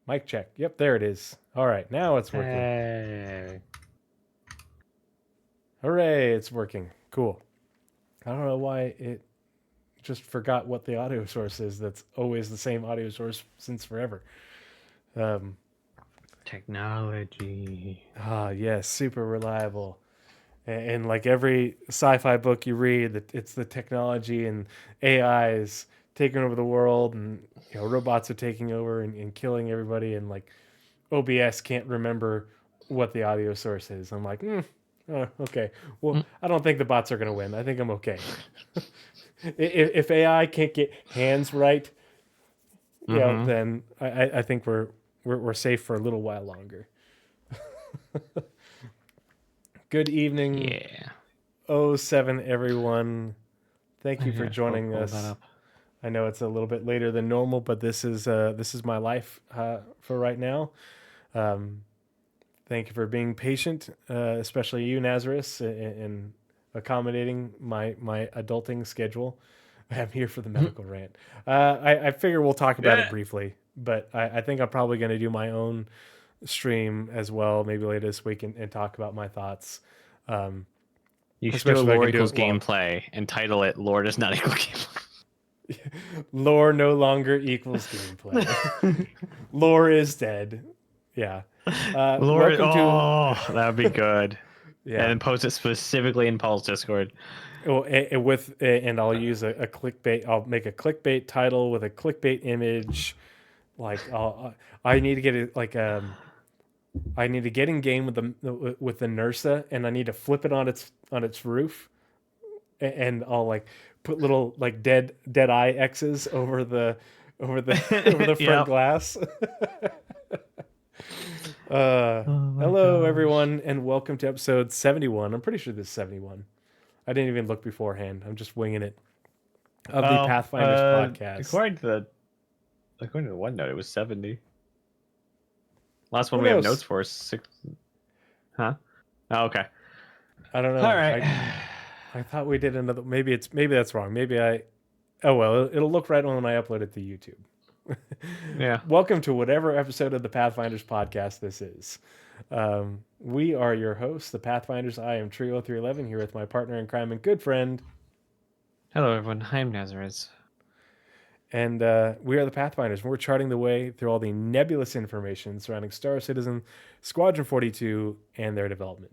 Mic check. Yep, there it is. All right, now it's working. Hey. Hooray, it's working. Cool. I don't know why it just forgot what the audio source is. That's always the same audio source since forever. Technology. Yes, super reliable. And like every sci-fi book you read, that it's the technology and AI is taking over the world, and robots are taking over and killing everybody, and like OBS can't remember what the audio source is. I'm like, okay. Well, I don't think the bots are going to win. I think I'm okay. If AI can't get hands right, then I think we're safe for a little while longer. Good evening, Yeah. 07 everyone. Thank you for joining Pull that us. up. I know it's a little bit later than normal, but this is my life for right now. Thank you for being patient, especially you, Nazeris, in accommodating my adulting schedule. I'm here for the medical rant. I figure we'll talk about it briefly, but I think I'm probably going to do my own stream as well, maybe later this week, and talk about my thoughts. You should do a Especially if I lore can do equals it while gameplay and title it "Lore does not equal gameplay." lore no longer equals gameplay. Lore is dead. Yeah. Lore. Welcome to That would be good. yeah. And then post it specifically in Paul's Discord. Oh, and I'll use a clickbait. I'll make a clickbait title with a clickbait image. Like I need to get it like I need to get in game with the Nursa, and I need to flip it on its roof, and I'll like put little like dead eye X's over the over the front Yep. glass. Oh my Hello gosh. everyone, and welcome to episode 71. I'm pretty sure this is 71. I didn't even look beforehand. I'm just winging it. Of the Pathfinders podcast. According to the OneNote, it was 70. Last Who one we have knows? notes for is 6. Huh? Oh, okay. I don't know. All right. I thought we did another. Maybe that's wrong. Maybe I. Oh well, it'll look right when I upload it to YouTube. Yeah. Welcome to whatever episode of the Pathfinders podcast this is. We are your hosts, the Pathfinders. I am Tree0311 here with my partner in crime and good friend. Hello, everyone. I'm Nazeris. And we are the Pathfinders. We're charting the way through all the nebulous information surrounding Star Citizen, Squadron 42, and their development.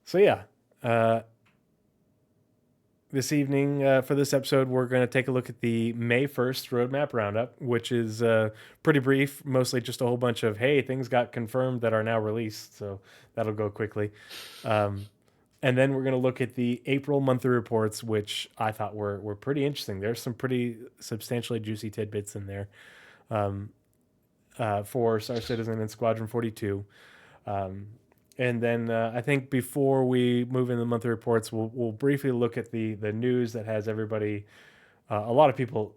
So yeah, this evening for this episode, we're going to take a look at the May 1st Roadmap Roundup, which is pretty brief, mostly just a whole bunch of, hey, things got confirmed that are now released. So that'll go quickly. And then we're going to look at the April monthly reports, which I thought were pretty interesting. There's some pretty substantially juicy tidbits in there for Star Citizen and Squadron 42. And then I think before we move into the monthly reports, we'll briefly look at the news that has everybody, a lot of people.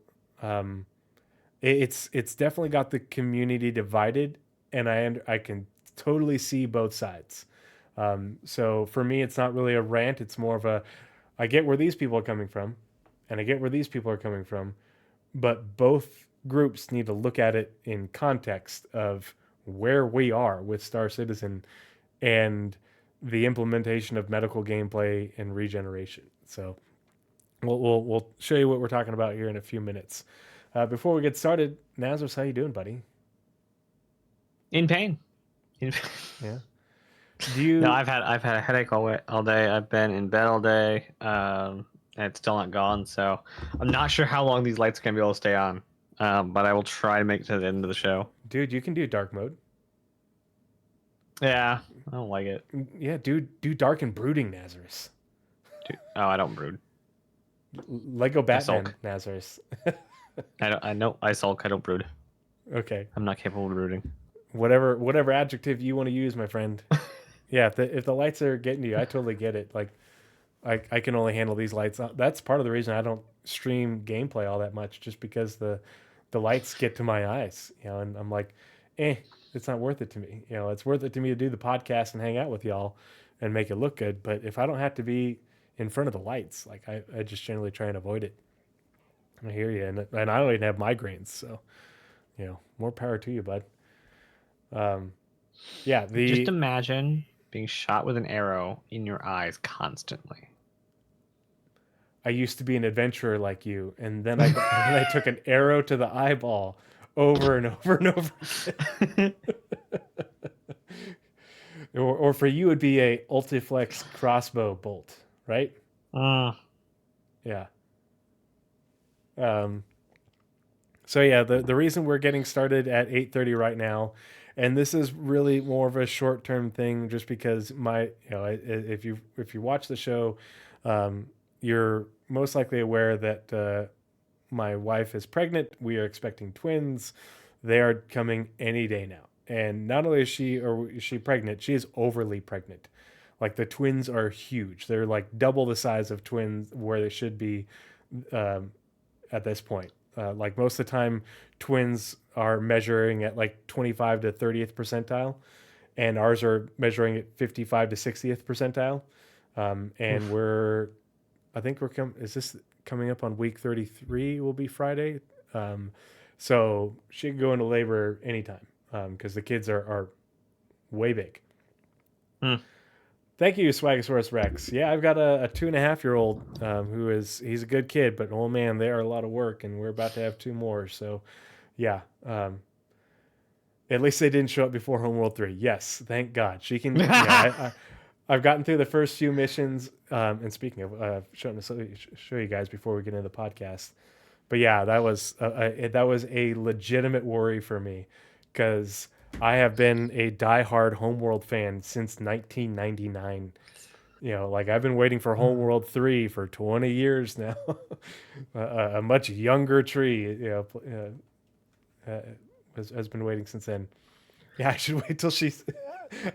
It's definitely got the community divided, and I can totally see both sides. So for me, it's not really a rant. It's more of a, I get where these people are coming from, and I get where these people are coming from, but both groups need to look at it in context of where we are with Star Citizen and the implementation of medical gameplay and regeneration. So we'll show you what we're talking about here in a few minutes. Before we get started, Nazareth, how you doing, buddy? In pain. Yeah. Do you? No, I've had a headache all day. I've been in bed all day. And it's still not gone. So I'm not sure how long these lights are gonna be able to stay on. But I will try to make it to the end of the show. Dude, you can do dark mode. Yeah, I don't like it. Yeah, do dark and brooding, Nazareth. Dude, oh, I don't brood. Lego Batman, sulk. Nazareth. I know I sulk. I don't brood. Okay. I'm not capable of brooding. Whatever adjective you want to use, my friend. Yeah, if the lights are getting to you, I totally get it. Like, I can only handle these lights. That's part of the reason I don't stream gameplay all that much, just because the lights get to my eyes, and I'm like, it's not worth it to me. It's worth it to me to do the podcast and hang out with y'all and make it look good. But if I don't have to be in front of the lights, like I just generally try and avoid it. I hear you, and I don't even have migraines, so more power to you, bud. Yeah, Just imagine being shot with an arrow in your eyes constantly. I used to be an adventurer like you, and then I took an arrow to the eyeball over and over and over again. Or for you, it'd be a Ultiflex crossbow bolt, right? Mm. Yeah. Um, so yeah, the reason we're getting started at 8:30 right now, and this is really more of a short term thing, just because if you watch the show, you're most likely aware that my wife is pregnant. We are expecting twins. They are coming any day now. And not only is she pregnant, she is overly pregnant. Like the twins are huge. They're like double the size of twins where they should be um, at this point. Like most of the time, twins are measuring at like 25 to 30th percentile, and ours are measuring at 55 to 60th percentile. And Oof. I think is this coming up on week 33? Will be Friday. Um, so she can go into labor anytime because the kids are way big. Mm. Thank you, Swagasaurus Rex. Yeah, I've got a 2.5-year-old he's a good kid, but oh man, they are a lot of work, and we're about to have two more. So, yeah, at least they didn't show up before Homeworld 3. Yes, thank God. She can. I've gotten through the first few missions. And speaking of, show you guys before we get into the podcast. But yeah, that was a legitimate worry for me because I have been a diehard Homeworld fan since 1999. Like I've been waiting for Homeworld 3 for 20 years now. A much younger Tree, has been waiting since then. Yeah, I should wait till she's.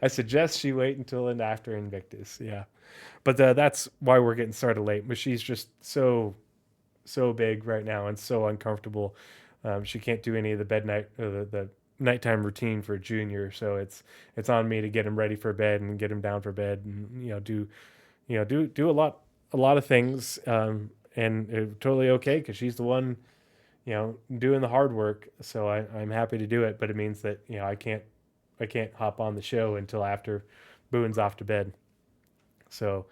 I suggest she wait until and after Invictus. Yeah, but that's why we're getting started late. But she's just so big right now and so uncomfortable. She can't do any of the bed night or the nighttime routine for Junior, so it's on me to get him ready for bed and get him down for bed, and do a lot of things. And totally okay because she's the one doing the hard work. So I'm happy to do it, but it means that I can't hop on the show until after Boone's off to bed. So,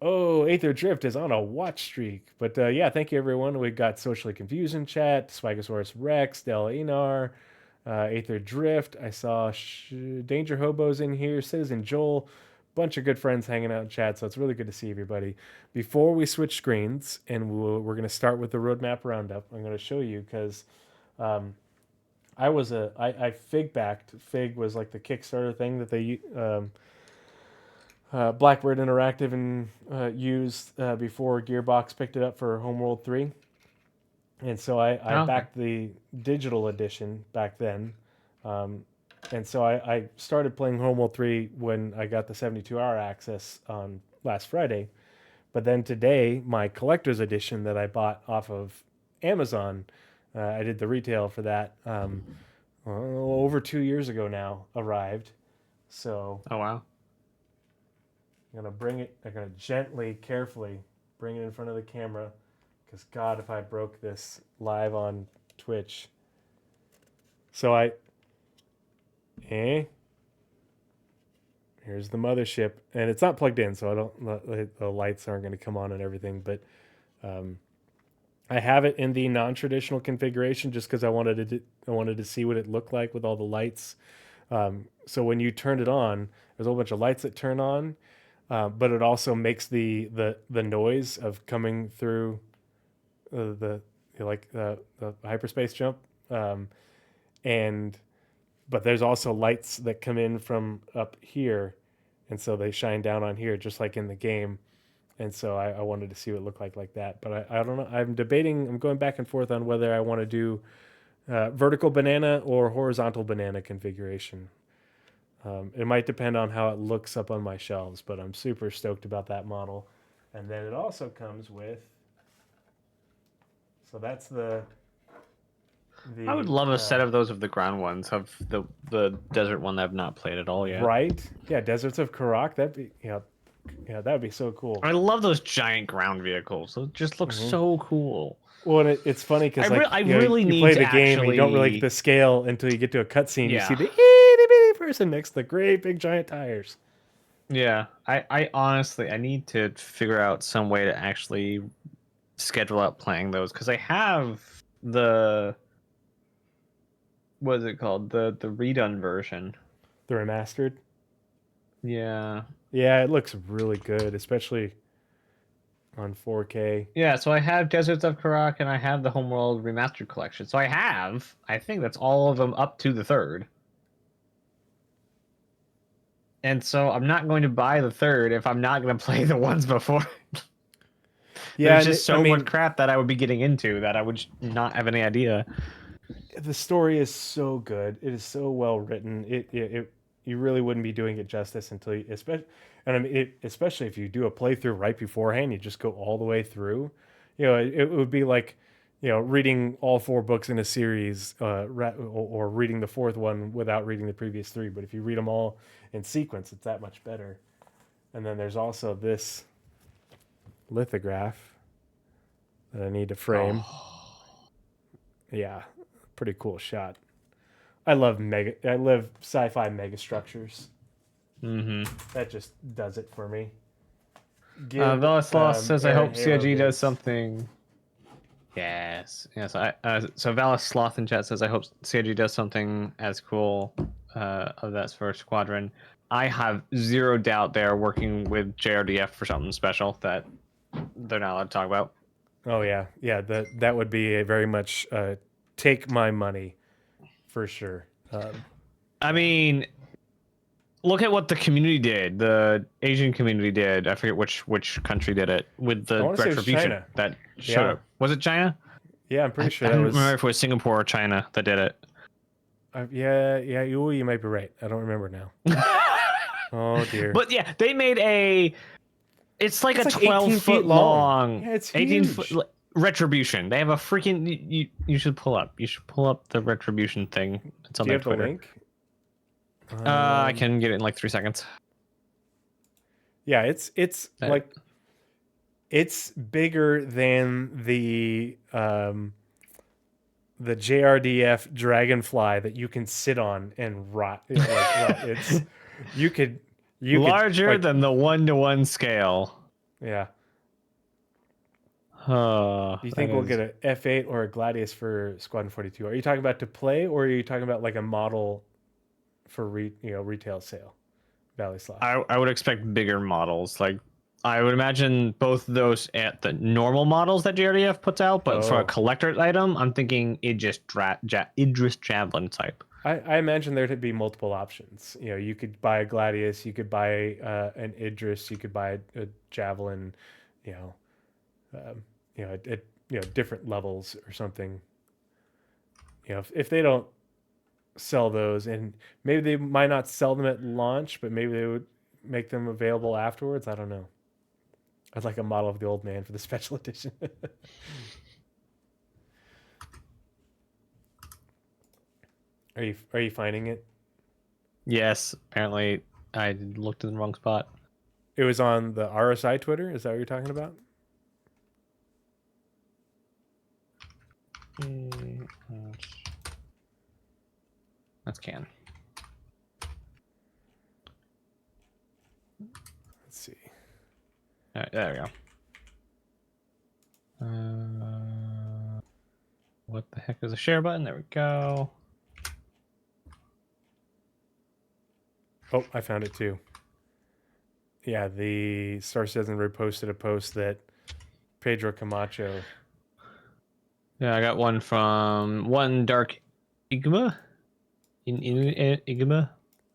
oh, Aether Drift is on a watch streak. But yeah, thank you everyone. We got Socially Confused in chat, Swagasaurus Rex, Del Enar, Aether Drift. I saw Danger Hobos in here, Citizen Joel, bunch of good friends hanging out in chat. So it's really good to see everybody. Before we switch screens, and we're going to start with the Roadmap Roundup, I'm going to show you because I Fig backed. Fig was like the Kickstarter thing that they Blackbird Interactive and used before Gearbox picked it up for Homeworld 3. And so I Okay. backed the digital edition back then. And so I started playing Homeworld 3 when I got the 72-hour access on last Friday. But then today, my collector's edition that I bought off of Amazon, I did the retail for that over 2 years ago now, arrived. So Oh wow. I'm gonna gently, carefully bring it in front of the camera. Because God, if I broke this live on Twitch. So here's the mothership, and it's not plugged in, so I don't. The lights aren't going to come on and everything, but I have it in the non-traditional configuration just because I wanted to see what it looked like with all the lights. So when you turn it on, there's a whole bunch of lights that turn on, but it also makes the noise of coming through the hyperspace jump, and but there's also lights that come in from up here, and so they shine down on here just like in the game. And so I wanted to see what it looked like that, but I don't know. I'm debating. I'm going back and forth on whether I want to do vertical banana or horizontal banana configuration. It might depend on how it looks up on my shelves, but I'm super stoked about that model. And then it also comes with. So that's I would the love a set of those of the ground ones of the desert one that I've not played at all yet. right. Yeah, Deserts of Karak. That'd be that'd be so cool. I love those giant ground vehicles. Those just look so cool. Well, it's funny because I really you need play to the game and you don't really get actually. the scale until you get to a cutscene. You see Yeah. the itty bitty person next to the great big giant tires. Yeah. I honestly I need to figure out some way to actually schedule out playing those because I have the what is it called? The redone version. The remastered. Yeah. Yeah, it looks really good, especially on 4K. Yeah, so I have Deserts of Karak and I have the Homeworld Remastered Collection. So I think that's all of them up to the third. And so I'm not going to buy the third if I'm not going to play the ones before. Yeah, There's and just I so much mean, crap that I would be getting into that I would not have any idea. the story is so good. It is so well written. It you really wouldn't be doing it justice until you, especially, and I mean, especially if you do a playthrough right beforehand, you just go all the way through. It would be like, reading all four books in a series, or reading the fourth one without reading the previous three. But if you read them all in sequence, it's that much better. And then there's also this lithograph that I need to frame. Oh. Yeah, pretty cool shot. I love sci-fi mega structures. Mm-hmm. That just does it for me. Give Velasloss says, I Aaron hope Halo CIG does vids. something. Yes. So Valis Sloth in chat says, I hope CIG does something as cool of that first squadron. I have zero doubt they're working with JRDF for something special that they're not allowed to talk about. Oh yeah, yeah. That would be a very much take my money for sure. I mean, look at what the community did. The Asian community did. I forget which country did it with I the want to say it was retribution China. that showed Yeah, up. Was it China? yeah. I'm pretty I sure that don't was. remember if it was Singapore or China that did it. Yeah. You might be right. I don't remember now. Oh dear. But yeah, they made a. It's like It's a like 18 12 feet foot long. long, Yeah, it's 18 foot huge. retribution. They have a freaking. You should pull up. You should pull up the retribution thing. It's on Do you their have the Twitter. link? I can get it in like 3 seconds. Yeah, it's like it's bigger than the JRDF Dragonfly that you can sit on and rot. It's you could Larger like, than the 1-to-1 scale. yeah. Oh, Do you that think we'll is. get a F8 or a Gladius for Squadron 42? Are you talking about to play, or are you talking about like a model for retail sale? Valley Sloth. I would expect bigger models. Like I would imagine both those at the normal models that JRDF puts out, but for a Oh. collector item, I'm thinking Idris Javelin type. I imagine there to be multiple options. You could buy a Gladius, you could buy an Idris, you could buy a Javelin, you know, at different levels or something. If they don't sell those, and maybe they might not sell them at launch, but maybe they would make them available afterwards. I don't know. I'd like a model of the old man for the special edition. Are you finding it? Yes, apparently I looked in the wrong spot. It was on the RSI Twitter. Is that what you're talking about? That's can. Let's see. All right, there we go. What the heck is a share button? There we go. Oh, I found it too. Yeah, the Star Citizen reposted a post that Pedro Camacho. Yeah, I got one from One Dark Igma. Igma.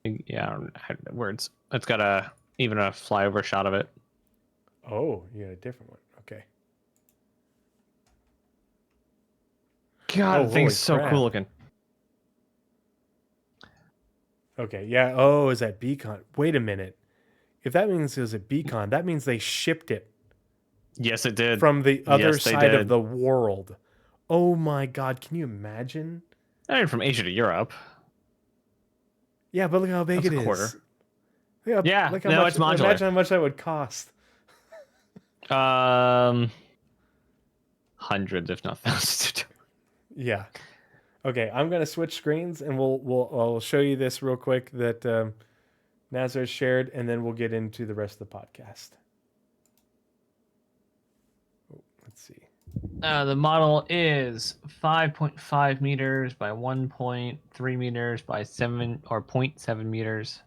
Yeah, I don't know words. It's got even a flyover shot of it. Oh, you got a different one. Okay. God, Oh, the thing's so crap. cool looking. Okay, yeah. Oh, is that Beacon? Wait a minute. If that means it was a Beacon, that means they shipped it Yes, it did. from the other Yes, they side of did. the world. Oh my God, can you imagine? I mean, from Asia to Europe. Yeah, but look how big That's it a is. quarter. Yeah, Yeah, look how no, much. it's modular. Imagine how much that would cost. hundreds, if not thousands. Yeah. Okay, I'm gonna switch screens and I'll show you this real quick that Nazar shared, and then we'll get into the rest of the podcast. Oh, let's see. The model is 5.5 meters by 1.3 meters by 0.7 meters.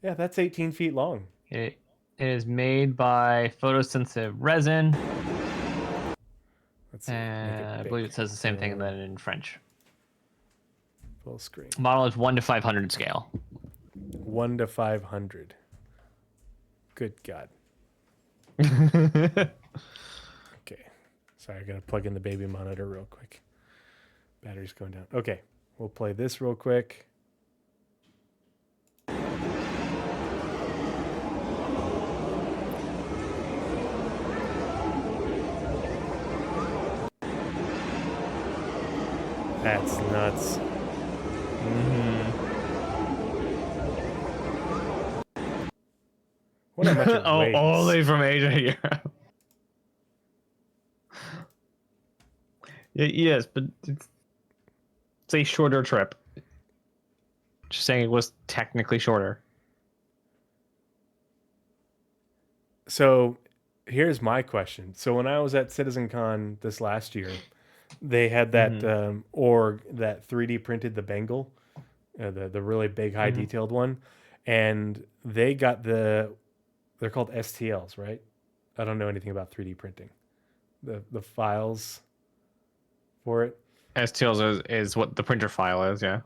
Yeah, that's 18 feet long. It is made by photosensitive resin. Let's see. I believe it says the same thing then in French. Full screen. Model is 1 to 500 scale. 1 to 500. Good God. Okay. Sorry, I gotta plug in the baby monitor real quick. Battery's going down. Okay, we'll play this real quick. That's nuts. What a bunch of weights. Only from Asia to Europe. Yes, but it's a shorter trip. Just saying it was technically shorter. So here's my question. So when I was at CitizenCon this last year, they had that org that 3D printed the Bengal, the really big, high detailed one, and they got they're called STLs, right? I don't know anything about 3D printing. The files for it. STLs is what the printer file is, yeah.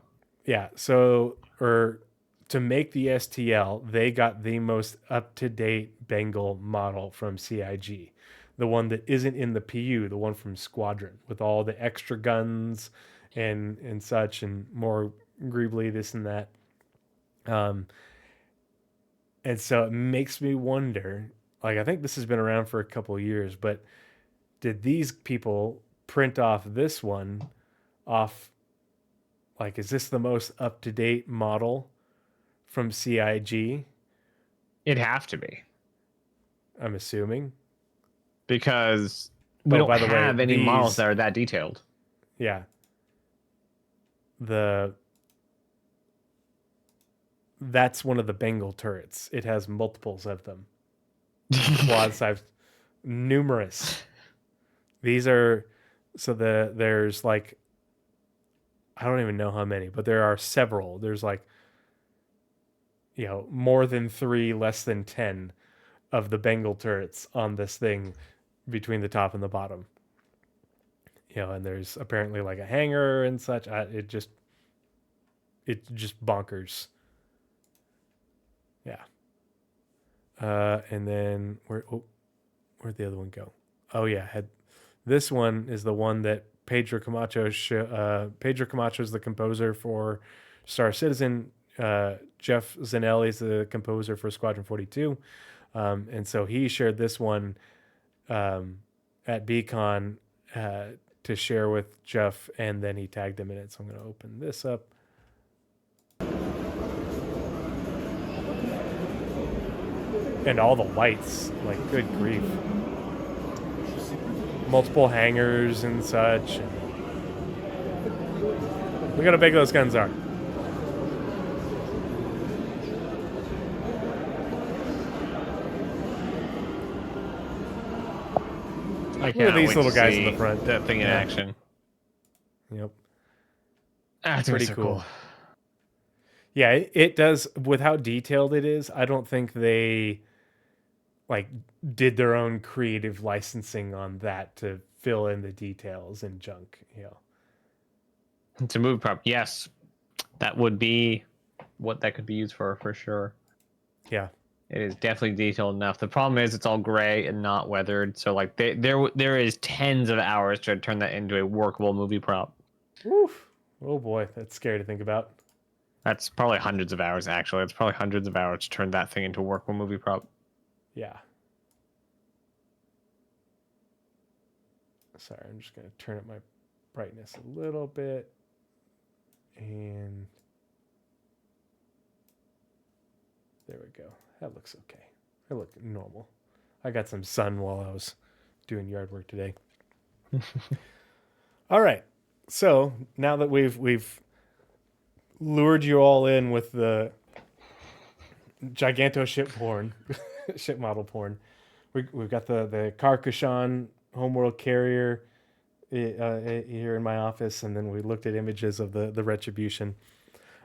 Yeah. So, or to make the STL, they got the most up-to-date Bengal model from CIG, the one that isn't in the PU, the one from Squadron, with all the extra guns and such, and more greebly this and that. And so it makes me wonder. Like, I think this has been around for a couple of years, but did these people print off this one off? Like, is this the most up-to-date model from CIG? It'd have to be. I'm assuming. Because we don't have any models that are that detailed. Yeah. That's one of the Bengal turrets. It has multiples of them. Quad size, numerous. These are there's like, I don't even know how many, but there are several. There's like, more than 3, less than 10 of the Bengal turrets on this thing between the top and the bottom. And there's apparently like a hangar and such. It's just bonkers. Yeah. And then where'd the other one go? Oh yeah, this one is the one that Pedro Camacho. Pedro Camacho is the composer for Star Citizen. Jeff Zanelli is the composer for Squadron 42. And so he shared this one at BCon to share with Jeff, and then he tagged him in it. So I'm going to open this up. And all the lights, like, good grief. Multiple hangars and such. Look at how big those guns are. Look at these little guys in the front. That thing in action. Yep. That's pretty cool. Yeah, it does. With how detailed it is, I don't think they did their own creative licensing on that to fill in the details and junk. It's a movie prop. Yes, that would be what that could be used for sure. Yeah. It is definitely detailed enough. The problem is it's all gray and not weathered. So like there is tens of hours to turn that into a workable movie prop. Oof. Oh boy, that's scary to think about. That's probably hundreds of hours actually. It's probably hundreds of hours to turn that thing into a workable movie prop. Yeah. Sorry, I'm just going to turn up my brightness a little bit. And there we go. That looks okay. I look normal. I got some sun while I was doing yard work today. All right. So now that we've lured you all in with the giganto ship porn, ship model porn, we've got the Carcassonne homeworld carrier here in my office, and then we looked at images of the Retribution.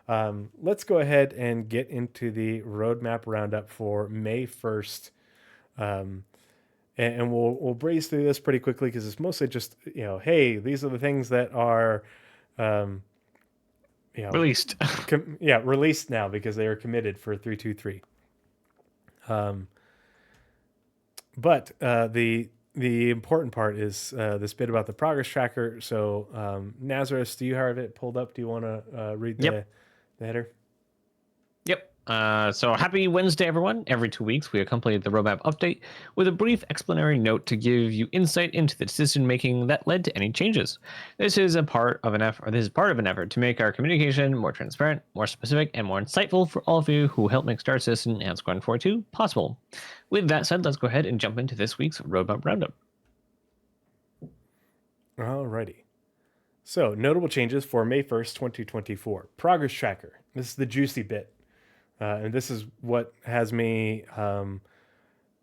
Let's go ahead and get into the roadmap roundup for May 1st. And we'll breeze through this pretty quickly because it's mostly just, hey, these are the things that are, um, Released. released now because they are committed for 323. But the important part is this bit about the progress tracker. So, Nazeris, do you have it pulled up? Do you want to read Yep. the header? Yep. So happy Wednesday, everyone. Every 2 weeks, we accompany the roadmap update with a brief explanatory note to give you insight into the decision making that led to any changes. This is part of an effort to make our communication more transparent, more specific, and more insightful for all of you who help make Star Citizen and Squadron 42 possible. With that said, let's go ahead and jump into this week's roadmap roundup. Alrighty. So, notable changes for May 1st, 2024. Progress tracker. This is the juicy bit. And this is what has me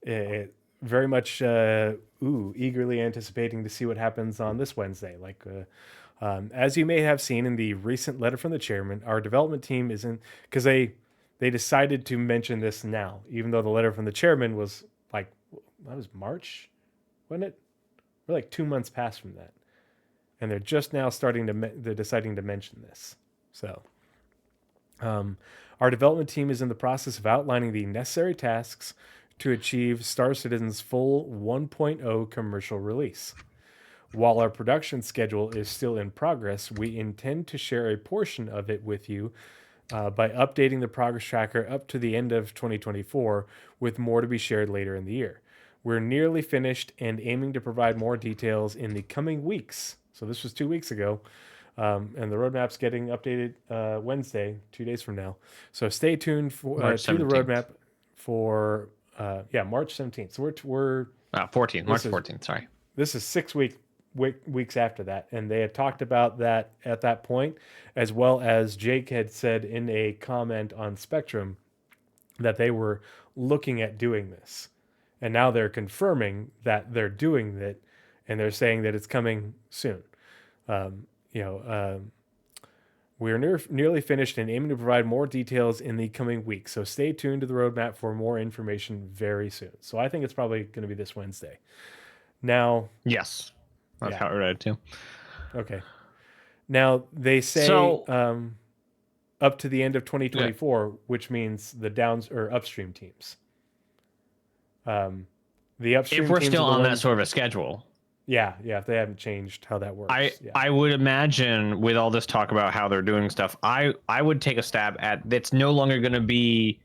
very much eagerly anticipating to see what happens on this Wednesday. As you may have seen in the recent letter from the chairman, our development team is in, because they decided to mention this now, even though the letter from the chairman was like, that was March, wasn't it? We're like 2 months past from that, and they're just now they're deciding to mention this. So, our development team is in the process of outlining the necessary tasks to achieve Star Citizen's full 1.0 commercial release. While our production schedule is still in progress, we intend to share a portion of it with you by updating the progress tracker up to the end of 2024, with more to be shared later in the year. We're nearly finished and aiming to provide more details in the coming weeks. So this was 2 weeks ago. And the roadmap's getting updated Wednesday, 2 days from now. So stay tuned to the roadmap for March 17th. So we're 14th, March 14th. Sorry, this is 6 weeks after that, and they had talked about that at that point, as well as Jake had said in a comment on Spectrum that they were looking at doing this, and now they're confirming that they're doing it, and they're saying that it's coming soon. We're nearly finished and aiming to provide more details in the coming weeks. So stay tuned to the roadmap for more information very soon. So I think it's probably going to be this Wednesday. Now, yes, that's how I read it too. Okay. Now they say up to the end of 2024, which means the upstream teams. The upstream. If we're teams still on that sort of a schedule. Yeah, if they haven't changed how that works. I would imagine with all this talk about how they're doing stuff, I would take a stab at it's no longer going to be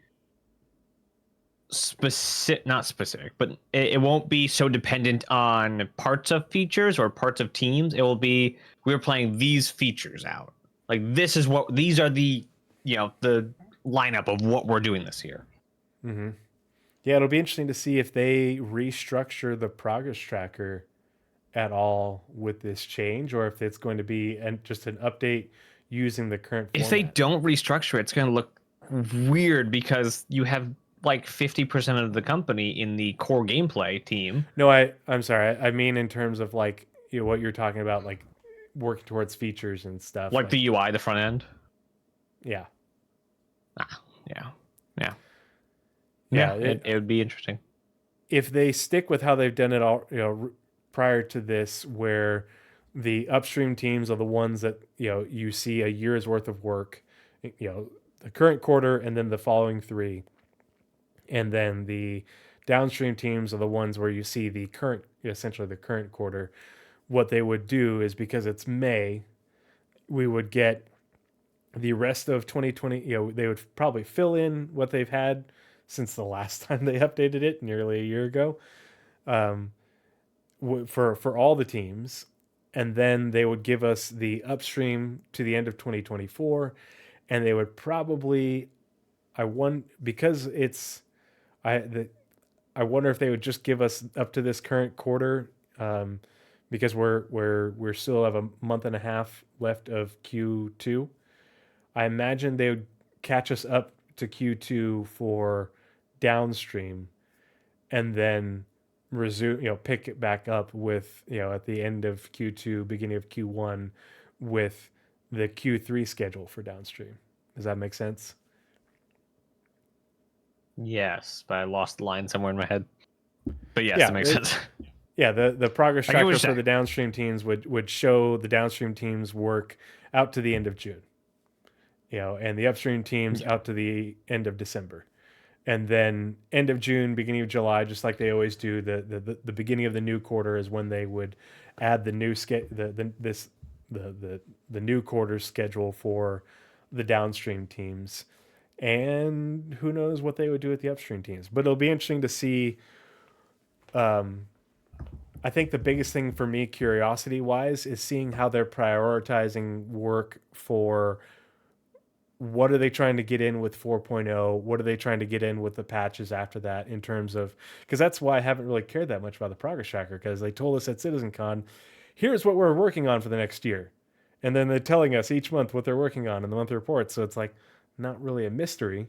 not specific, but it won't be so dependent on parts of features or parts of teams. It will be we're playing these features out. Like these are the the lineup of what we're doing this year. Mm-hmm. Yeah, it'll be interesting to see if they restructure the progress tracker at all with this change, or if it's going to be just an update using the current format. If they don't restructure it, it's going to look weird because you have like 50% of the company in the core gameplay team. No, I'm sorry. I mean in terms of like what you're talking about, like working towards features and stuff. Like the UI, the front end? Yeah. Yeah, it would be interesting. If they stick with how they've done it all, prior to this, where the upstream teams are the ones that you see a year's worth of work, the current quarter and then the following 3, and then the downstream teams are the ones where you see the current, essentially the current quarter. What they would do is, because it's May, we would get the rest of 2020. They would probably fill in what they've had since the last time they updated it nearly a year ago. For all the teams, and then they would give us the upstream to the end of 2024, and they would probably, I wonder if they would just give us up to this current quarter, because we're still have a month and a half left of Q2. I imagine they would catch us up to Q2 for downstream, and then resume, pick it back up with, at the end of Q2, beginning of Q1, with the Q3 schedule for downstream. Does that make sense? Yes, but I lost the line somewhere in my head. But yes, Yeah, that makes sense. yeah. The progress I get what tracker you're for saying. the downstream teams would show the downstream teams work out to the end of June, and the upstream teams Yeah. out to the end of December. And then end of June, beginning of July, just like they always do, the beginning of the new quarter is when they would add the new the new quarter schedule for the downstream teams. And who knows what they would do with the upstream teams. But it'll be interesting to see. um, I think the biggest thing for me, curiosity wise, is seeing how they're prioritizing work for what are they trying to get in with 4.0? What are they trying to get in with the patches after that, in terms of, because that's why I haven't really cared that much about the progress tracker, because they told us at CitizenCon, here's what we're working on for the next year. And then they're telling us each month what they're working on in the monthly report. So it's like not really a mystery.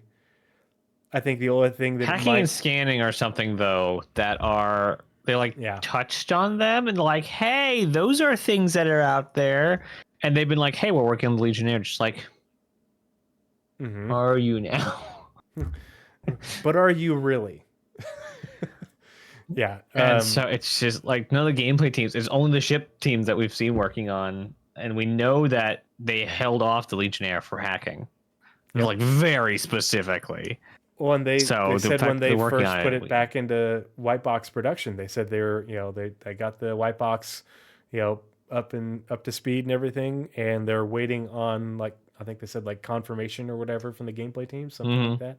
I think the only thing that it Hacking and might, scanning are something though that are they like yeah. touched on them and like, hey, those are things that are out there. And they've been like, hey, we're working on the Legionnaire. Just like, Hmm. are you now? But are you really? Yeah. And so it's just like none of the gameplay teams. It's only the ship teams that we've seen working on, and we know that they held off the Legionnaire for hacking, Yep. like very specifically. Well, and they So the said when fact that they they're working first on put it, it back into white box production, they said they were, they got the white box, up to speed and everything, and they're waiting on, like, I think they said, like, confirmation or whatever from the gameplay team, something like Mhm.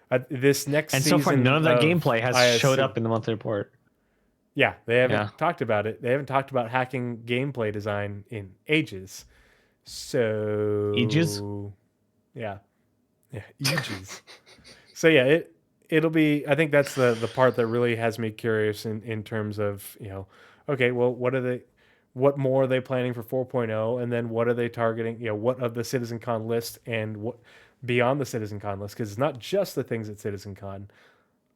that. This next And so far none season of that of gameplay has showed ISC, up in the monthly report. yeah, they Yeah. haven't talked about it. They haven't talked about hacking gameplay design in ages. Aegis. So, yeah, yeah, ages. So yeah, it'll be. I think that's the part that really has me curious in terms of, okay, well, what more are they planning for 4.0, and then what are they targeting? What of the CitizenCon list, and what beyond the CitizenCon list? Because it's not just the things at CitizenCon;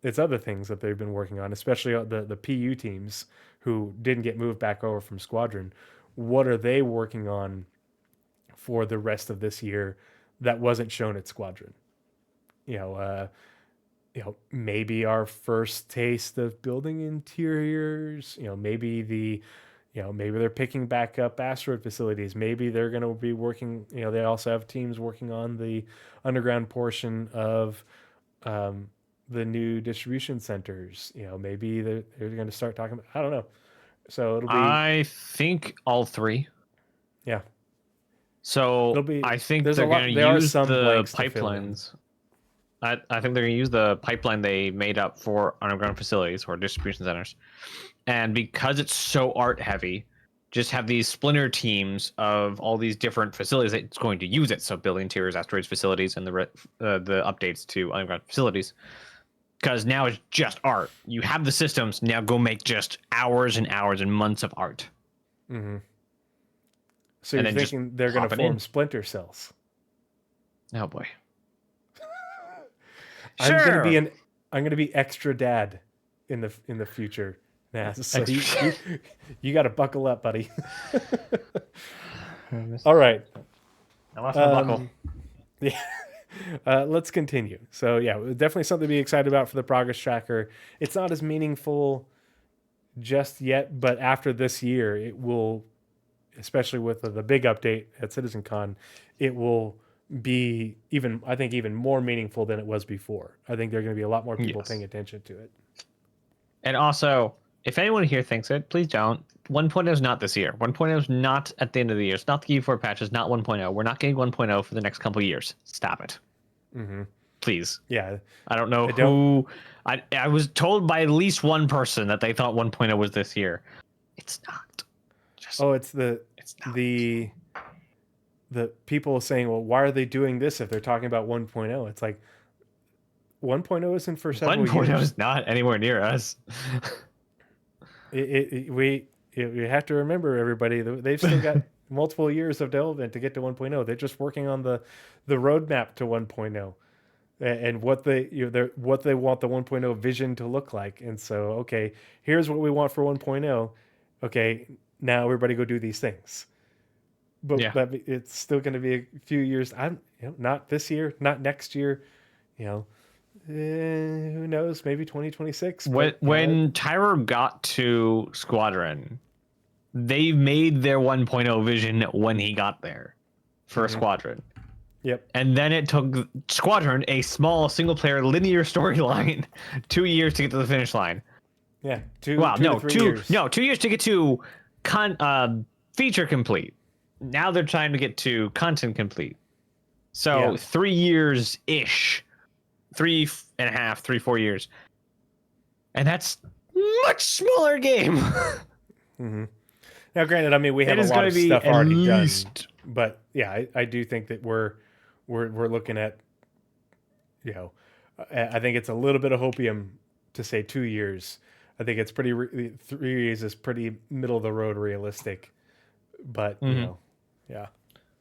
it's other things that they've been working on, especially the PU teams who didn't get moved back over from Squadron. What are they working on for the rest of this year that wasn't shown at Squadron? You know, uh, maybe our first taste of building interiors. Maybe they're picking back up asteroid facilities. Maybe they're going to be working. They also have teams working on the underground portion of, um, the new distribution centers. Maybe they're going to start talking about. I don't know. So it'll be, I think all three. yeah. It'll So be. I think There's a they're going to lot. There are use some the blanks to fill in. pipelines. I think they're going to use the pipeline they made up for underground facilities or distribution centers. And because it's so art heavy, just have these splinter teams of all these different facilities that it's going to use it. So building interiors, asteroids facilities, and the updates to underground facilities. Because now it's just art. You have the systems, now go make just hours and hours and months of art. Hmm. So And you're then just thinking they're going to pop it form in. splinter cells? Oh boy. I'm gonna be Sure. an I'm gonna be extra dad in the future. Nah, so you got to buckle up, buddy. All right. I lost my buckle. Um, yeah. Let's continue. So yeah, definitely something to be excited about for the progress tracker. It's not as meaningful just yet, but after this year, it will, especially with the big update at CitizenCon, it will be even, I think, even more meaningful than it was before. I think there are going to be a lot more people Yes. paying attention to it. And also, if anyone here thinks it, please don't. 1.0 is not this year. 1.0 is not at the end of the year. It's not the Q4 patch. It's not 1.0. We're not getting 1.0 for the next couple of years. Stop it. Hmm. Please. Yeah, I don't know I don't. who. I was told by at least one person that they thought 1.0 was this year. It's not. Just Oh, it's it's not. the the people saying, well, why are they doing this if they're talking about 1.0? It's like 1.0 isn't for several 1.0 years. is not anywhere near us. We you have to remember, everybody, they've still got multiple years of development to get to 1.0. They're just working on the roadmap to 1.0 and what what they want the 1.0 vision to look like. And so, okay, here's what we want for 1.0. Okay, now everybody go do these things. But Yeah. it's still going to be a few years. Not this year, not next year. You know, who knows? Maybe 2026. When Tyro got to Squadron, they made their 1.0 vision when he got there for Squadron. Yep. And then it took Squadron, a small single-player linear storyline, 2 years to get to the finish line. Yeah. 2 to 3 years. No, 2 years to get to feature complete. Now they're trying to get to content complete. So 3 years ish, 3.5, 4 years, and that's much smaller game. Now, granted, I mean, we have a lot of stuff already done, but yeah, I do think that we're looking at, I think it's a little bit of hopium to say 2 years. I think it's 3 years is pretty middle of the road realistic, but yeah.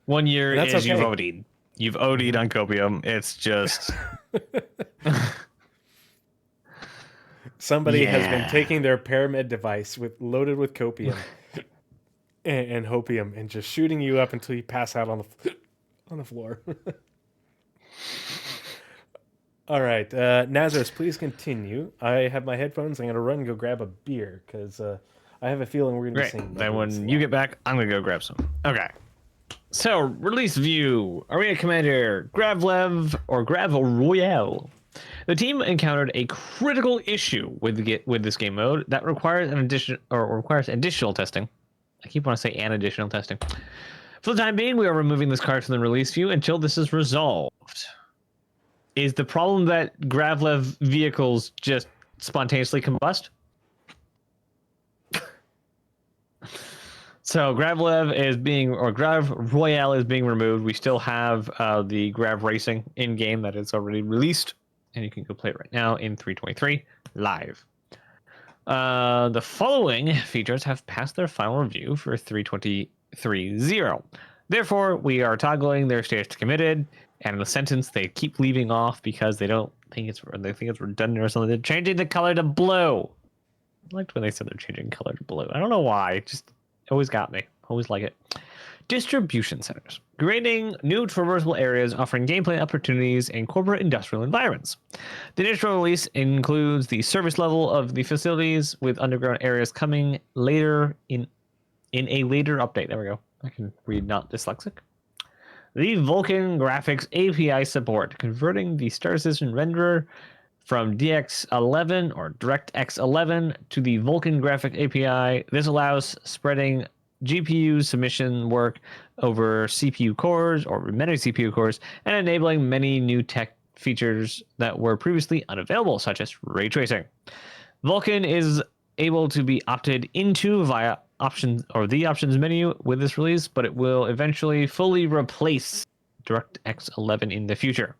1 year that's is okay. You've OD'd on copium. It's just somebody has been taking their Paramed device loaded with copium and hopium and just shooting you up until you pass out on the floor. All right, Nazeris, please continue. I have my headphones. I'm gonna run and go grab a beer because I have a feeling we're gonna be seeing. Then when you get back, I'm gonna go grab some. Okay. So, release view, Arena Commander, Gravlev, or Grav Royale. The team encountered a critical issue with this game mode that requires additional testing. I keep wanting to say an additional testing. For the time being, we are removing this card from the release view until this is resolved. Is the problem that Gravlev vehicles just spontaneously combust? So Grav Royale is being removed. We still have the Grav Racing in game that is already released, and you can go play it right now in 3.23 live. The following features have passed their final review for 3.23.0. Therefore, we are toggling their status to committed, and the sentence they keep leaving off because they think it's redundant or something. They're changing the color to blue. I liked when they said they're changing color to blue. I don't know why. Just always got me. Always like it. Distribution centers. Creating new traversable areas offering gameplay opportunities in corporate industrial environments. The initial release includes the service level of the facilities, with underground areas coming later in a later update. There we go. I can read, not dyslexic. The Vulkan graphics API support, converting the Star Citizen renderer from DX11 or DirectX 11 to the Vulkan graphic API. This allows spreading GPU submission work over CPU cores or many CPU cores, and enabling many new tech features that were previously unavailable, such as ray tracing. Vulkan is able to be opted into via the options menu with this release, but it will eventually fully replace DirectX 11 in the future.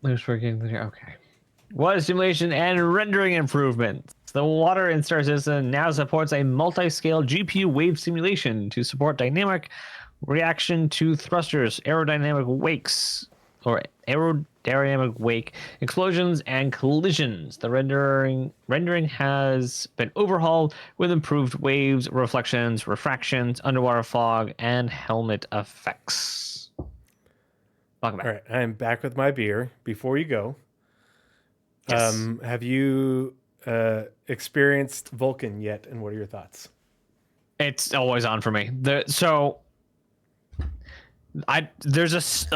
Okay. Water simulation and rendering improvements. The water in Star Citizen now supports a multi-scale GPU wave simulation to support dynamic reaction to thrusters, aerodynamic wake, explosions, and collisions. The rendering has been overhauled with improved waves, reflections, refractions, underwater fog, and helmet effects. Welcome back. All right, I'm back with my beer. Before you go, Yes. Have you experienced Vulkan yet, and what are your thoughts? It's always on for me. There's a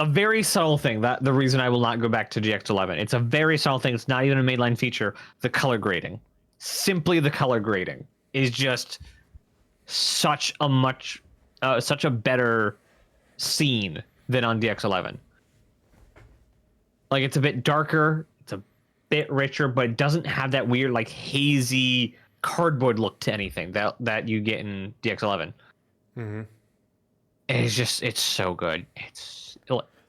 very subtle thing, that the reason I will not go back to GX11. It's a very subtle thing. It's not even a mainline feature. The color grading, simply the color grading, is just such a better scene than on DX11. Like, it's a bit darker, it's a bit richer, but it doesn't have that weird, like, hazy cardboard look to anything that you get in DX11. Mm-hmm. It's so good.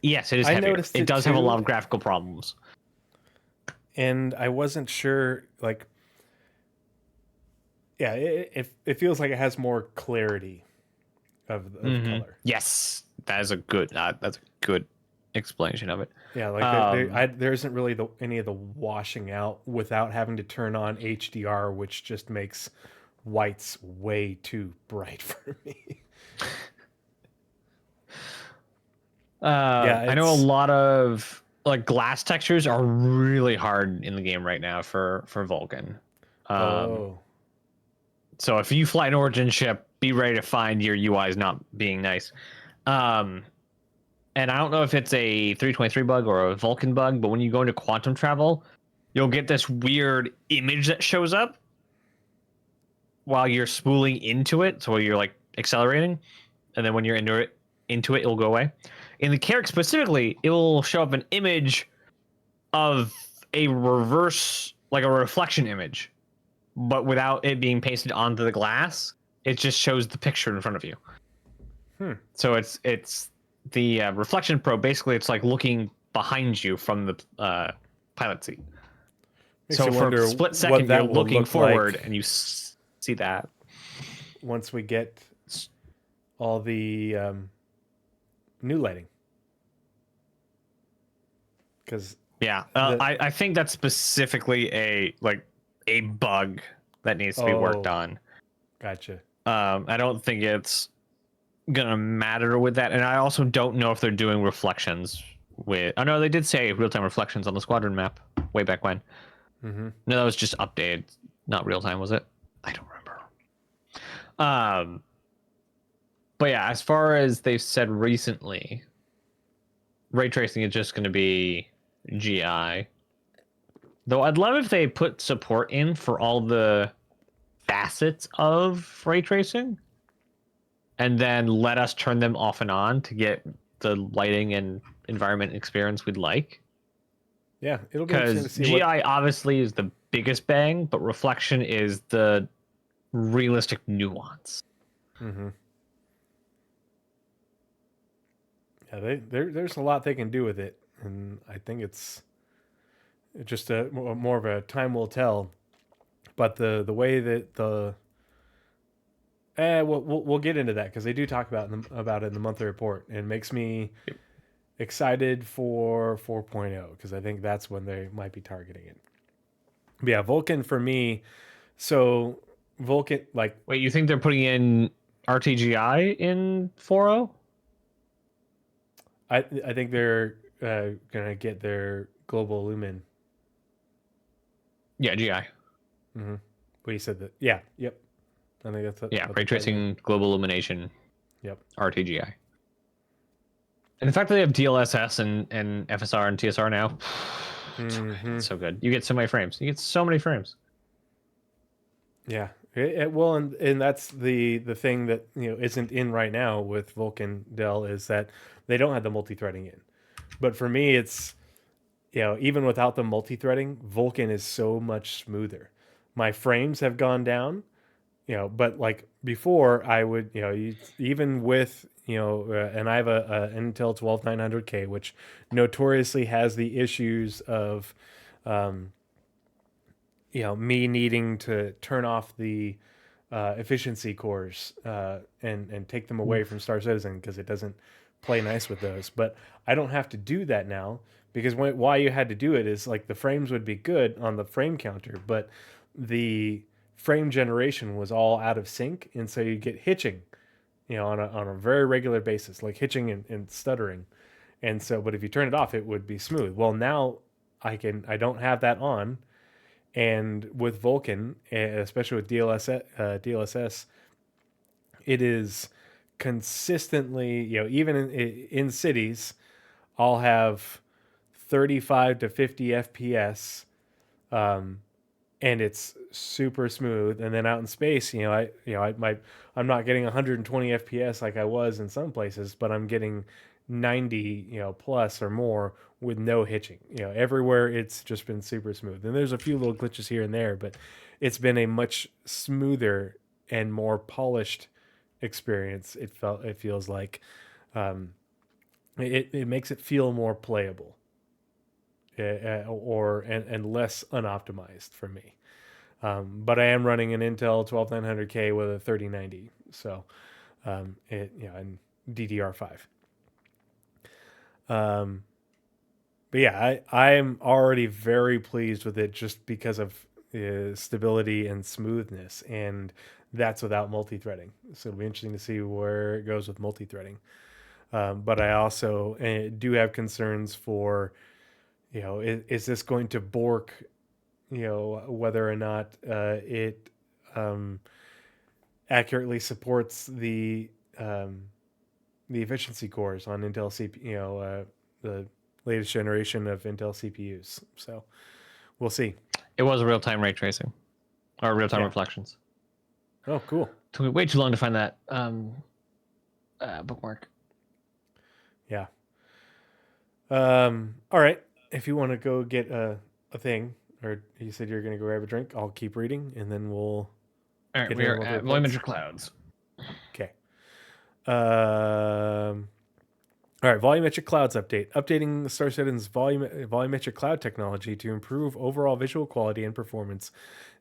Yes, it is I heavier. noticed It it does have a too. lot of graphical problems. And I wasn't sure, like, yeah, it feels like it has more clarity of color. Yes, that is a good. That's a good explanation of it. Yeah, like Um, there isn't really any of the washing out without having to turn on HDR, which just makes whites way too bright for me. Yeah, I know a it's lot of like glass textures are really hard in the game right now for Vulcan. Um, oh so if you fly an Origin ship, be ready to find your UI is not being nice. Um, and I don't know if it's a 323 bug or a Vulcan bug, but when you go into quantum travel, you'll get this weird image that shows up while you're spooling into it. So while you're like accelerating, and then when you're into it, it'll go away. In the Carrick specifically, it will show up an image of a reverse, like a reflection image, but without it being pasted onto the glass. It just shows the picture in front of you. hmm. So it's the reflection probe. Basically, it's like looking behind you from the pilot seat. Makes So you for a wonder split what second, you're that will looking look forward like and you see that. once we get all the new lighting. Because Yeah, the I think that's specifically a bug that needs to be worked oh, on. gotcha. I don't think it's gonna matter with that, and I also don't know if they're doing reflections with. Oh no, they did say real time reflections on the squadron map way back when. Mm-hmm. No, that was just updated, not real time, was it? I don't remember. Um, but yeah, as far as they've said recently, ray tracing is just going to be GI. Though I'd love if they put support in for all the facets of ray tracing and then let us turn them off and on to get the lighting and environment experience we'd like. Yeah, it'll be interesting to Because see what. GI obviously is the biggest bang, but reflection is the realistic nuance. Mm-hmm. Yeah, there's a lot they can do with it, and I think it's just more of a time will tell. But the way that the we'll get into that because they do talk about it in the monthly report, and it makes me excited for 4.0 because I think that's when they might be targeting it. But yeah, Vulcan for me. So Vulcan, like Wait, you think they're putting in RTGI in 4.0? I think they're gonna get their global lumen. Yeah, GI. Mm-hmm. But you said that. Yeah. Yep. I think Yeah, what ray they're targeting. tracing, global illumination, Yep. RTGI. And the fact that they have DLSS and FSR and TSR now, Mm-hmm. it's so good. You get so many frames. You get so many frames. Yeah. Well, and that's the thing that isn't in right now with Vulcan Dell is that they don't have the multi-threading in. But for me, it's even without the multi-threading, Vulcan is so much smoother. My frames have gone down, but like before, I would even with and I have a Intel 12900K, which notoriously has the issues of um, me needing to turn off the efficiency cores and take them away from Oof. Star Citizen because it doesn't play nice with those. But I don't have to do that now because why you had to do it is like the frames would be good on the frame counter, but the frame generation was all out of sync, and so you get hitching, on a very regular basis, like hitching and stuttering. And so, but if you turn it off, it would be smooth. Well, now I don't have that on, and with Vulcan, especially with DLSS, it is consistently, even in cities, I'll have 35 to 50 FPS, um, and it's super smooth. And then out in space, I'm not getting 120 FPS like I was in some places, but I'm getting 90, plus or more with no hitching. Everywhere it's just been super smooth. And there's a few little glitches here and there, but it's been a much smoother and more polished experience. It feels like, um, it makes it feel more playable, or and less unoptimized for me. But I am running an Intel 12900K with a 3090, so and DDR5. But yeah, I'm already very pleased with it just because of stability and smoothness, and that's without multi-threading. So it'll be interesting to see where it goes with multi-threading. But I also do have concerns for, is this going to bork, whether or not it accurately supports the efficiency cores on Intel CPU, the latest generation of Intel CPUs. So we'll see. It was real-time ray tracing, or real-time Yeah. reflections. Oh, cool. Took me way too long to find that bookmark. Yeah. All right. If you want to go get a thing, or you said you're going to go grab a drink, I'll keep reading, and then we'll. All right, we are at volumetric clouds. Okay. All right, volumetric clouds update. Updating Star Citizen's volumetric cloud technology to improve overall visual quality and performance,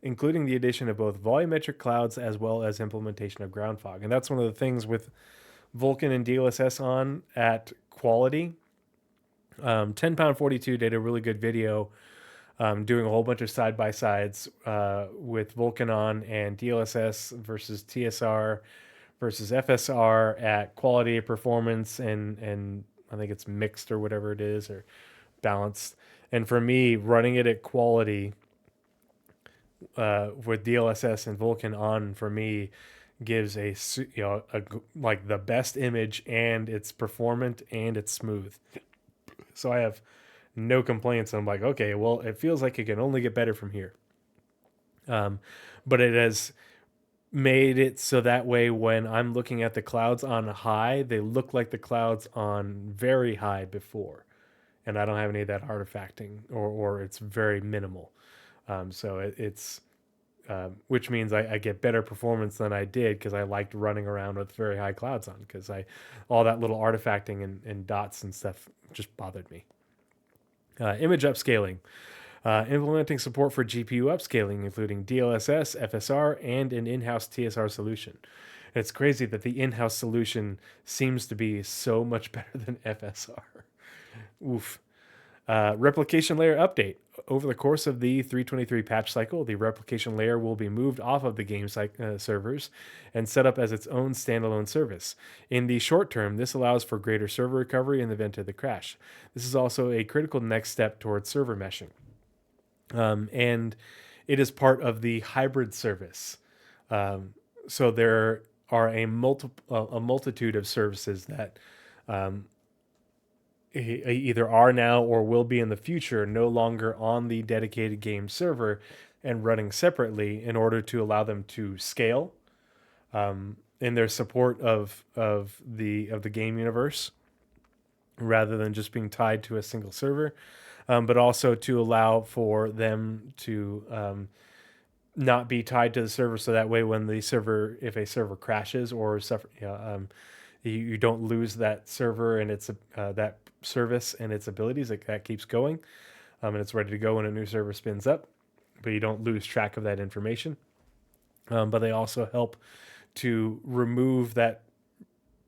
including the addition of both volumetric clouds as well as implementation of ground fog. And that's one of the things with Vulkan and DLSS on at quality. 10pound42 did a really good video doing a whole bunch of side-by-sides with Vulkan on and DLSS versus TSR versus FSR at quality of performance and I think it's mixed or whatever it is, or balanced. And for me, running it at quality with DLSS and Vulkan on, for me, gives like the best image, and it's performant and it's smooth. So I have no complaints. I'm like, okay, well, it feels like it can only get better from here. But it has made it so that way when I'm looking at the clouds on high, they look like the clouds on very high before, and I don't have any of that artifacting, or it's very minimal. So it's which means I get better performance than I did because I liked running around with very high clouds on, because all that little artifacting and dots and stuff just bothered me. Image upscaling. Implementing support for GPU upscaling, including DLSS, FSR, and an in-house TSR solution. And it's crazy that the in-house solution seems to be so much better than FSR. Oof. Replication layer update. Over the course of the 323 patch cycle, the replication layer will be moved off of the game servers and set up as its own standalone service. In the short term, this allows for greater server recovery in the event of the crash. This is also a critical next step towards server meshing. And it is part of the hybrid service. So there are a multitude of services that either are now or will be in the future no longer on the dedicated game server and running separately in order to allow them to scale in their support of the game universe, rather than just being tied to a single server. But also to allow for them to not be tied to the server, so that way when if a server crashes or you don't lose that server and its that service and its abilities. Like, that keeps going, and it's ready to go when a new server spins up, but you don't lose track of that information. But they also help to remove that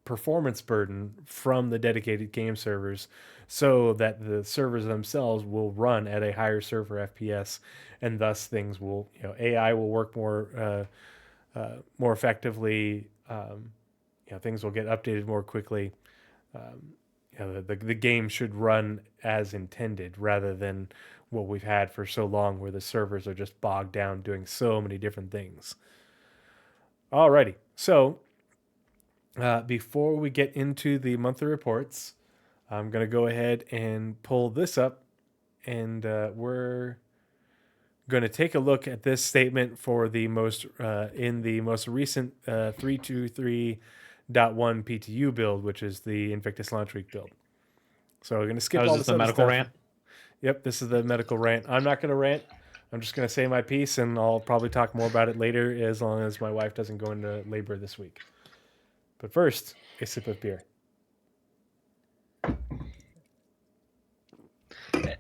performance burden from the dedicated game servers, so that the servers themselves will run at a higher server FPS, and thus things will, AI will work more effectively. Things will get updated more quickly. The game should run as intended, rather than what we've had for so long, where the servers are just bogged down doing so many different things. Alrighty, so before we get into the monthly reports, I'm going to go ahead and pull this up, and we're going to take a look at this statement for the most recent 323.1 PTU build, which is the Invictus Launch Week build. So we're going to skip all this the medical stuff. rant. Yep, this is the medical rant. I'm not going to rant. I'm just going to say my piece, and I'll probably talk more about it later, as long as my wife doesn't go into labor this week. But first, a sip of beer.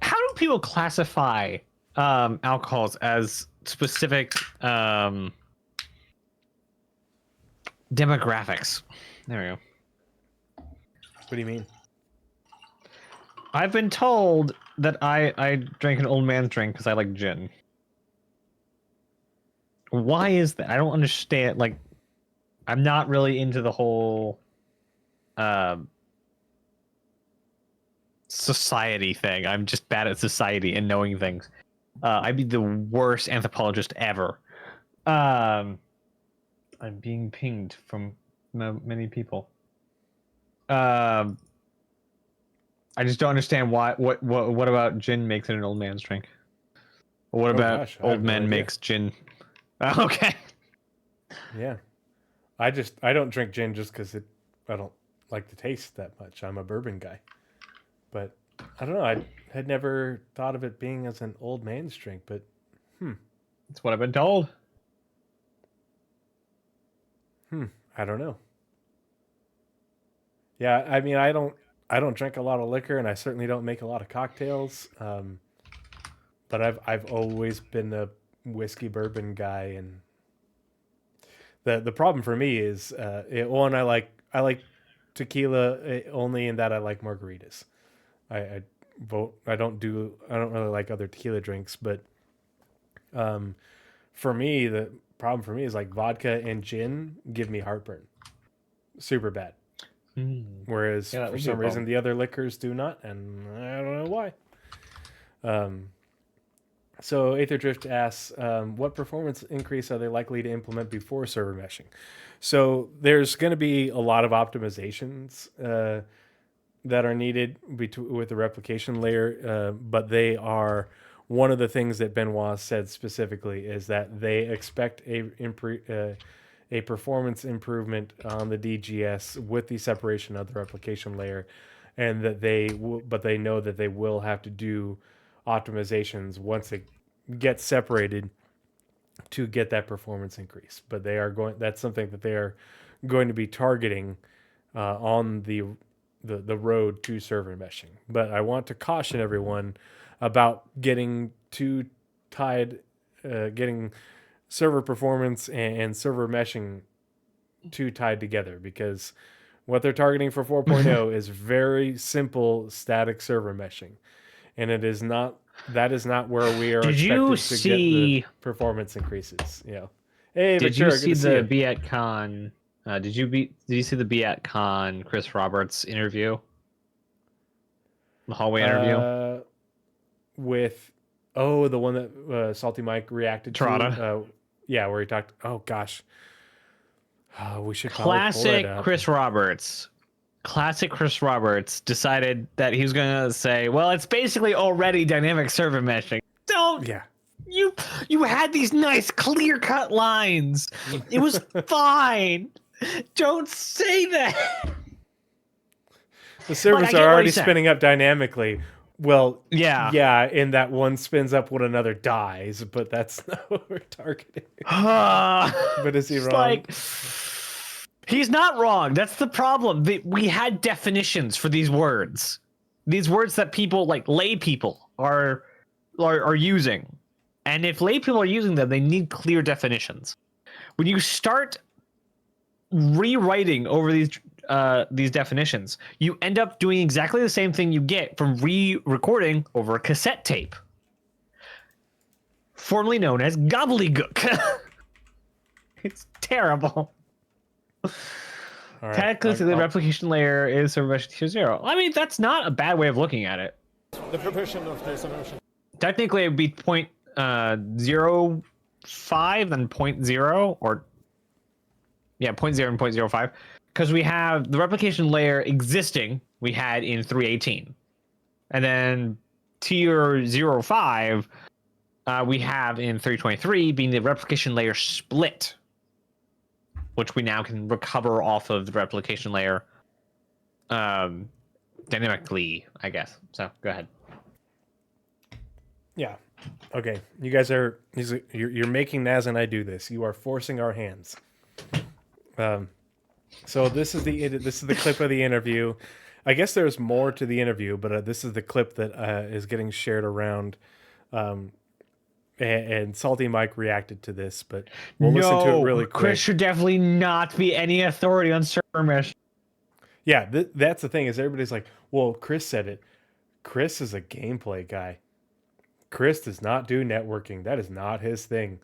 How do people classify alcohols as specific demographics. There we go. What do you mean? I've been told that I drink an old man's drink because I like gin. Why is that? I don't understand. Like, I'm not really into the whole society thing. I'm just bad at society and knowing things. I'd be the worst anthropologist ever. I'm being pinged from many people. I just don't understand why. What about gin makes it an old man's drink? Or what about Gosh, I old have no men idea. makes gin? Okay. Yeah. I don't drink gin just because I don't like the taste that much. I'm a bourbon guy. But I don't know. I had never thought of it being as an old man's drink, but That's what I've been told. I don't know. Yeah, I mean, I don't drink a lot of liquor, and I certainly don't make a lot of cocktails. But I've always been a whiskey bourbon guy, and the problem for me is one, I like tequila only in that I like margaritas. I I don't really like other tequila drinks, but um, for me the problem for me is like vodka and gin give me heartburn, super bad. Hmm. Whereas Yeah, that for would be a some reason problem. the other liquors do not, and I don't know why. Um, so Aetherdrift asks, what performance increase are they likely to implement before server meshing? So there's going to be a lot of optimizations that are needed with the replication layer, but they are one of the things that Benoit said specifically is that they expect a performance improvement on the DGS with the separation of the replication layer, and that but they know that they will have to do optimizations once it gets separated to get that performance increase. But they are going. That's something that they are going to be targeting on the road to server meshing. But I want to caution everyone about getting too tied, getting server performance and server meshing too tied together, because what they're targeting for 4.0 is very simple static server meshing, and it is not. That is not where we are Did you expected to get the see? performance increases. Hey, Did you Victor, good see to see the you. Be at Con? Did you see the Be at Con Chris Roberts interview? The hallway interview. Uh, with the one that Salty Mike reacted to. Trotta. Yeah, where he talked. Oh gosh, we should probably pull that Classic up. Chris Roberts. Classic Chris Roberts decided that he was going to say, "Well, it's basically already dynamic server meshing." Don't Yeah, you had these nice clear-cut lines. It was fine. Don't say that. the Like, I servers are get what already he's saying. spinning up dynamically. Well, Yeah. yeah, in that one spins up when another dies, but that's not what we're targeting. But is he Just wrong? like he's not wrong. That's the problem. We had definitions for these words. These words that people like lay people are using. And if lay people are using them, they need clear definitions. When you start rewriting over these definitions, you end up doing exactly the same thing you get from re-recording over a cassette tape, formerly known as gobbledygook. It's terrible. All right, Technically, the replication layer is server mesh 2.0. I mean, that's not a bad way of looking at it. The proportion of the solution. Technically, it would be 0.05 then 0.0, or yeah, 0.0 and 0.05, because we have the replication layer existing. We had in 3.18, and then tier 0.5 we have in 3.23 being the replication layer split, which we now can recover off of the replication layer dynamically, I guess. So go ahead. Yeah. Okay. You guys you're making Naz and I do this. You are forcing our hands. So this is the clip of the interview. I guess there's more to the interview, but this is the clip that is getting shared around and Salty Mike reacted to this, but we'll listen to it really quick. Chris should definitely not be any authority on server mesh. Yeah, that's the thing is everybody's like, well, Chris said it. Chris is a gameplay guy. Chris does not do networking. That is not his thing.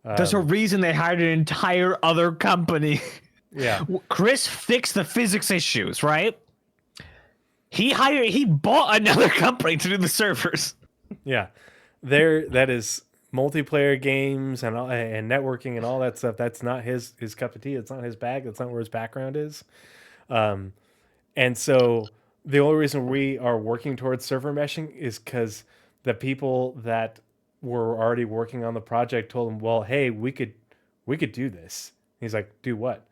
There's a reason they hired an entire other company. Yeah. Chris fixed the physics issues, right? He bought another company to do the servers. Yeah. That is multiplayer games and networking and all that stuff. That's not his cup of tea. It's not his bag. That's not where his background is. And so the only reason we are working towards server meshing is because the people that were already working on the project told him, well, hey, we could do this. He's like, do what?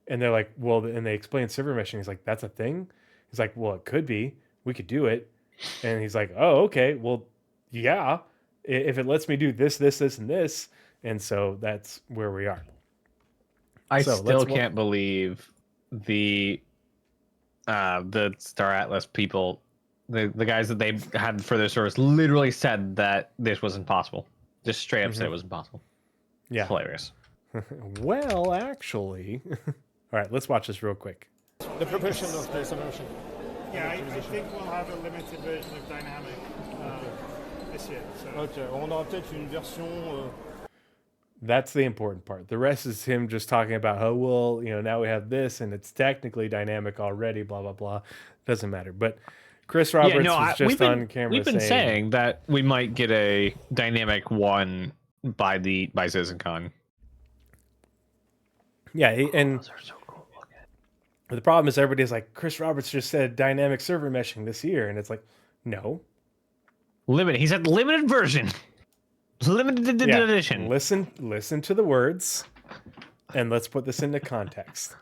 And they're like, well, and they explain server meshing. He's like, that's a thing? He's like, well, it could be. We could do it. And he's like, oh, okay. Well, yeah. If it lets me do this, and this. And so that's where we are. I still can't believe the Star Atlas people, the guys that they had for their service literally said that this was impossible. Just straight up said it was impossible. Yeah. It's hilarious. Well, actually. All right, let's watch this real quick. The progression of the solution. Yeah, I think we'll have a limited version of dynamic this year. So. Ok, on aura peut-être une version. That's the important part. The rest is him just talking about, oh, well, now we have this and it's technically dynamic already, blah, blah, blah. Doesn't matter. But Chris Roberts was just on camera we've been saying that we might get a dynamic one by CitizenCon. Yeah, and Those are so cool looking. the problem is everybody's like, Chris Roberts just said dynamic server meshing this year. And it's like, no. Limited. He said limited version. Limited edition. Listen to the words, and let's put this into context.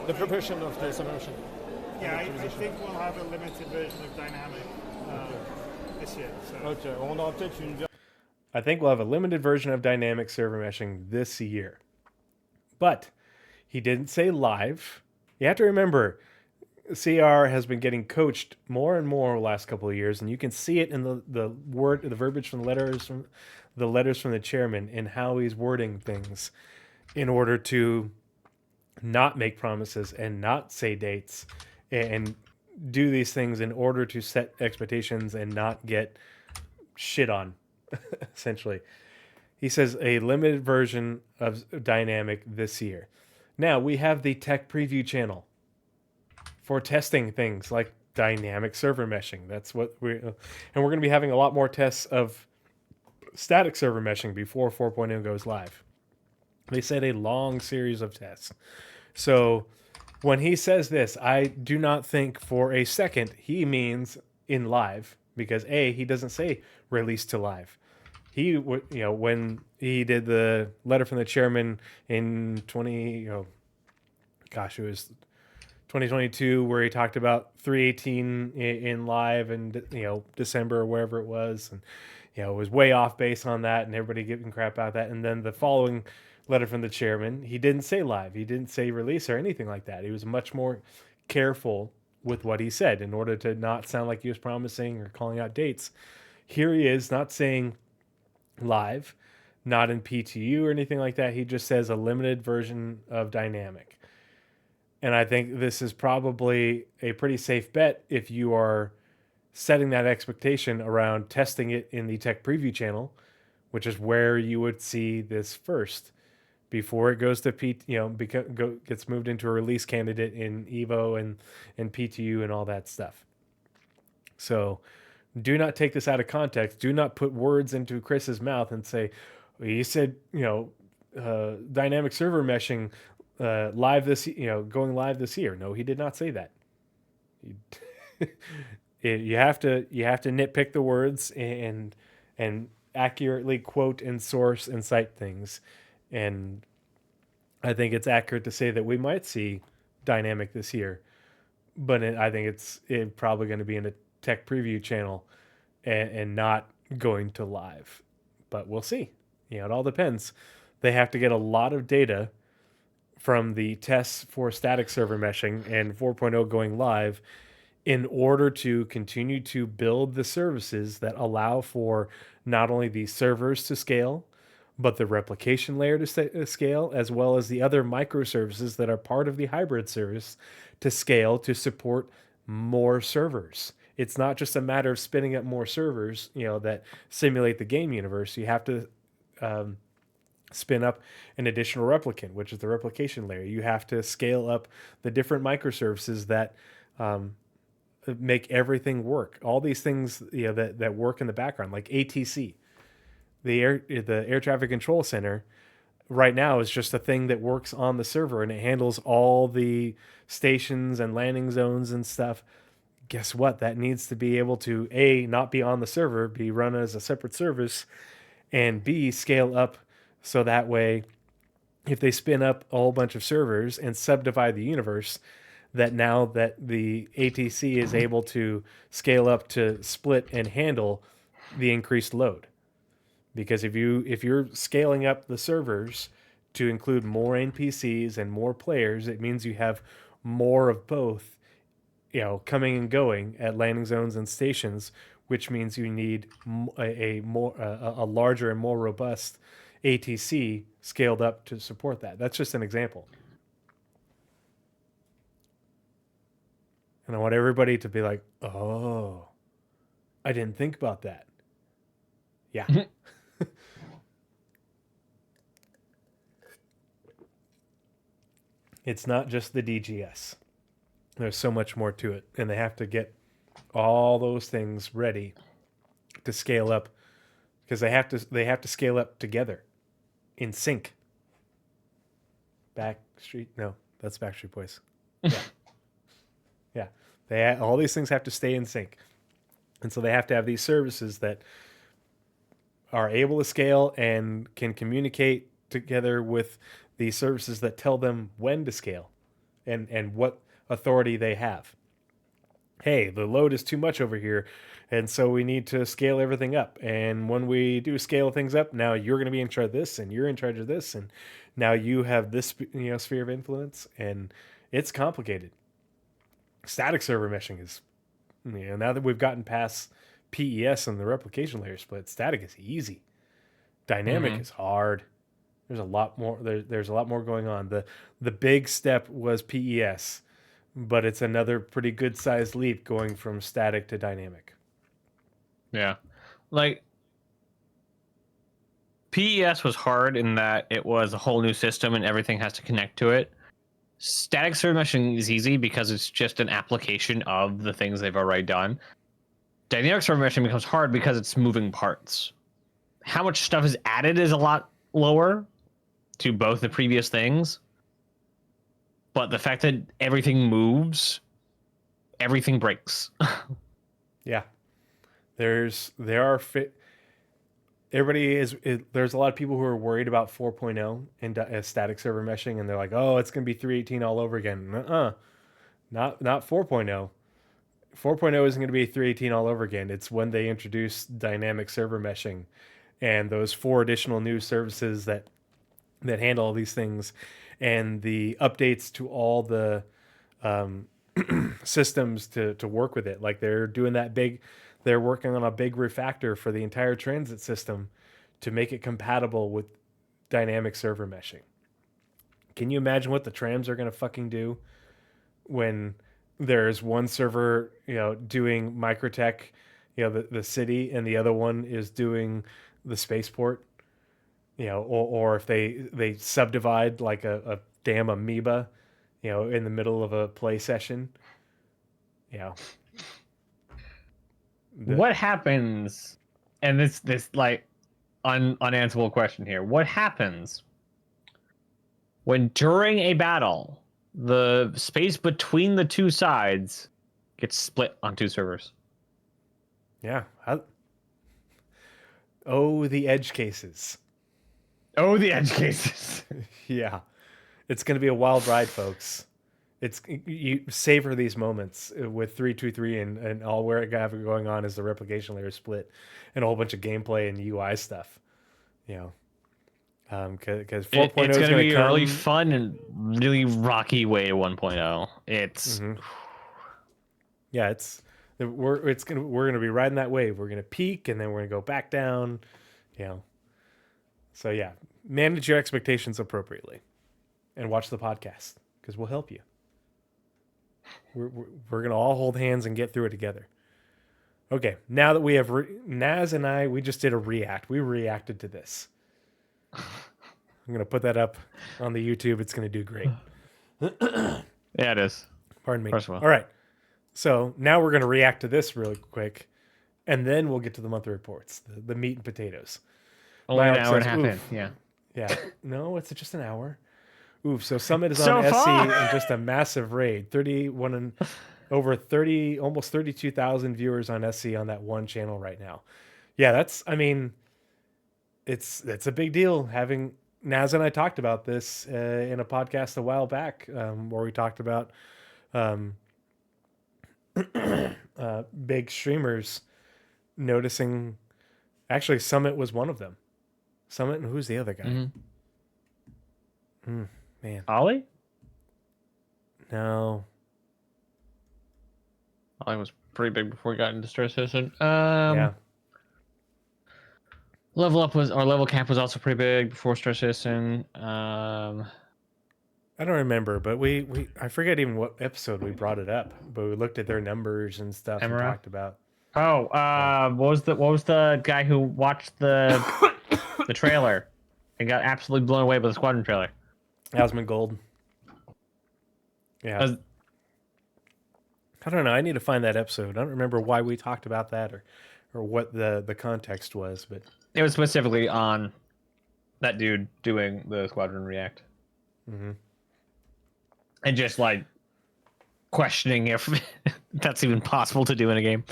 The progression of the solution. Yeah, I think we'll have a limited version of dynamic this year. So. Ok, on aura peut-être une version. I think we'll have a limited version of dynamic server meshing this year. But he didn't say live. You have to remember, CR has been getting coached more and more the last couple of years, and you can see it in the verbiage from the letters from the chairman and how he's wording things in order to not make promises and not say dates and do these things in order to set expectations and not get shit on, essentially. He says a limited version of dynamic this year. Now we have the tech preview channel for testing things like dynamic server meshing. That's what we're going to be having a lot more tests of static server meshing before 4.0 goes live. They said a long series of tests. So when he says this, I do not think for a second he means in live, because he doesn't say release to live. He would, when he did the letter from the chairman in it was 2022, where he talked about 318 in live and December or wherever it was, and it was way off base on that, and everybody giving crap about that. And then the following letter from the chairman, he didn't say live, he didn't say release or anything like that. He was much more careful with what he said in order to not sound like he was promising or calling out dates. Here he is, not saying live, not in PTU or anything like that. He just says a limited version of dynamic. And I think this is probably a pretty safe bet if you are setting that expectation around testing it in the tech preview channel, which is where you would see this first before it goes to gets moved into a release candidate in Evo and PTU and all that stuff. So do not take this out of context. Do not put words into Chris's mouth and say, he said, dynamic server meshing live this, going live this year. No, he did not say that. You have to nitpick the words and accurately quote and source and cite things. And I think it's accurate to say that we might see dynamic this year, but I think it's probably going to be in a tech preview channel and not going to live, but we'll see. It all depends. They have to get a lot of data from the tests for static server meshing and 4.0 going live in order to continue to build the services that allow for not only the servers to scale, but the replication layer to scale, as well as the other microservices that are part of the hybrid service to scale to support more servers. It's not just a matter of spinning up more servers, that simulate the game universe. You have to spin up an additional replicant, which is the replication layer. You have to scale up the different microservices that make everything work. All these things, that work in the background, like ATC, the air traffic control center. Right now is just a thing that works on the server, and it handles all the stations and landing zones and stuff. Guess what? That needs to be able to A, not be on the server, be run as a separate service, and B, scale up so that way if they spin up a whole bunch of servers and subdivide the universe, that now that the ATC is able to scale up to split and handle the increased load. Because if you're scaling up the servers to include more NPCs and more players, it means you have more of both, coming and going at landing zones and stations, which means you need a larger and more robust ATC scaled up to support that. That's just an example. And I want everybody to be like, oh, I didn't think about that. Yeah. It's not just the DGS. There's so much more to it. And they have to get all those things ready to scale up, because they have to scale up together in sync. Backstreet? No, that's Backstreet Boys. Yeah. Yeah. All these things have to stay in sync. And so they have to have these services that are able to scale and can communicate together with the services that tell them when to scale and what authority they have. Hey, the load is too much over here, and so we need to scale everything up. And when we do scale things up, now you're going to be in charge of this, and you're in charge of this, and now you have this sphere of influence, and it's complicated. Static server meshing is, now that we've gotten past PES and the replication layer split, static is easy. Dynamic is hard. There's a lot more. There's a lot more going on. The big step was PES, but it's another pretty good sized leap going from static to dynamic. Yeah, like PES was hard in that it was a whole new system and everything has to connect to it. Static server meshing is easy because it's just an application of the things they've already done. Dynamic server meshing becomes hard because it's moving parts. How much stuff is added is a lot lower to both the previous things, but the fact that everything moves, everything breaks. Yeah, there's a lot of people who are worried about 4.0 and static server meshing, and they're like, oh, it's gonna be 3.18 all over again. Not 4.0. 4.0 isn't going to be 3.18 all over again. It's when they introduce dynamic server meshing and those 4 additional new services that handle all these things, and the updates to all the systems to work with it. Like they're working on a big refactor for the entire transit system to make it compatible with dynamic server meshing. Can you imagine what the trams are going to fucking do when there's one server, doing Microtech, the city, and the other one is doing the spaceport, or if they subdivide like a damn amoeba, in the middle of a play session. What happens? And this like unanswerable question here. What happens when during a battle the space between the two sides gets split on 2 servers? Yeah. The edge cases. Oh, the edge cases. Yeah. It's going to be a wild ride, folks. You savor these moments with 323 and all we're going on is the replication layer split and a whole bunch of gameplay and UI stuff. Because 4.0 it's going to be a really fun and really rocky way to 1.0. It's yeah, it's We're gonna be riding that wave. We're gonna peak and then we're gonna go back down. So yeah, manage your expectations appropriately, and watch the podcast because we'll help you. We're gonna all hold hands and get through it together. Okay, now that we have Naz and I, we just did a react. We reacted to this. I'm gonna put that up on the YouTube. It's gonna do great. Yeah, it is. Pardon me. First of all. All right. So now we're gonna react to this really quick, and then we'll get to the monthly reports, the meat and potatoes. Only an Mike hour and a says, half in. "Oof." Yeah. Yeah. No, it's just an hour. Oof. So Summit is So on SC far. and just a massive raid. 31 and over 30, almost 32,000 viewers on SC on that one channel right now. Yeah, it's a big deal. Having Naz and I talked about this in a podcast a while back, where we talked about big streamers noticing. Actually, Summit was one of them. Summit, and who's the other guy? Man, Ollie? no. Ollie was pretty big before he got into Star Citizen. Yeah, Level cap was also pretty big before Star Citizen. I don't remember, but I forget even what episode we brought it up, but we looked at their numbers and stuff and Emera? talked about. What was the guy who watched the trailer and got absolutely blown away by the Squadron trailer? Osmond Gold. Yeah. As- I don't know. I need to find that episode. I don't remember why we talked about that or what the context was, but It was specifically on that dude doing the Squadron React. And just like questioning if that's even possible to do in a game.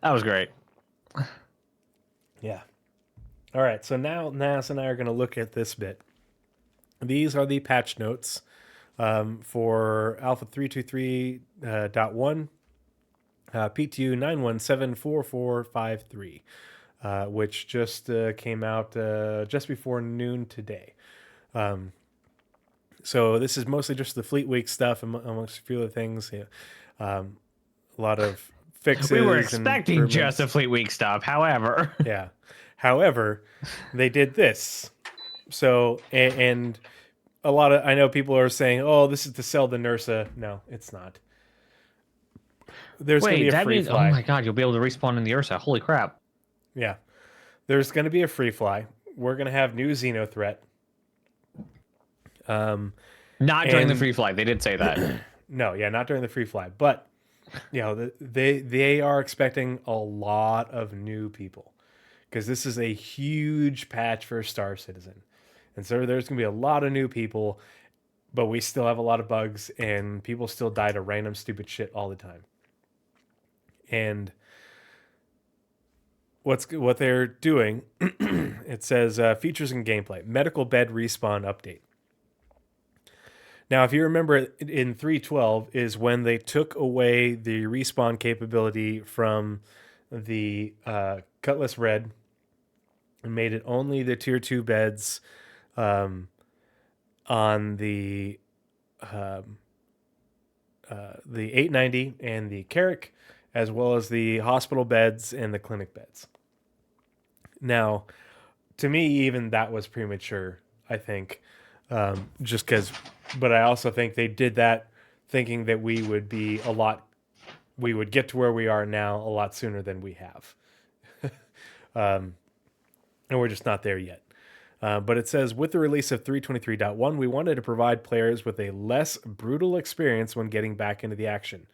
That was great. yeah. All right. So now Nas and I are going to look at this bit. These are the patch notes for Alpha 323.1, PTU 9174453, which just came out just before noon today. So this is mostly just the Fleet Week stuff amongst a few other things. Yeah. A lot of fixes. We were and expecting improvements. just a Fleet Week stuff. However, Yeah. However, they did this. So, and a lot of, I know people are saying, oh, this is to sell the Nursa. No, it's not. There's going to be wait, a that free means fly. oh my god, you'll be able to respawn in the Ursa. Holy crap! Yeah. There's going to be a free fly. We're going to have new Xeno threat. Not during the And- free flight. They did say that. No, yeah, not during the free fly, but they are expecting a lot of new people because this is a huge patch for Star Citizen, and so there's gonna be a lot of new people, but we still have a lot of bugs and people still die to random stupid shit all the time. And what they're doing, it says features and gameplay, medical bed respawn update. Now, if you remember, in 3.12 is when they took away the respawn capability from the Cutlass Red and made it only the Tier 2 beds on the 890 and the Carrack, as well as the hospital beds and the clinic beds. Now, to me, even that was premature, I think, just because. But I also think they did that thinking that we would get to where we are now a lot sooner than we have. And we're just not there yet. But it says, with the release of 323.1, we wanted to provide players with a less brutal experience when getting back into the action.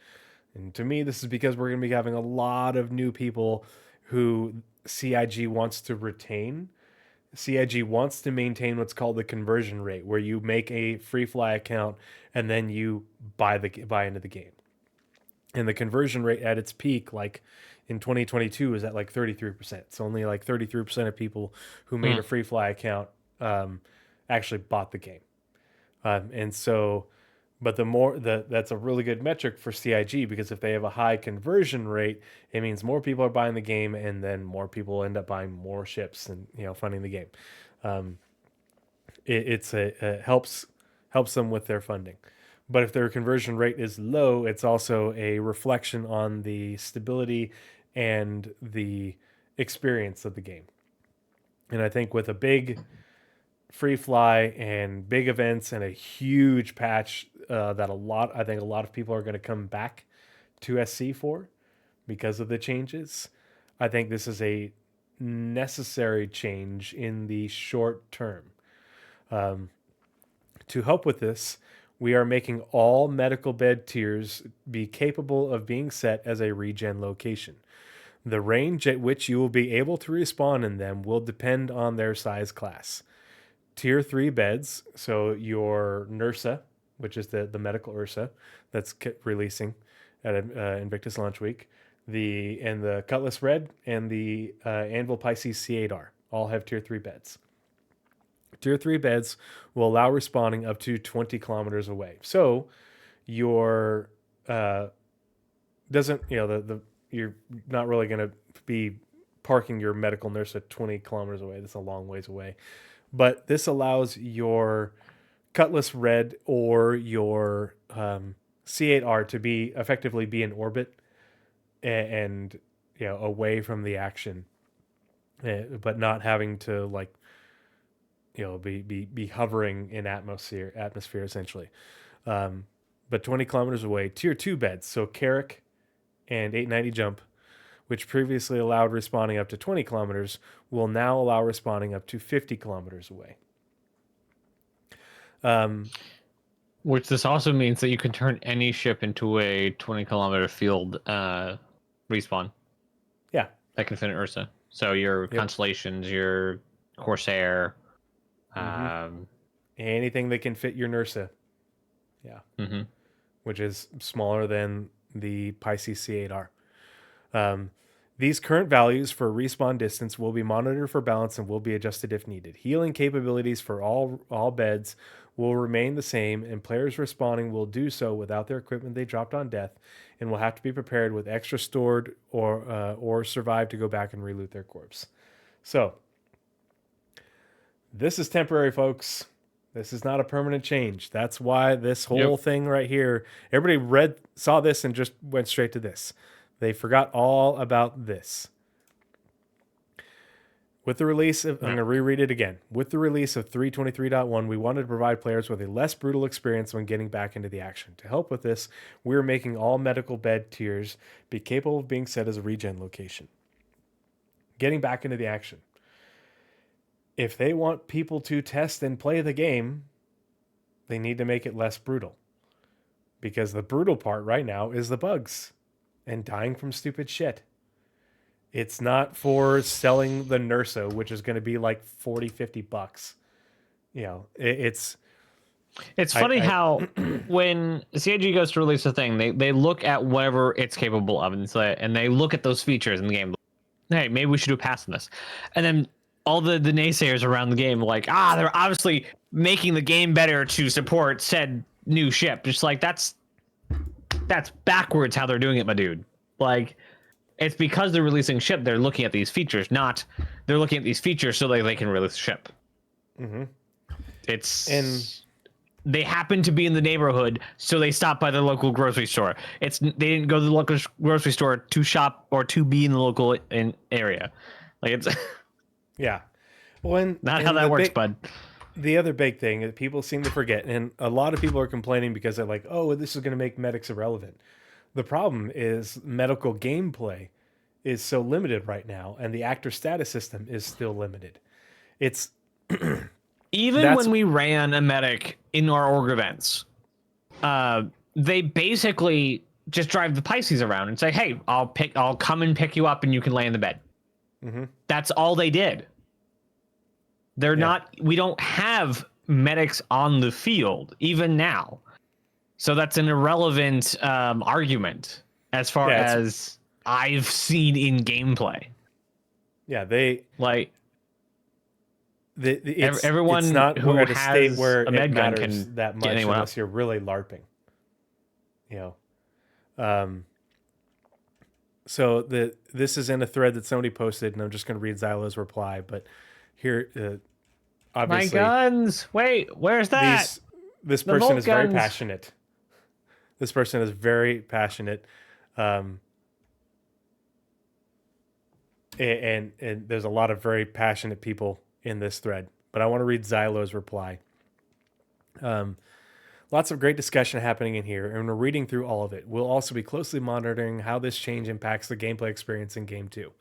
And to me, this is because we're going to be having a lot of new people who CIG wants to retain. CIG wants to maintain what's called the conversion rate, where you make a free fly account and then you buy into the game. And the conversion rate at its peak, like in 2022, is at like 33%. So only like 33% of people who made a free fly account actually bought the game. And so, but that's a really good metric for CIG, because if they have a high conversion rate, it means more people are buying the game, and then more people end up buying more ships and funding the game. It helps them with their funding. But if their conversion rate is low, it's also a reflection on the stability and the experience of the game. And I think with a big free fly and big events and a huge patch that I think a lot of people are going to come back to SC for because of the changes, I think this is a necessary change in the short term. To help with this, we are making all medical bed tiers be capable of being set as a regen location. The range at which you will be able to respawn in them will depend on their size class. Tier 3 beds, so your Nursa, which is the medical Ursa that's releasing at Invictus Launch Week, the Cutlass Red and the Anvil Pisces C8R all have Tier 3 beds. Tier 3 beds will allow respawning up to 20 kilometers away. So your doesn't, you're not really going to be parking your medical nurse at 20 kilometers away. That's a long ways away. But this allows your Cutlass Red or your C8R to be effectively be in orbit and away from the action, but not having to be hovering in atmosphere essentially. But 20 kilometers away, tier 2 beds, so Carrick and 890 jump, which previously allowed respawning up to 20 kilometers, will now allow respawning up to 50 kilometers away. Which this also means that you can turn any ship into a 20-kilometer field respawn. Yeah. Like Infinite Ursa. So your Constellations, your Corsair, anything that can fit your Nursa. Yeah. Mm-hmm. Which is smaller than the Pisces C8R. These current values for respawn distance will be monitored for balance and will be adjusted if needed. Healing capabilities for all beds will remain the same, and players respawning will do so without their equipment they dropped on death, and will have to be prepared with extra stored or survive to go back and reloot their corpse. So, this is temporary, folks. This is not a permanent change. That's why this whole thing right here, everybody saw this and just went straight to this. They forgot all about this. With the release of, I'm going to reread it again. With the release of 323.1, we wanted to provide players with a less brutal experience when getting back into the action. To help with this, we're making all medical bed tiers be capable of being set as a regen location. Getting back into the action. If they want people to test and play the game, they need to make it less brutal. Because the brutal part right now is the bugs and dying from stupid shit. It's not for selling the Nursa, which is going to be like $40-50. It's funny how when CIG goes to release a thing, they look at whatever it's capable of and they look at those features in the game. Hey, maybe we should do a pass on this. And then all the naysayers around the game are like, they're obviously making the game better to support said new ship. Just like that's backwards how they're doing it, my dude. Like, it's because they're releasing ship, they're looking at these features, not they're looking at these features so they can release ship. Mm-hmm. They happen to be in the neighborhood, so they stop by the local grocery store. They didn't go to the local grocery store to shop or to be in the local area. Like, it's yeah. Well, not how that works, bud. The other big thing that people seem to forget, and a lot of people are complaining because they're like, oh, this is going to make medics irrelevant. The problem is medical gameplay is so limited right now, and the actor status system is still limited. It's even when we ran a medic in our org events, they basically just drive the Pisces around and say, "Hey, I'll come and pick you up, and you can lay in the bed." Mm-hmm. That's all they did. They're not. We don't have medics on the field even now. So that's an irrelevant argument as far as I've seen in gameplay. Yeah, they like everyone it's not who at a has state where a med it gun matters can that much get anyone unless up. you're really LARPing. So this is in a thread that somebody posted, and I'm just going to read Xylo's reply. But here, obviously, my guns. Wait, where's that? This person is very guns. passionate This person is very passionate. Um, and there's a lot of very passionate people in this thread. But I want to read Xylo's reply. Lots of great discussion happening in here, and we're reading through all of it. We'll also be closely monitoring how this change impacts the gameplay experience in Game 2.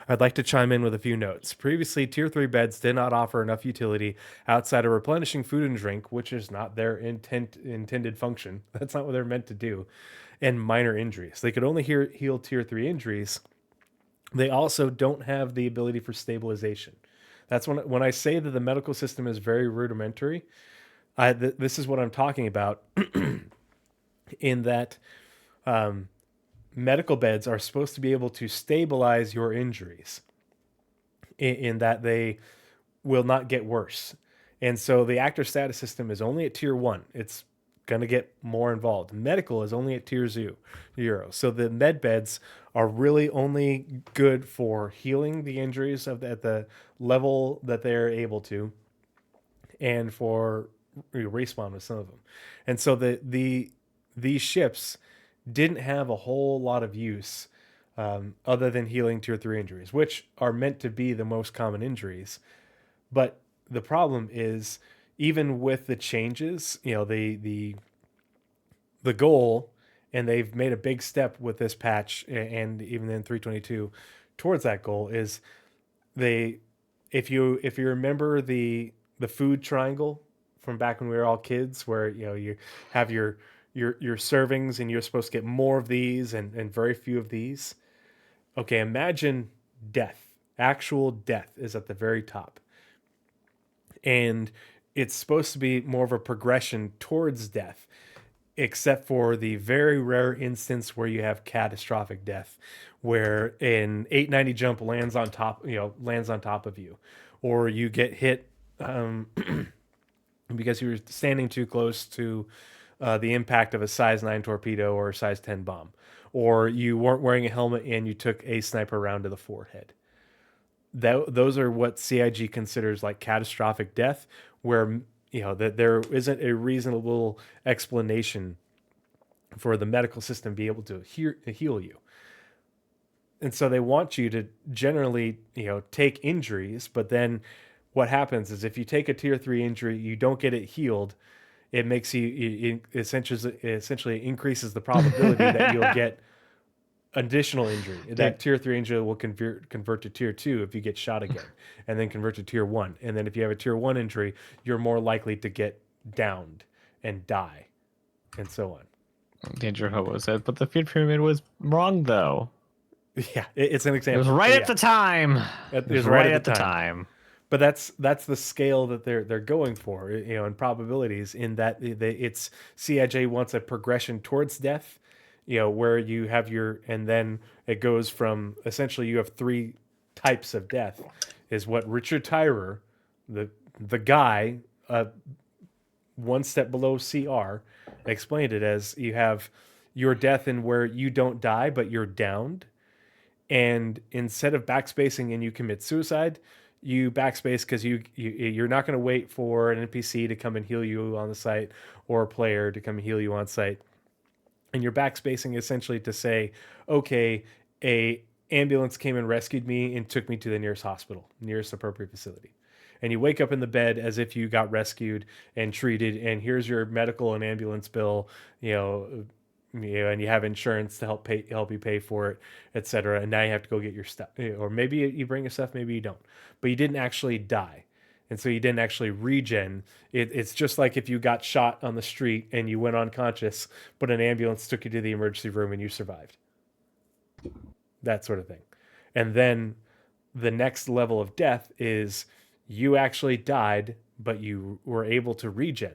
I'd like to chime in with a few notes. Previously, Tier 3 beds did not offer enough utility outside of replenishing food and drink, which is not their intended function. That's not what they're meant to do, and minor injuries. They could only heal Tier 3 injuries. They also don't have the ability for stabilization. That's when I say that the medical system is very rudimentary, this is what I'm talking about, in that medical beds are supposed to be able to stabilize your injuries, in that they will not get worse. And so the actor status system is only at tier 1. It's going to get more involved. Medical is only at tier 0. So the med beds are really only good for healing the injuries at the level that they're able to, and for respawn with some of them. And so these ships didn't have a whole lot of use, other than healing tier 3 injuries, which are meant to be the most common injuries. But the problem is, even with the changes, the goal, and they've made a big step with this patch, and even in 322 towards that goal, is if you remember the food triangle from back when we were all kids, where you have your servings, and you're supposed to get more of these and very few of these. Okay, imagine death. Actual death is at the very top. And it's supposed to be more of a progression towards death, except for the very rare instance where you have catastrophic death, where an 890 jump lands on top of you, or you get hit because you were standing too close to the impact of a size 9 torpedo or a size 10 bomb, or you weren't wearing a helmet and you took a sniper round to the forehead. Those are what CIG considers like catastrophic death, where that there isn't a reasonable explanation for the medical system to be able to heal you. And so they want you to generally take injuries, but then what happens is, if you take a tier 3 injury, you don't get it healed, it makes you, it essentially increases the probability that you'll get additional injury. That tier 3 injury will convert to tier 2 if you get shot again, and then convert to tier 1. And then if you have a tier 1 injury, you're more likely to get downed and die, and so on. Danger Hobo said, but the feed pyramid was wrong, though. Yeah, it's an It example. was right at the time. It was right at the time. time. But that's the scale that they're going for, in probabilities. In that it's CIJ wants a progression towards death, where you have and then it goes from, essentially you have 3 types of death, is what Richard Tyrer, the guy, one step below CR, explained it as. You have your death in where you don't die, but you're downed, and instead of backspacing and you commit suicide, you backspace because you're not going to wait for an NPC to come and heal you on the site, or a player to come and heal you on site. And you're backspacing essentially to say, okay, a ambulance came and rescued me and took me to the nearest hospital, nearest appropriate facility. And you wake up in the bed as if you got rescued and treated, and here's your medical and ambulance bill, and you have insurance to help you pay for it, etc. And now you have to go get your stuff, or maybe you bring your stuff, maybe you don't, but you didn't actually die, and so you didn't actually regen. It's just like if you got shot on the street and you went unconscious, but an ambulance took you to the emergency room and you survived. That sort of thing. And then the next level of death is you actually died, but you were able to regen.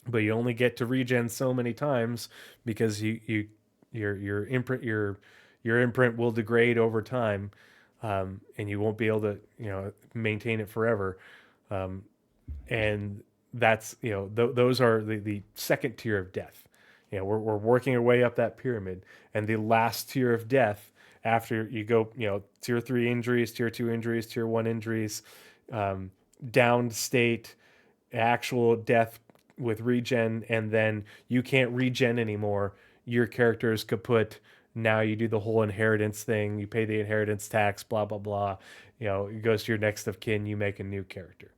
But you only get to regen so many times, because your imprint will degrade over time, and you won't be able to maintain it forever. And that's those are the second tier of death. We're working our way up that pyramid, and the last tier of death, after you go tier 3 injuries, tier 2 injuries, tier 1 injuries, downed state, actual death, with regen, and then you can't regen anymore. Your character is kaput. Now you do the whole inheritance thing. You pay the inheritance tax, blah blah blah. It goes to your next of kin. You make a new character,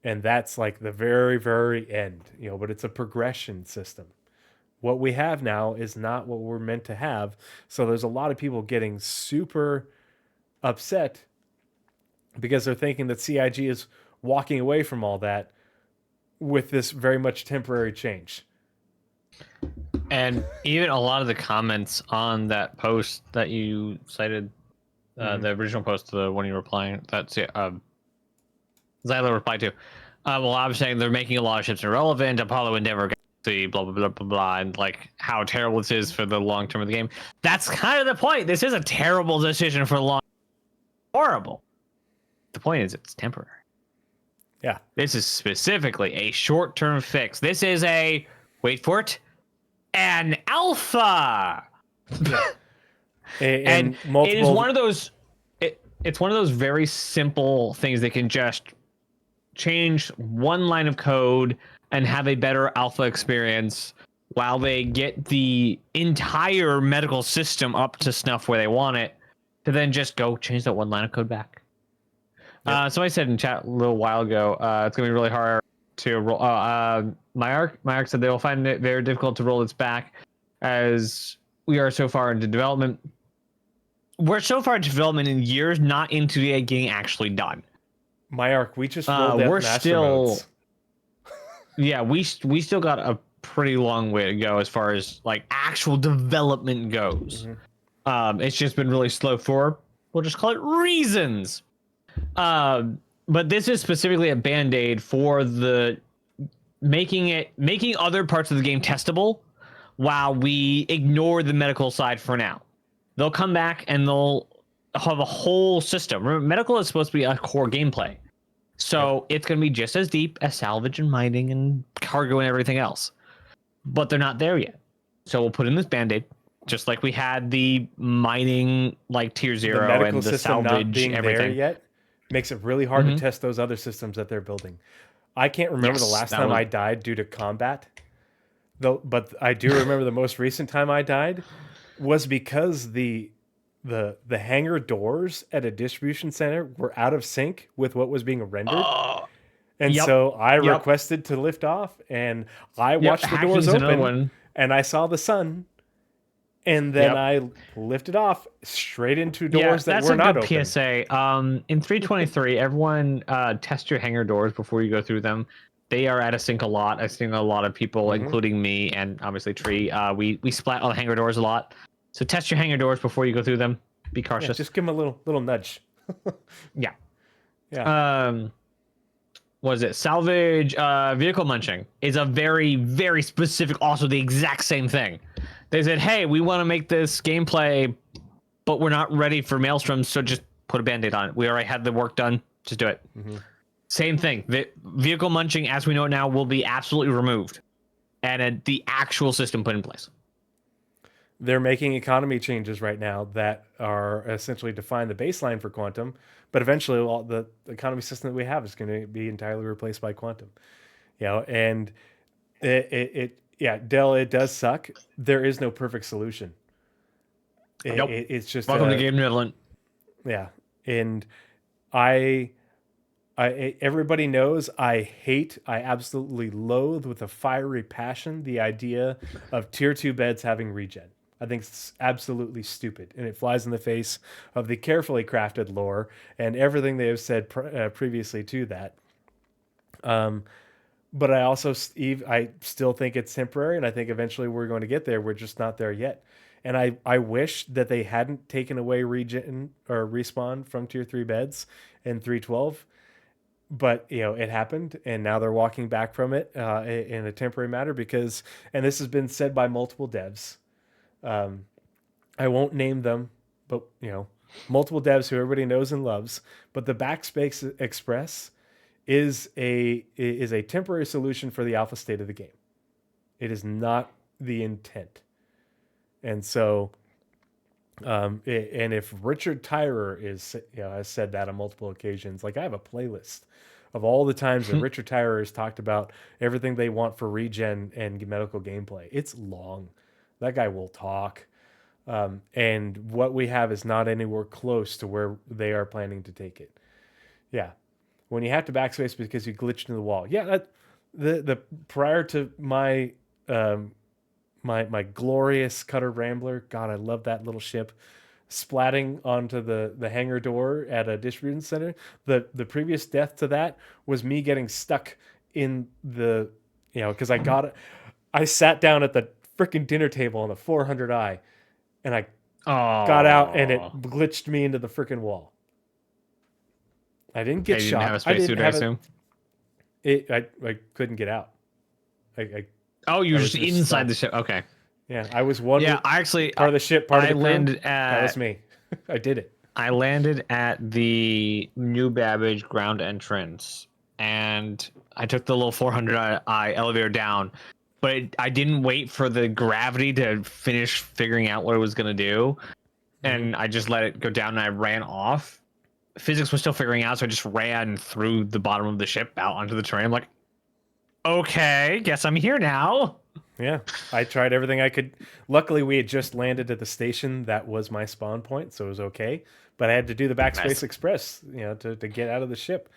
and that's like the very very end. But it's a progression system. What we have now is not what we're meant to have. So there's a lot of people getting super upset because they're thinking that CIG is walking away from all that with this very much temporary change. And even a lot of the comments on that post that you cited, the original post, the one you were replying, that's Zyla replied to. Well, I was saying they're making a lot of ships irrelevant. Apollo Endeavor, Galaxy, blah blah blah blah blah, and like how terrible this is for the long term of the game. That's kind of the point. This is a terrible decision for the long. Horrible. The point is, it's temporary. Yeah. This is specifically a short-term fix. This is wait for it, an alpha. Yeah. And it is one of those. It's one of those very simple things that can just change one line of code and have a better alpha experience while they get the entire medical system up to snuff where they want it, to then just go change that one line of code back. Yep. Somebody said in chat a little while ago, it's going to be really hard to roll. Myark said they will find it very difficult to roll this back as we are so far into development. We're so far into development in years, not into it getting actually done. Myark, we just rolled out master modes. Yeah, we still got a pretty long way to go as far as like actual development goes. Mm-hmm. It's just been really slow for, we'll just call it reasons. But this is specifically a band-aid for the making other parts of the game testable while we ignore the medical side for now. They'll come back and they'll have a whole system. Remember, medical is supposed to be a core gameplay. So It's going to be just as deep as salvage and mining and cargo and everything else. But they're not there yet. So we'll put in this band-aid, just like we had the mining like tier 0 and the salvage not being everything. There yet makes it really hard to test those other systems that they're building. I can't remember the last time I died due to combat, though, but I do remember the most recent time I died was because the hangar doors at a distribution center were out of sync with what was being rendered. And so I requested to lift off, and I watched the doors open, and I saw the sun. And then I lifted off straight into doors that were not open. That's a good PSA. In 323, everyone test your hangar doors before you go through them. They are out of sync a lot. I've seen a lot of people, including me and obviously Tree. We splat on the hangar doors a lot. So test your hangar doors before you go through them. Be cautious. Yeah, just give them a little nudge. Yeah. Yeah. What is it? Salvage vehicle munching is a very, very specific, also the exact same thing. They said, hey, we want to make this gameplay, but we're not ready for Maelstroms, so just put a Band-Aid on it. We already had the work done. Just do it. Mm-hmm. Same thing. The vehicle munching, as we know it now, will be absolutely removed. And the actual system put in place. They're making economy changes right now that are essentially define the baseline for Quantum, but eventually all the economy system that we have is going to be entirely replaced by Quantum. And Dell, it does suck. There is no perfect solution. It's just welcome to Game Development. Yeah, and everybody knows I absolutely loathe with a fiery passion the idea of tier 2 beds having regen. I think it's absolutely stupid, and it flies in the face of the carefully crafted lore and everything they have said previously to that. But I also, I still think it's temporary, and I think eventually we're going to get there. We're just not there yet. And I wish that they hadn't taken away regen or respawn from tier 3 beds in 312. But, it happened, and now they're walking back from it in a temporary matter because, and this has been said by multiple devs. I won't name them, but, multiple devs who everybody knows and loves. But the Backspace Express is a temporary solution for the alpha state of the game. It is not the intent. And so, and if Richard Tyrer has said that on multiple occasions, like I have a playlist of all the times that Richard Tyrer has talked about everything they want for regen and medical gameplay. It's long. That guy will talk. And what we have is not anywhere close to where they are planning to take it. Yeah. When you have to backspace because you glitched into the wall. Yeah, the prior to my my glorious Cutter Rambler, God, I love that little ship, splatting onto the hangar door at a distribution center. The previous death to that was me getting stuck in the, because I sat down at the freaking dinner table on the 400i, and I got out and it glitched me into the freaking wall. I didn't get You shot. didn't have a spacesuit, I assume? I couldn't get out. You were just inside stuck. the ship. Okay. Yeah, I was one. Yeah, I actually part of the ship. Part of the crew. landed that was me. I did it. I landed at the New Babbage ground entrance, and I took the little 400i elevator down, but I didn't wait for the gravity to finish figuring out what it was gonna do, and I just let it go down, and I ran off. Physics was still figuring out, so I just ran through the bottom of the ship out onto the terrain. I'm like, okay, guess I'm here now. Yeah, I tried everything I could. Luckily, we had just landed at the station that was my spawn point, so it was okay. But I had to do the backspace express, to get out of the ship,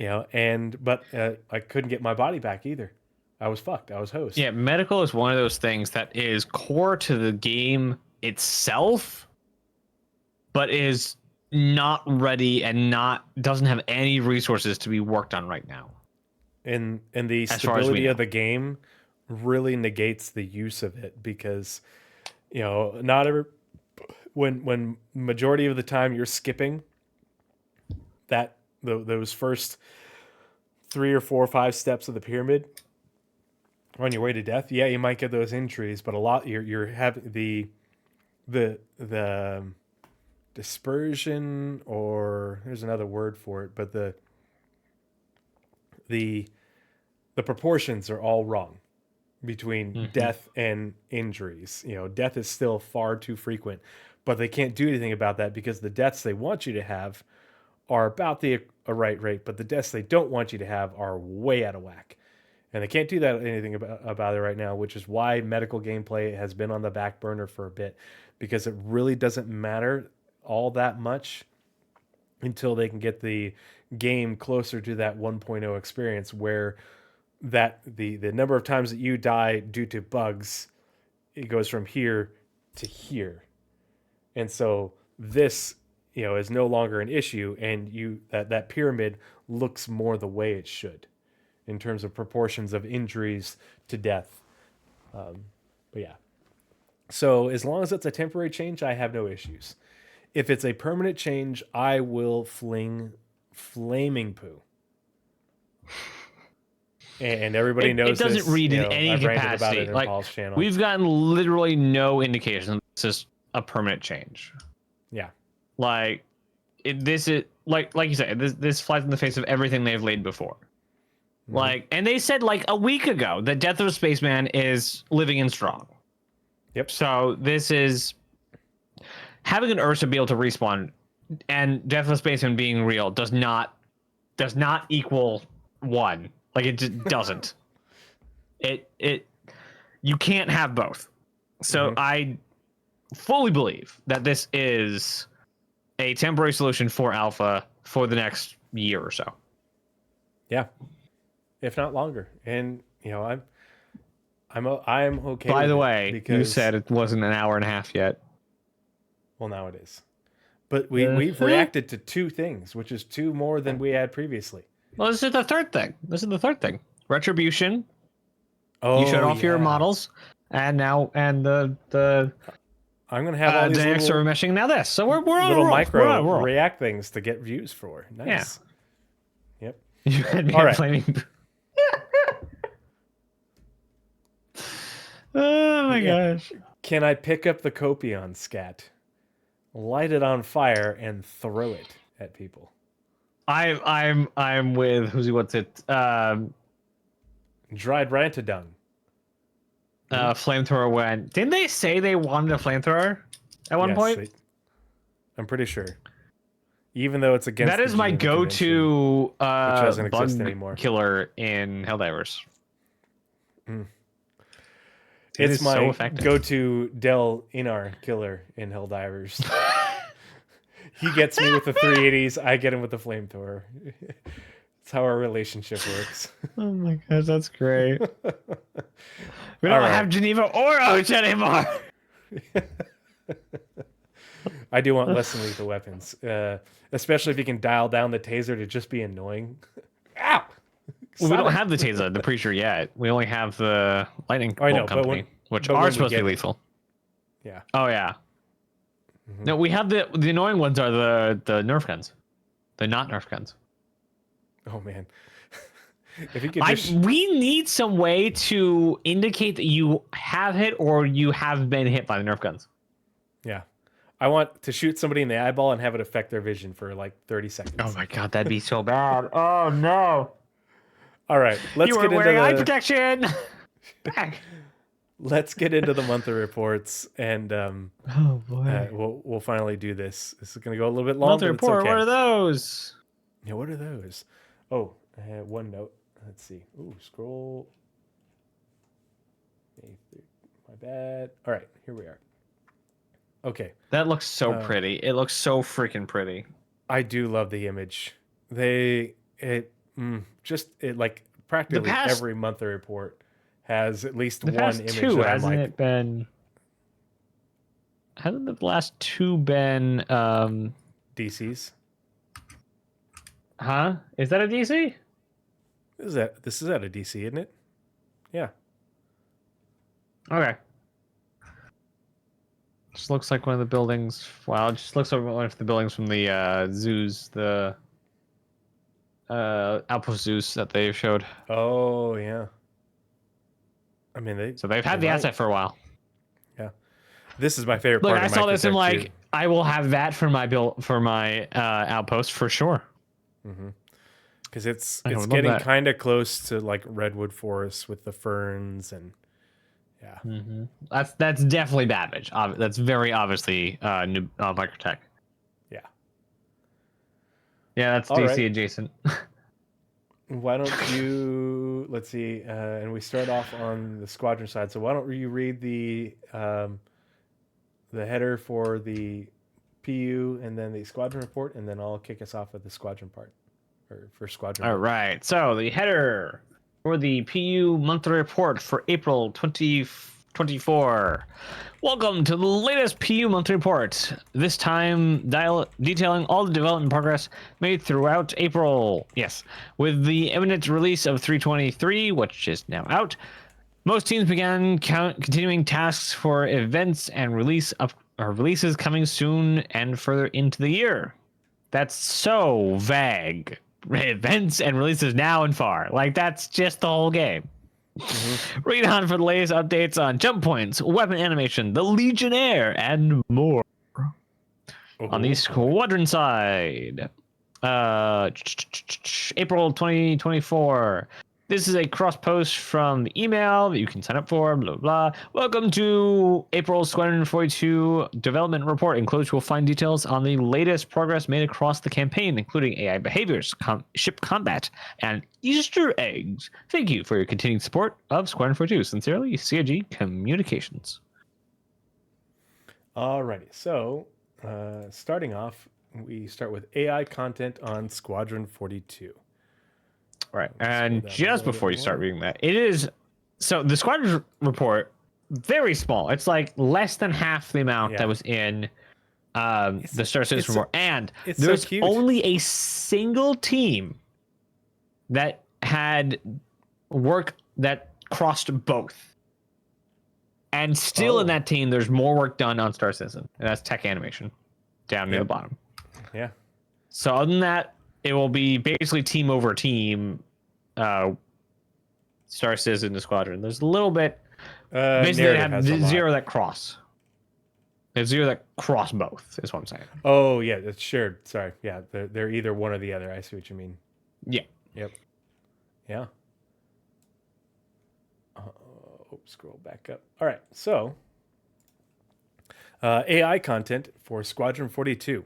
but I couldn't get my body back either. I was fucked. I was hosed. Yeah, medical is one of those things that is core to the game itself, but is not ready and doesn't have any resources to be worked on right now. And the stability of the game really negates the use of it, because not every when majority of the time you're skipping those first 3 or 4 or 5 steps of the pyramid on your way to death. Yeah, you might get those injuries, but a lot you're having the dispersion, or there's another word for it, but the proportions are all wrong between death and injuries. Death is still far too frequent, but they can't do anything about that because the deaths they want you to have are about the right rate, but the deaths they don't want you to have are way out of whack. And they can't do anything about it right now, which is why medical gameplay has been on the back burner for a bit, because it really doesn't matter all that much until they can get the game closer to that 1.0 experience, where that the number of times that you die due to bugs, it goes from here to here. And so this, is no longer an issue, and that pyramid looks more the way it should in terms of proportions of injuries to death. But yeah. So as long as it's a temporary change, I have no issues. If it's a permanent change, I will fling flaming poo. And everybody knows it doesn't this, read in any I've ranted about capacity. it in Like, Paul's channel. we've gotten literally no indication this is a permanent change. Yeah. Like, this is like you said, this flies in the face of everything they've laid before. Like, and they said like a week ago that Death of a Spaceman is living and strong. Yep. So this is having an Ursa be able to respawn, and Death of a Spaceman being real does not equal 1. Like, it just doesn't. You can't have both. So I fully believe that this is a temporary solution for Alpha for the next year or so. Yeah. If not longer. And I'm okay. By with the it way, because, you said it wasn't an hour and a half yet. Well, now it is. But we've reacted to 2 things, which is 2 more than we had previously. Well, this is the third thing. Retribution. Oh, You showed off your models, and the I'm gonna have all these dynamics little, are meshing. Now this, so we're on a little roll. micro We're on a roll. react things to get views for. Nice. Yeah. Yep. You had me All right. flaming. Oh my gosh! Can I pick up the Copion scat, light it on fire, and throw it at people? I'm with what's it? Dried Rantadung. Flamethrower went. Didn't they say they wanted a flamethrower at one point? I'm pretty sure. even though it's against. That is the my genome convention, go-to doesn't exist bug anymore. killer in Helldivers. Mm. It It's is my so effective. go-to Del Inar killer in Helldivers. He gets me with the 380s. I get him with the flamethrower. That's how our relationship works. Oh my gosh, that's great. We All don't right. have Geneva or Oach anymore. I do want less than lethal weapons, especially if you can dial down the taser to just be annoying. Ow! Well, we Stop don't it. have the taser, the preacher yet. We only have the lightning I know, bolt but company, when- which but are when we supposed to get be it. lethal. Yeah. Oh yeah. Mhm. No, we have the annoying ones are the Nerf guns, the not Nerf guns. Oh man. If you could just We need some way to indicate that you have hit or you have been hit by the Nerf guns. yeah. I want to shoot somebody in the eyeball and have it affect their vision for like 30 seconds. Oh my god, that'd be so bad. Oh no. All right, let's You get were wearing eye into the protection. Back. let's get into the monthly reports, and Oh boy. we'll finally do this. This is gonna go a little bit long, Monthly but it's report. okay. What are those? Yeah, what are those? Oh, I had one note. Let's see. Ooh, scroll. My bad. All right, here we are. Okay, That looks so pretty. It looks so freaking pretty. I do love the image. Like practically past- every monthly report has at least The one past image two, that I'm hasn't like, it been? Hasn't the last two been? DCs. Huh? Is that a DC? This is at a DC, isn't it? Yeah. Okay. Just looks like one of the buildings. Wow, it just looks like one of the buildings from the zoos, the outpost zoos that they showed. Oh yeah. I mean, So they've had they the might. asset for a while. Yeah. This is my favorite Look, part. I of saw this and Microtech, like, I will have that for my outpost for sure. because it's I would love getting that. kind of close to like redwood forests with the ferns and yeah. That's definitely Babbage. That's very obviously new Microtech. Yeah. Yeah, that's All DC right. adjacent. Why don't you let's see, and we start off on the squadron side. So why don't you read the header for the PU and then the squadron report, and then I'll kick us off with the squadron part, or for squadron. All right. So the header for the PU monthly report for April 2024. Welcome to the latest PU monthly report. This time detailing all the development progress made throughout April. Yes, with the imminent release of 323, which is now out, most teams began continuing tasks for events and releases coming soon and further into the year. That's so vague. Events and releases now and far. Like, that's just the whole game. Read on for the latest updates on jump points, weapon animation, the Legionnaire, and more. On the squadron side, April 2024. This is a cross post from the email that you can sign up for, blah, blah. Welcome to April Squadron 42 development report. Enclosed, you will find details on the latest progress made across the campaign, including AI behaviors, ship combat, and Easter eggs. Thank you for your continued support of Squadron 42. Sincerely, CIG Communications. Alrighty, so starting off, we start with AI content on Squadron 42. Right. Let's scroll And down a just little bit before you start more. reading that, it is so the squadron report, very small. It's like less than half the amount Yeah. that was in the Star Citizen it's report. And it's so there's cute. only a single team that had work that crossed both. And still in that team, there's more work done on Star Citizen. And that's tech animation down near the bottom. Yeah. So other than that, it will be basically team over team, Star Citizen to Squadron. There's a little bit. Basically, they narrative have has a lot. zero that cross. There's zero that cross both, is what I'm saying. Oh yeah, that's sure. Sorry, yeah, they're either one or the other. I see what you mean. Yeah. Yep. Yeah. Scroll back up. All right, so AI content for Squadron 42.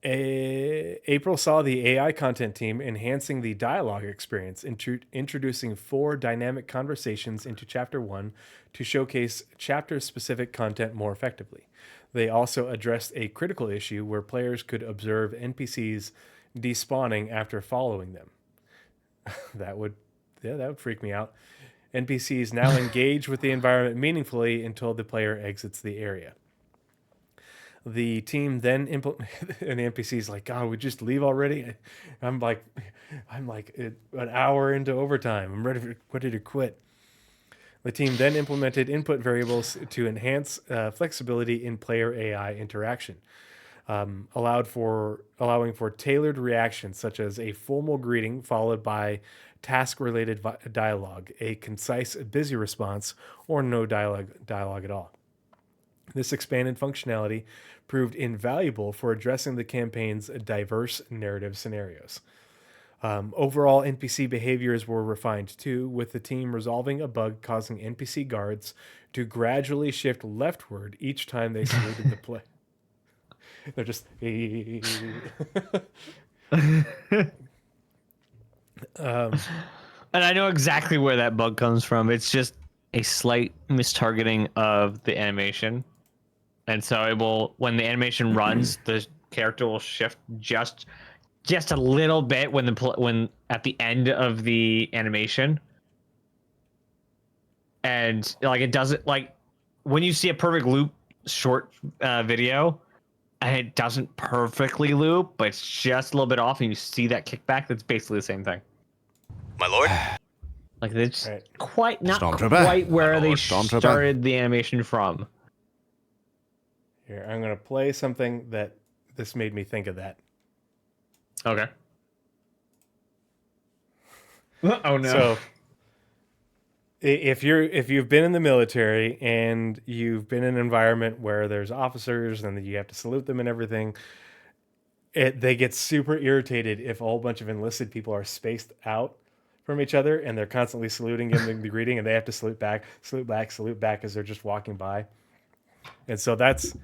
April saw the AI content team enhancing the dialogue experience, introducing 4 dynamic conversations into Chapter 1 to showcase chapter-specific content more effectively. They also addressed a critical issue where players could observe NPCs despawning after following them. that would freak me out. NPCs now engage with the environment meaningfully until the player exits the area. The team then and the NPC's like, God, we just leave already. I'm like an hour into overtime. I'm ready to quit. The team then implemented input variables to enhance flexibility in player AI interaction, allowing for tailored reactions such as a formal greeting followed by task-related dialogue, a concise busy response, or no dialogue at all. This expanded functionality proved invaluable for addressing the campaign's diverse narrative scenarios. Overall, NPC behaviors were refined too, with the team resolving a bug causing NPC guards to gradually shift leftward each time they saluted the play. They're just... And I know exactly where that bug comes from. It's just a slight mistargeting of the animation. And so it will, when the animation runs, the character will shift just a little bit when at the end of the animation. And like it doesn't, like when you see a perfect loop short video and it doesn't perfectly loop, but it's just a little bit off and you see that kickback, that's basically the same thing. My lord. Like it's Right. not Stormtrooper. quite where they Stormtrooper. started the animation from. Here, I'm going to play something that this made me think of that. Okay. Oh no. So if you've been in the military and you've been in an environment where there's officers and you have to salute them and everything, they get super irritated if a whole bunch of enlisted people are spaced out from each other and they're constantly saluting them the greeting, and they have to salute back as they're just walking by. And so that's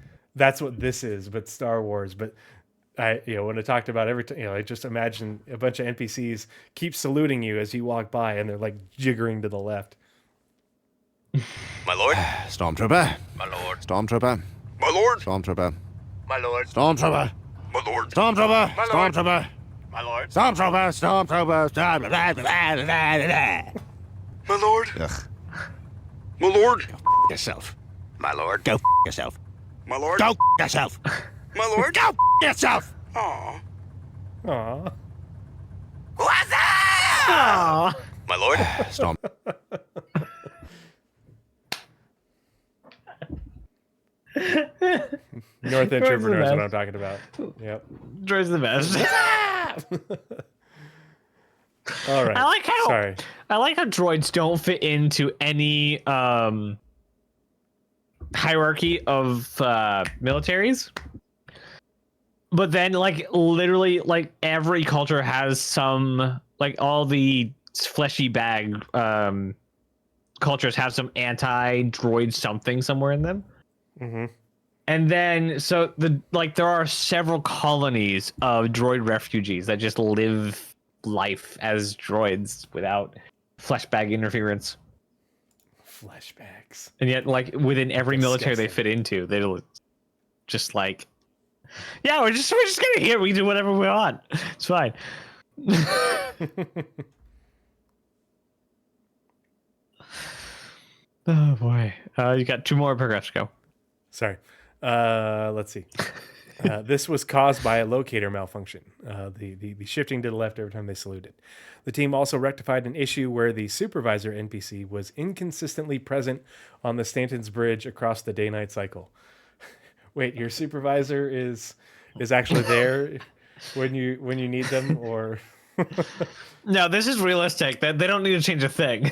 what this is, but Star Wars. But when I talked about I just imagine a bunch of NPCs keep saluting you as you walk by, and they're like jiggering to the left. My lord. Stormtrooper. My lord. Stormtrooper. My lord. Stormtrooper. My lord. Stormtrooper. My lord. Stormtrooper. My lord. Stormtrooper. My lord. Stormtrooper. Stormtrooper. Stormtrooper. My lord. Ugh. My lord. Yourself. My lord. Go yourself. My lord. Go yourself. My lord. Go yourself. Aw. Aww. What's up? Aw. My lord. Storm. North End Droid's Trooper the knows what best. I'm talking about. Yep. Droid's the best. All right. I like how Sorry. droids don't fit into any hierarchy of militaries. But then, like, literally, like, every culture has some, like, all the fleshy bag cultures have some anti-droid something somewhere in them. Mm-hmm. And then, so, there are several colonies of droid refugees that just live life as droids without flesh bag interference. Flashbacks. And yet, like, within every military they Disgusting. fit into, they're just like, yeah, we're just gonna here. We can do whatever we want. It's fine. Oh boy, you got 2 more paragraphs to go. Sorry. Let's see. This was caused by a locator malfunction. The shifting to the left every time they saluted. The team also rectified an issue where the supervisor NPC was inconsistently present on the Stanton's Bridge across the day-night cycle. Wait, your supervisor is actually there when you need them, or No, this is realistic. That they don't need to change a thing.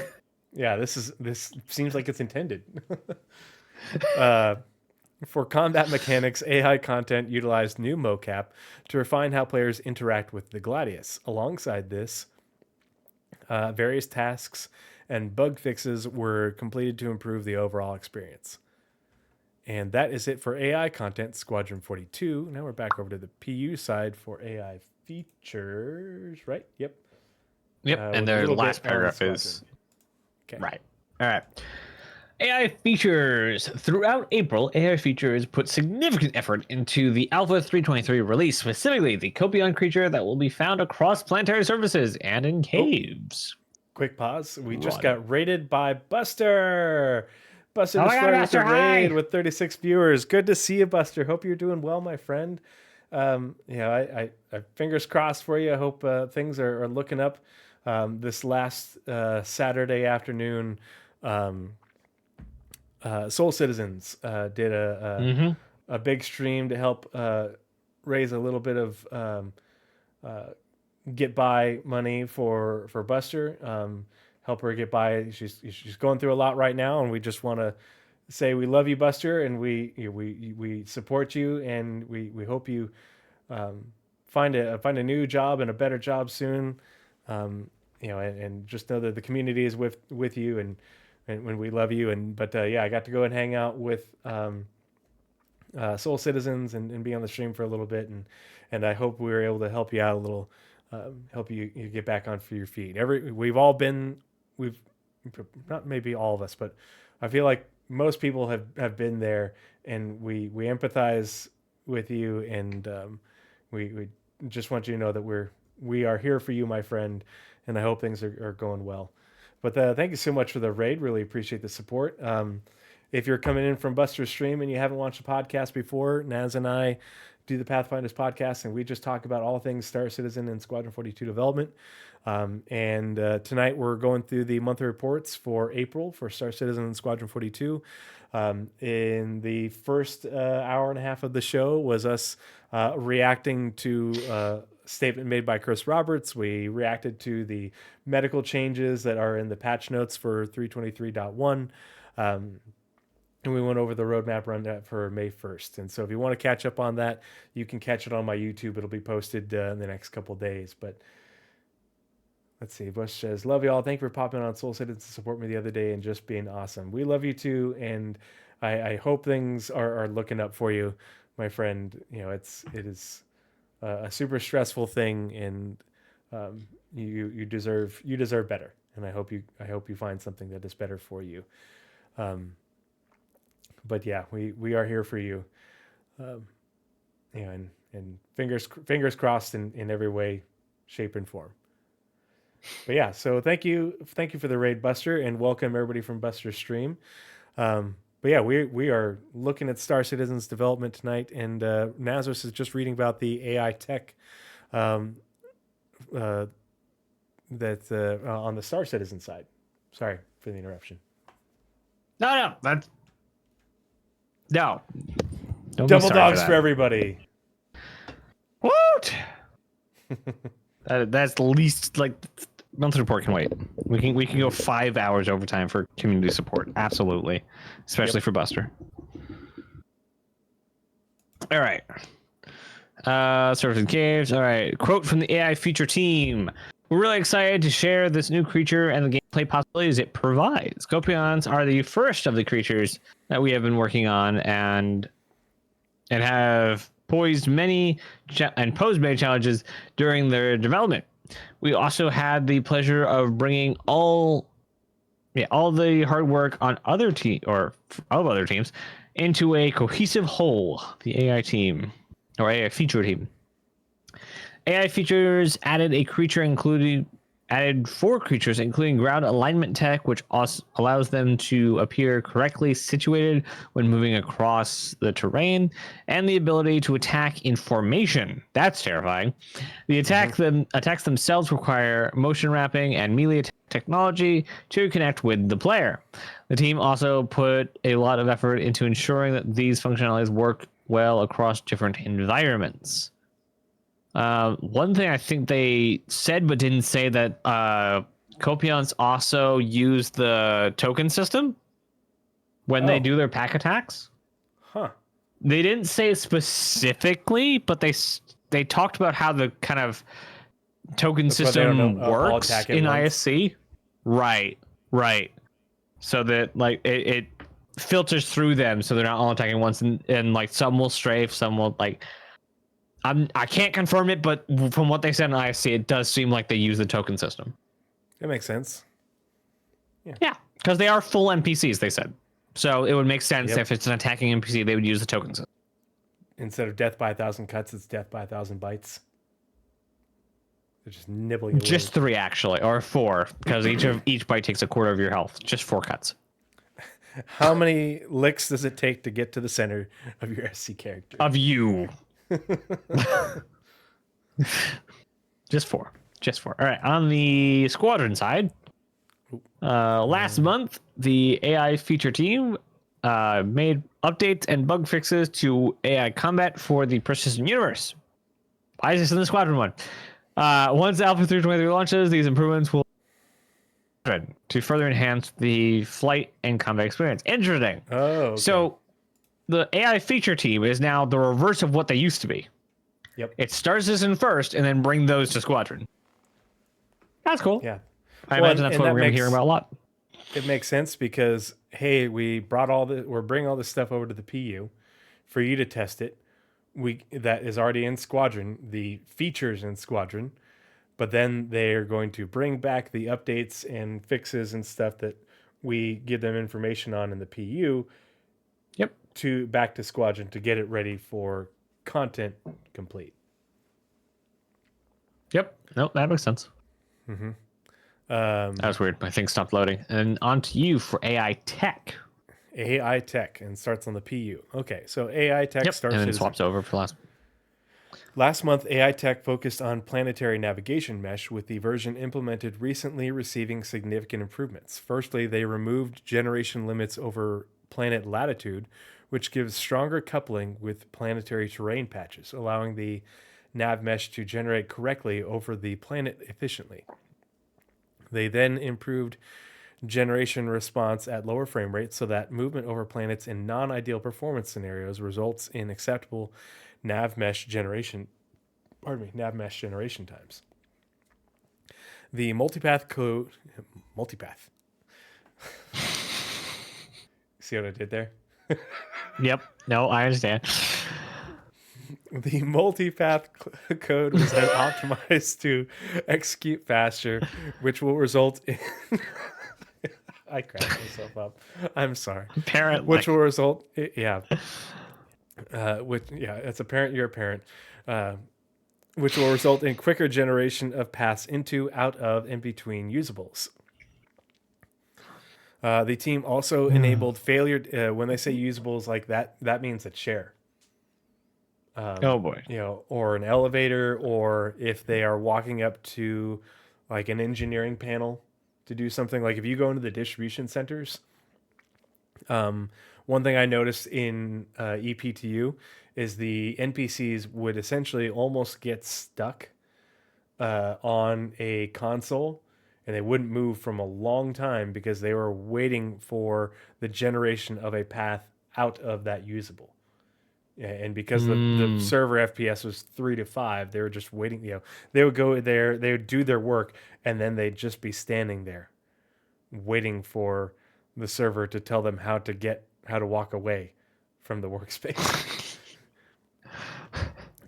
yeah, this seems like it's intended. For combat mechanics, AI content utilized new mocap to refine how players interact with the Gladius. Alongside this, various tasks and bug fixes were completed to improve the overall experience. And that is it for AI content, Squadron 42. Now we're back over to the PU side for AI features, right? Yep. Yep. With and a their little last bit on paragraph Squadron. is Okay. right. All right. AI features. Throughout April, AI features put significant effort into the Alpha 323 release, specifically the Copion creature that will be found across planetary surfaces and in caves. Quick pause. We just Run. got rated by Buster. Buster Oh my God, Destroyer with Buster, the raid hi! with 36 viewers. Good to see you, Buster. Hope you're doing well, my friend. I fingers crossed for you. I hope things are looking up. This last Saturday afternoon, Soul Citizens did a big stream to help raise a little bit of get by money for Buster. Help her get by. She's going through a lot right now, and we just want to say we love you, Buster, and we support you, and we hope you find a new job and a better job soon. And just know that the community is with you, and when we love you. I got to go and hang out with Soul Citizens and be on the stream for a little bit, and I hope we were able to help you out a little, help you get back on for your feet. We've not maybe all of us, but I feel like most people have been there, and we empathize with you, and we just want you to know that we are here for you, my friend, and I hope things are going well. But thank you so much for the raid. Really appreciate the support. If you're coming in from Buster's stream and you haven't watched the podcast before, Naz and I do the Pathfinders podcast, and we just talk about all things Star Citizen and Squadron 42 development. Tonight we're going through the monthly reports for April for Star Citizen and Squadron 42. In the first hour and a half of the show was us reacting to a statement made by Chris Roberts. We reacted to the medical changes that are in the patch notes for 323.1. And we went over the roadmap rundown for May 1st. And so if you want to catch up on that, you can catch it on my YouTube. It'll be posted in the next couple of days. But let's see. Bush says, love you all. Thank you for popping on Soul Citizen to support me the other day and just being awesome. We love you too. And I hope things are looking up for you, my friend. It is a super stressful thing, and you deserve better. And I hope you find something that is better for you. But yeah, we are here for you. And fingers crossed in every way, shape, and form. But yeah, so thank you for the raid, Buster, and welcome everybody from Buster's stream. But yeah, we are looking at Star Citizen's development tonight, and Nazeris is just reading about the AI tech that's on the Star Citizen side. Sorry for the interruption. No. Don't be Double sorry dogs for for everybody. What? That's the least, like, monthly report can wait. We can go 5 hours overtime for community support. Absolutely. Especially for Buster. All right. Surface and caves. All right. Quote from the AI feature team. We're really excited to share this new creature and the gameplay possibilities it provides. Copions are the first of the creatures that we have been working on and have posed many challenges during their development. We also had the pleasure of bringing all the hard work on other teams into a cohesive whole, the AI team or AI feature team. AI features added four creatures, including ground alignment tech, which also allows them to appear correctly situated when moving across the terrain, and the ability to attack in formation. That's terrifying. The attacks themselves require motion wrapping and melee attack technology to connect with the player. The team also put a lot of effort into ensuring that these functionalities work well across different environments. One thing I think they said but didn't say that Copions also use the token system when they do their pack attacks. Huh. They didn't say it specifically, but they talked about how the kind of token system works in ISC. Right. So that, like, it filters through them, so they're not all attacking once, and like some will strafe, some will like. I can't confirm it, but from what they said in ISC, it does seem like they use the token system. That makes sense. Yeah, because they are full NPCs. They said so. It would make sense Yep. if it's an attacking NPC, they would use the token system. Instead of death by 1,000 cuts, it's death by 1,000 bites. They're just nibbling away. Just 3 actually, or 4, because each bite takes a quarter of your health. Just 4 cuts. How many licks does it take to get to the center of your SC character? Of you. Just 4. Just 4. All right. On the squadron side, last month, the AI feature team made updates and bug fixes to AI combat for the Persistent Universe. Why is this in the squadron one? Once Alpha 323 launches, these improvements will to further enhance the flight and combat experience. Interesting. Oh, okay. So the AI feature team is now the reverse of what they used to be. Yep. It starts this in first and then bring those to squadron. That's cool. Yeah. I Well, imagine that's and what that we're going to hear makes- about a lot. It makes sense because, hey, we're bringing all this stuff over to the PU for you to test it. That is already in Squadron, the features in Squadron, but then they're going to bring back the updates and fixes and stuff that we give them information on in the PU. Yep. Back to Squadron to get it ready for content complete. Yep. Nope, that makes sense. Um, That was weird. My thing stopped loading. And on to you for AI tech. AI Tech and starts on the PU. Okay, so AI Tech starts and then as- swaps over for last. Last month, AI Tech focused on planetary navigation mesh, with the version implemented recently receiving significant improvements. Firstly, they removed generation limits over planet latitude, which gives stronger coupling with planetary terrain patches, allowing the nav mesh to generate correctly over the planet efficiently. They then improved generation response at lower frame rates so that movement over planets in non-ideal performance scenarios results in acceptable nav mesh generation times. The multipath. See what I did there? Yep. No, I understand. The multipath code was then optimized to execute faster, which will result in. I cracked myself up. I'm sorry. Apparently. Which will result, yeah. It's apparent you're a parent. Which will result in quicker generation of paths into, out of, and between usables. The team also enabled failure. When they say usables like that, that means a chair. Oh boy. Or an elevator, or if they are walking up to like an engineering panel to do something. Like if you go into the distribution centers, one thing I noticed in EPTU is the NPCs would essentially almost get stuck on a console, and they wouldn't move from a long time because they were waiting for the generation of a path out of that usable. And because the server FPS was 3 to 5, they were just waiting. They would go there, they would do their work, and then they'd just be standing there, waiting for the server to tell them how to walk away from the workspace.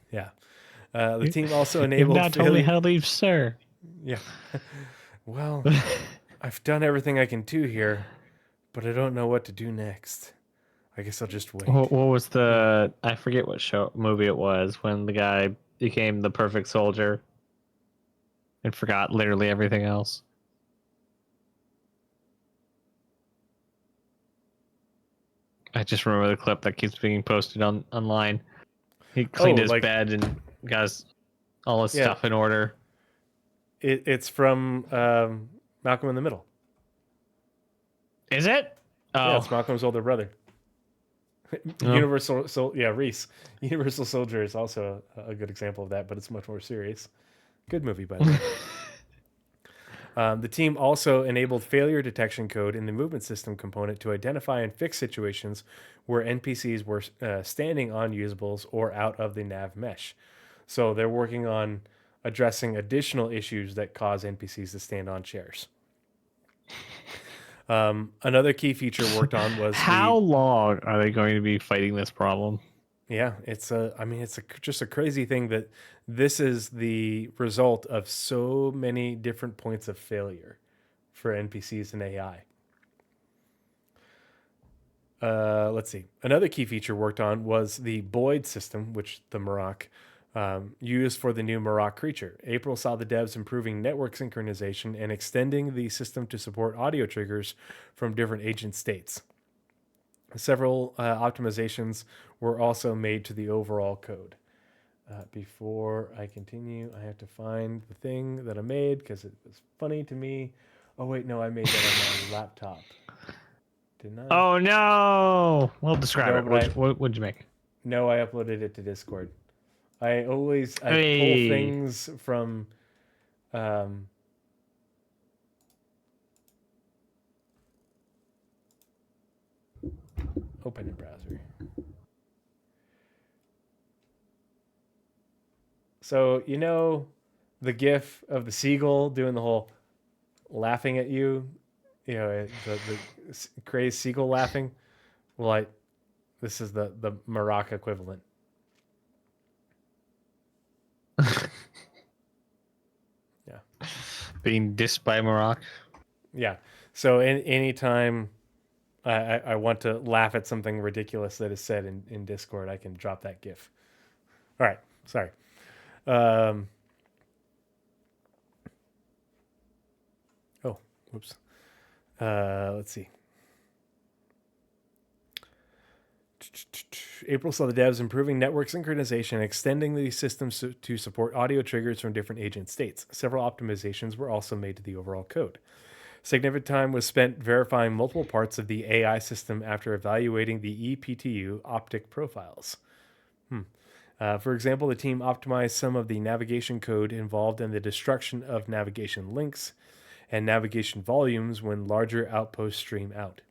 Yeah. The team also enabled. You've not told me how to leave, sir. Yeah. Well, I've done everything I can do here, but I don't know what to do next. I guess I'll just wait. What was the? I forget what movie it was when the guy became the perfect soldier and forgot literally everything else. I just remember the clip that keeps being posted online. He cleaned his bed and got all his stuff in order. It's from Malcolm in the Middle. Is it? Yeah, Oh, it's Malcolm's older brother. Reese. Universal Soldier is also a good example of that, but it's much more serious. Good movie, by the way. The team also enabled failure detection code in the movement system component to identify and fix situations where NPCs were standing on usables or out of the nav mesh. So they're working on addressing additional issues that cause NPCs to stand on chairs. Another key feature worked on was How long are they going to be fighting this problem? Yeah, just a crazy thing that this is the result of so many different points of failure for NPCs and AI. Let's see. Another key feature worked on was the Boyd system, which the Marok used for the new Marok creature. April saw the devs improving network synchronization and extending the system to support audio triggers from different agent states. Several optimizations were also made to the overall code. Before I continue, I have to find the thing that I made because it was funny to me. Oh, wait, no, I made that on my laptop. Didn't I? Oh no! Well, describe No, it. but What'd you make? No, I uploaded it to Discord. I pull Hey. things from open in browser. So, the gif of the seagull doing the whole laughing at you, the crazed seagull laughing. Well, this is the Marok equivalent. Yeah. Being dissed by Marok. Yeah. So anytime I want to laugh at something ridiculous that is said in Discord, I can drop that GIF. All right. Sorry. Oh, whoops. Let's see. April saw the devs improving network synchronization and extending the systems to support audio triggers from different agent states. Several optimizations were also made to the overall code. Significant time was spent verifying multiple parts of the AI system after evaluating the ePTU optic profiles. For example, the team optimized some of the navigation code involved in the destruction of navigation links and navigation volumes when larger outposts stream out.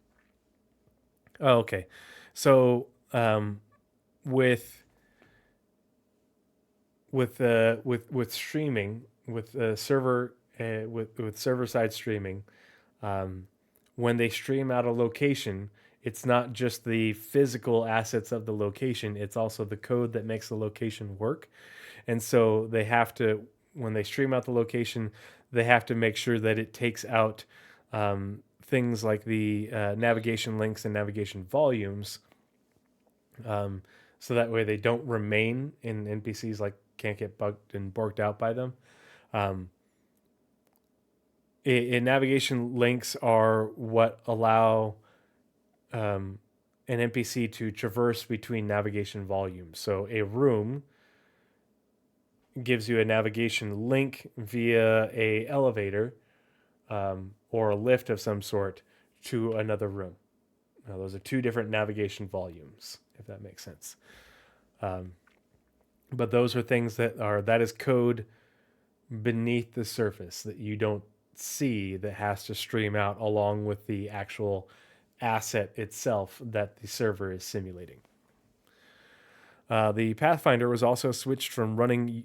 Oh, okay. So with streaming, with server with server side streaming, when they stream out a location, it's not just the physical assets of the location, it's also the code that makes the location work. And so they have to, when they stream out the location, they have to make sure that it takes out things like the navigation links and navigation volumes, so that way they don't remain in NPCs, like can't get bugged and borked out by them. Navigation links are what allow an NPC to traverse between navigation volumes. So a room gives you a navigation link via a elevator or a lift of some sort to another room. Now, those are two different navigation volumes, if that makes sense. But those are things that is code beneath the surface that you don't see, that has to stream out along with the actual asset itself that the server is simulating. The Pathfinder was also switched from running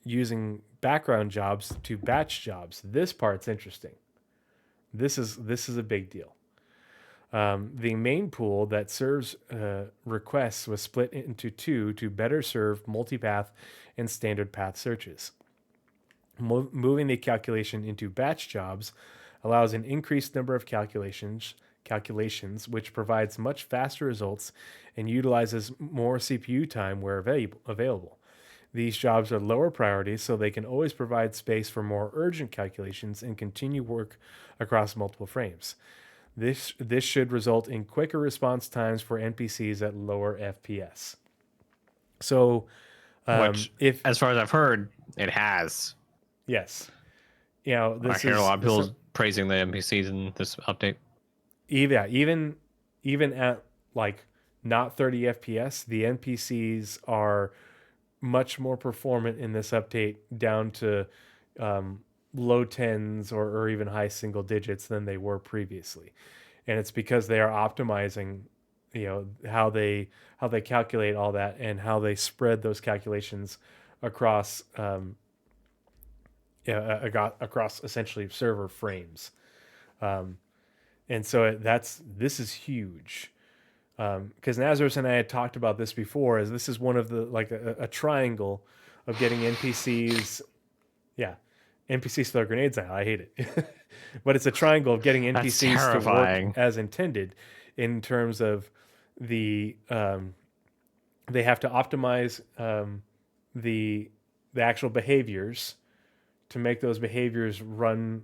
using background jobs to batch jobs. This part's interesting. This is a big deal. The main pool that serves requests was split into two to better serve multipath and standard path searches. Moving the calculation into batch jobs allows an increased number of calculations, which provides much faster results and utilizes more CPU time where available. These jobs are lower priority, so they can always provide space for more urgent calculations and continue work across multiple frames. This should result in quicker response times for NPCs at lower FPS. So, Which, as far as I've heard, it has. Yes, I hear a lot of people praising the NPCs in this update. Even at like not 30 FPS, the NPCs are much more performant in this update, down to low tens or even high single digits than they were previously. And it's because they are optimizing, how they calculate all that and how they spread those calculations across across essentially server frames. And so this is huge. Because Nazeris and I had talked about this before, as this is one of the like a triangle of getting NPCs. Yeah, NPCs throw grenades out. I hate it, but it's a triangle of getting That's NPCs to work terrifying. as intended in terms of the they have to optimize the actual behaviors to make those behaviors run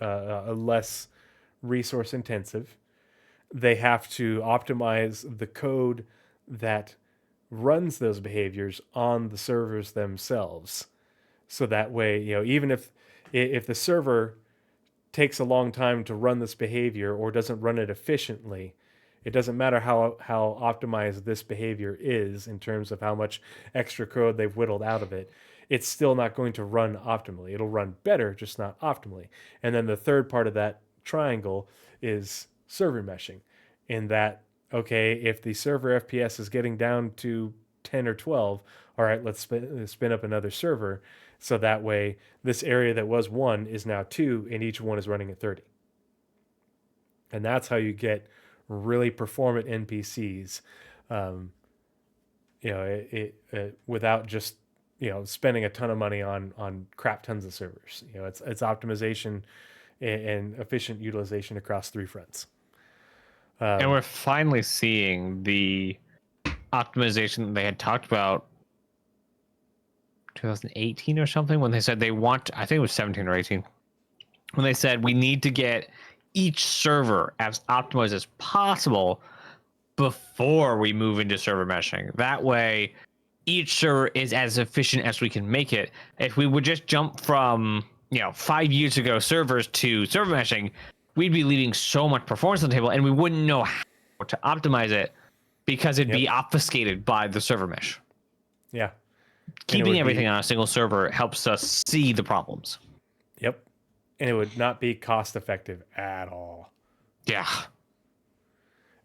less resource intensive. They have to optimize the code that runs those behaviors on the servers themselves. So that way, even if the server takes a long time to run this behavior or doesn't run it efficiently, it doesn't matter how optimized this behavior is in terms of how much extra code they've whittled out of it. It's still not going to run optimally. It'll run better, just not optimally. And then the third part of that triangle is server meshing, in that, okay, if the server FPS is getting down to 10 or 12, all right, let's spin up another server. So that way, this area that was 1 is now 2, and each one is running at 30. And that's how you get really performant NPCs, without just spending a ton of money on crap tons of servers. It's optimization and efficient utilization across 3 fronts. And we're finally seeing the optimization that they had talked about 2018 or something, when they said they want, I think it was 17 or 18, when they said we need to get each server as optimized as possible before we move into server meshing. That way, each server is as efficient as we can make it. If we would just jump from 5 years ago servers to server meshing, we'd be leaving so much performance on the table, and we wouldn't know how to optimize it because it'd be obfuscated by the server mesh. Yeah. Keeping everything on a single server helps us see the problems. Yep. And it would not be cost effective at all. Yeah.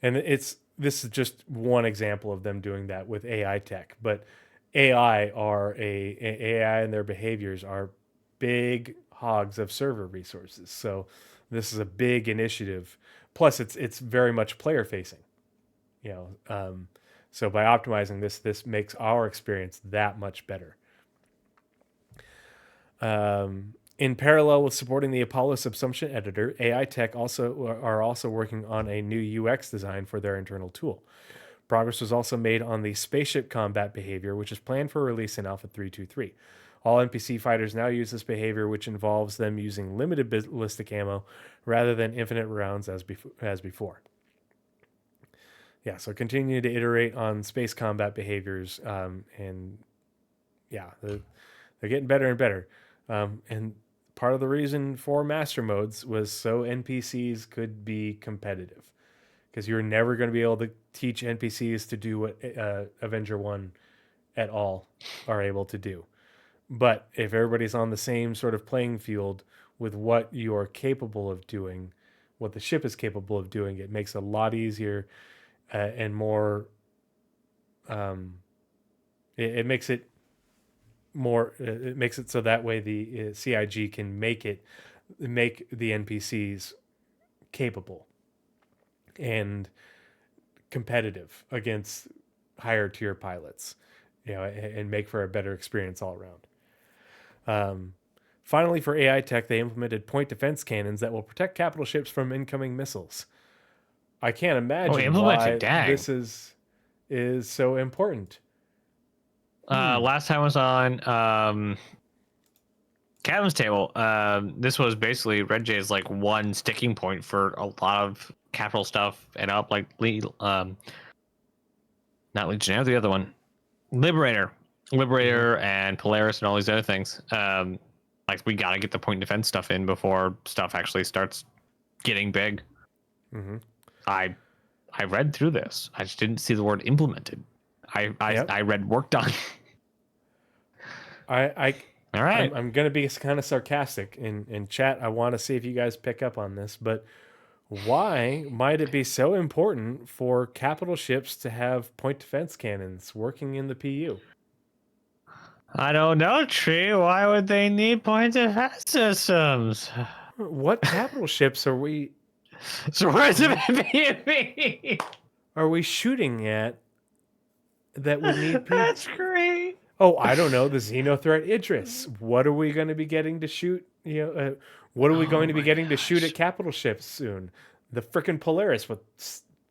And this is just one example of them doing that with AI tech, but AI and their behaviors are big hogs of server resources. So this is a big initiative. Plus it's very much player facing, so by optimizing this makes our experience that much better. In parallel with supporting the Apollo subsumption editor, AI Tech are also working on a new UX design for their internal tool. Progress was also made on the spaceship combat behavior, which is planned for release in Alpha 3.2.3. All NPC fighters now use this behavior, which involves them using limited ballistic ammo rather than infinite rounds as before. Yeah, so continue to iterate on space combat behaviors, and yeah, they're getting better and better. And part of the reason for master modes was so NPCs could be competitive, because you're never going to be able to teach NPCs to do what Avenger 1 et al. Are able to do. But if everybody's on the same sort of playing field with what you're capable of doing, what the ship is capable of doing, it makes it a lot easier and more. It makes it more. It makes it so that way the CIG can make the NPCs capable and competitive against higher tier pilots, and make for a better experience all around. Finally, for AI tech, they implemented point defense cannons that will protect capital ships from incoming missiles. I can't imagine why this is so important. Last time I was on Captain's Table, this was basically Red J's like one sticking point for a lot of capital stuff, and up like not Legionnaire, the other one, Liberator, and Polaris, and all these other things. Like, we gotta get the point defense stuff in before stuff actually starts getting big. Mm-hmm. I read through this. I just didn't see the word implemented. I read worked on. All right. I'm going to be kind of sarcastic in chat. I want to see if you guys pick up on this, but why might it be so important for capital ships to have point defense cannons working in the PU? I don't know, Tree. Why would they need point defense systems? What capital ships are we Swords of envy. are we shooting at that would need people? That's great. Oh, I don't know. The Xenothreat Idris. What are we going to be getting to shoot? What are we going to be getting to shoot at capital ships soon? The frickin' Polaris with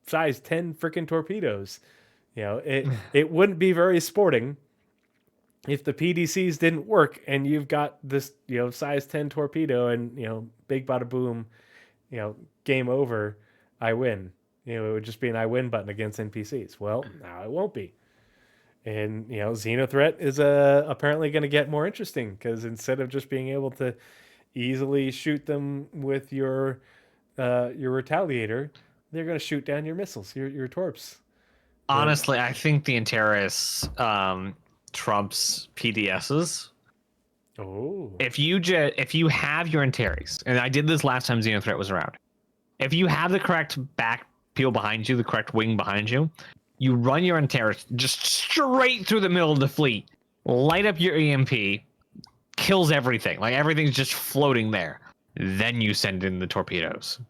size 10 frickin' torpedoes. It wouldn't be very sporting if the PDCs didn't work and you've got this, size 10 torpedo and, big bada boom, game over, I win. It would just be an I win button against NPCs. Well, now it won't be. And, Xenothreat is apparently going to get more interesting because instead of just being able to easily shoot them with your retaliator, they're going to shoot down your missiles, your torps. Honestly, I think the Antares trumps PDSs. Oh. If you have your Antares, and I did this last time Xenothreat was around, if you have the correct back peel behind you, the correct wing behind you, you run your Antares just straight through the middle of the fleet, light up your EMP, kills everything. Like everything's just floating there. Then you send in the torpedoes.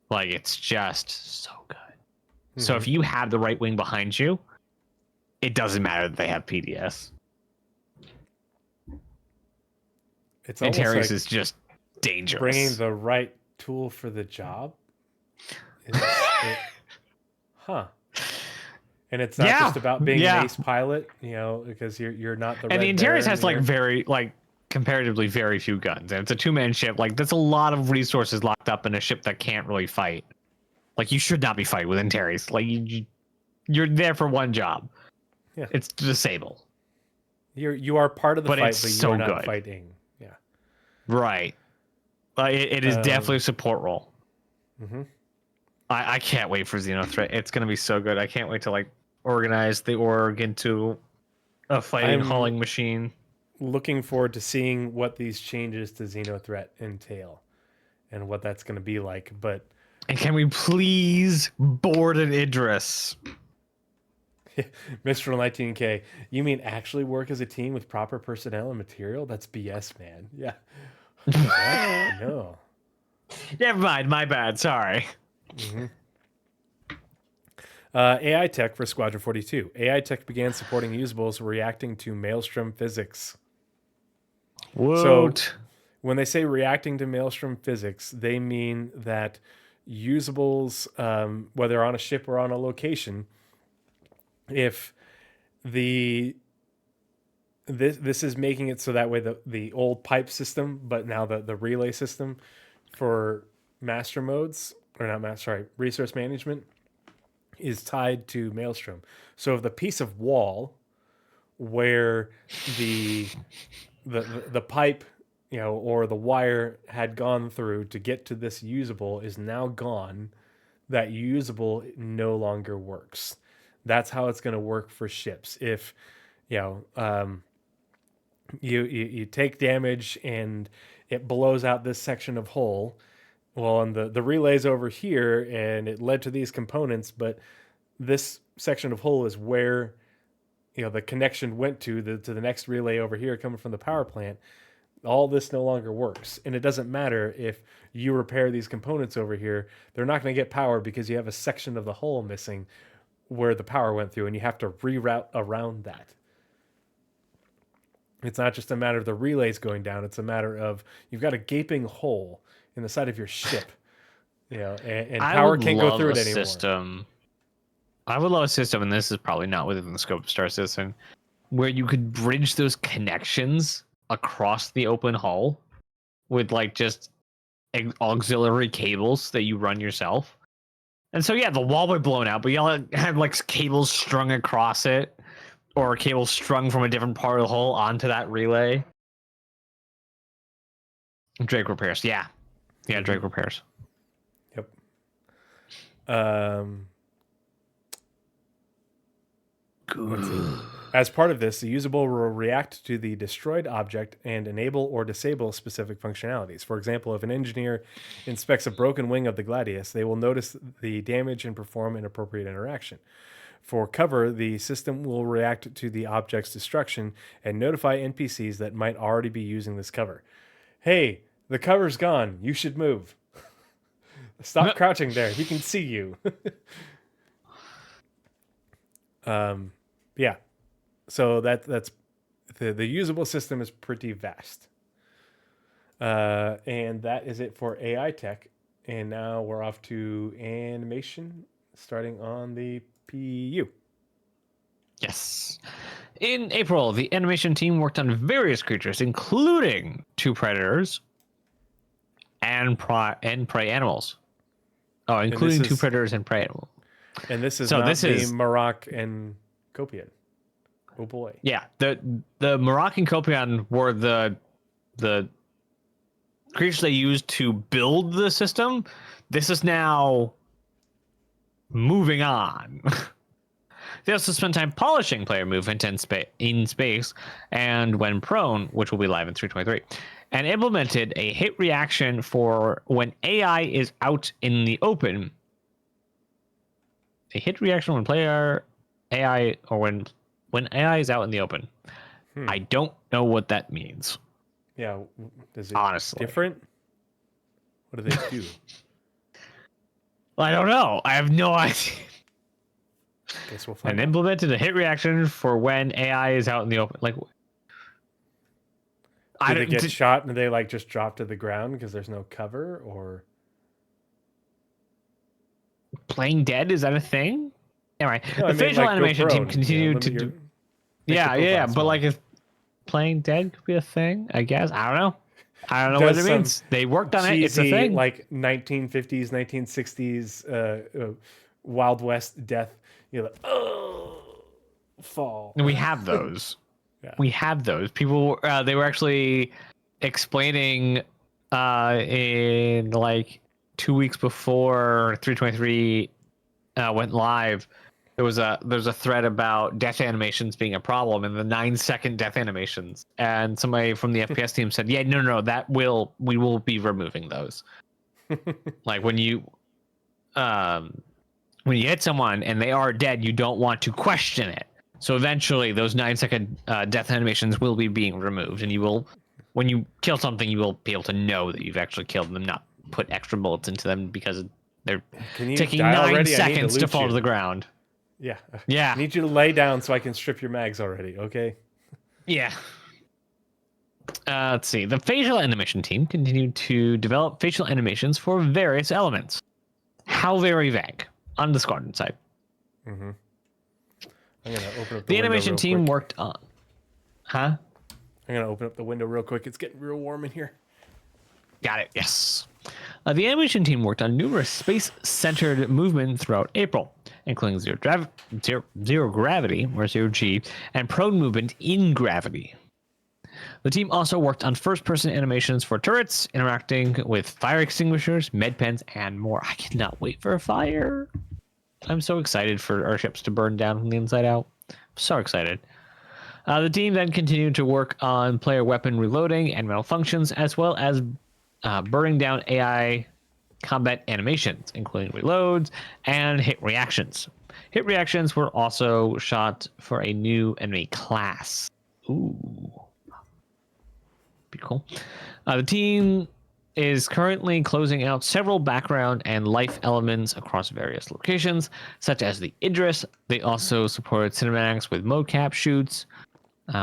Like it's just so good. Mm-hmm. So if you have the right wing behind you, it doesn't matter that they have PDS. Antares is just dangerous. Bringing the right tool for the job. Huh. And it's not just about being an ace pilot, because you're not the. And the Antares has comparatively very few guns, and it's a 2-man ship. Like that's a lot of resources locked up in a ship that can't really fight. Like you should not be fighting with Antares. Like you're there for one job. Yeah. It's to disable. You are part of the fight, but so you're not good. fighting. Yeah. Right. It is definitely a support role. Mm-hmm. I can't wait for Xenothreat. It's gonna be so good. I can't wait to organize the org into a fighting hauling machine. Looking forward to seeing what these changes to Xenothreat entail and what that's going to be like. And can we please board an Idris? Mr. 19K, you mean actually work as a team with proper personnel and material? That's BS, man. Yeah. No. Never mind. My bad. Sorry. Mm-hmm. AI tech for Squadron 42. AI tech began supporting usables reacting to Maelstrom physics. What? So when they say reacting to Maelstrom physics, they mean that usables, whether on a ship or on a location, if this is making it so that way the old pipe system, but now the relay system for resource management is tied to Maelstrom. So if the piece of wall where the pipe, or the wire had gone through to get to this usable is now gone, that usable no longer works. That's how it's going to work for ships. If you take damage and it blows out this section of hull, well, and the relay's over here and it led to these components, but this section of hull is where the connection went to the next relay over here coming from the power plant. All this no longer works. And it doesn't matter if you repair these components over here, they're not going to get power because you have a section of the hull missing where the power went through, and you have to reroute around that. It's not just a matter of the relays going down, it's a matter of you've got a gaping hole in the side of your ship, and power can't go through it anymore. I would love a system, and this is probably not within the scope of Star Citizen, where you could bridge those connections across the open hull with just auxiliary cables that you run yourself. And so the wall would be blown out, but you'll have cables strung across it, or cables strung from a different part of the hull onto that relay. Drake repairs, Drake repairs. Yep. As part of this, the usable will react to the destroyed object and enable or disable specific functionalities. For example, if an engineer inspects a broken wing of the Gladius, they will notice the damage and perform an appropriate interaction. For cover, the system will react to the object's destruction and notify NPCs that might already be using this cover. Hey, the cover's gone. You should move. Stop crouching there. He can see you. Yeah. So that's the usable system is pretty vast. And that is it for AI tech. And now we're off to animation, starting on the PU. Yes. In April, the animation team worked on various creatures, including 2 predators and prey animals. Oh, including 2 predators and prey animals. And this is So not this the is Maroc and Copian. Oh boy. Yeah, the Moroccan Copion were the creatures they used to build the system. This is now moving on. They also spend time polishing player movement in space and when prone, which will be live in 3.23, and implemented a hit reaction for when AI is out in the open. A hit reaction when player AI or when AI is out in the open. I don't know what that means. Yeah. Is it honestly different? What do they do? I don't know. I have no idea. Guess we'll find And out. implemented a hit reaction for when AI is out in the open. Like, Do they get shot and they like just drop to the ground because there's no cover, or playing dead? Is that a thing? Anyway, no, the facial like, go animation team prone, continued to limit do. your- make Yeah, your yeah, profile but smaller. like if playing dead could be a thing, I guess. I don't know. I don't know what Does it some means. They worked on it. It's a cheesy, thing. like 1950s, 1960s, Wild West death. You're like, oh, fall. And we have those. Yeah. We have those. People, they were actually explaining in like 2 weeks before 323 went live. There's a thread about death animations being a problem and the 9-second death animations. And somebody from the FPS team said, "Yeah, no, we will be removing those." Like when you hit someone and they are dead, you don't want to question it. So eventually, those 9-second death animations will be being removed, and you will, when you kill something, you will be able to know that you've actually killed them, not put extra bullets into them because they're Can you taking die 9 already? I need seconds to loot fall you. to the ground. Yeah. Yeah. I need you to lay down so I can strip your mags already. Okay. Yeah. Let's see. The facial animation team continued to develop facial animations for various elements. How very vague on the squadron side. Mm-hmm. I'm gonna open up The window animation real team quick. worked on. Huh? I'm gonna open up the window real quick. It's getting real warm in here. Got it. Yes. The animation team worked on numerous space-centered movement throughout April, including zero gravity, or 0G, and prone movement in gravity. The team also worked on first-person animations for turrets, interacting with fire extinguishers, med pens, and more. I cannot wait for a fire. I'm so excited for our ships to burn down from the inside out. I'm so excited. The team then continued to work on player weapon reloading and malfunctions, as well as burning down AI combat animations, including reloads and hit reactions. Hit reactions were also shot for a new enemy class. Ooh. Be cool. The team is currently closing out several background and life elements across various locations, such as the Idris. They also supported cinematics with mocap shoots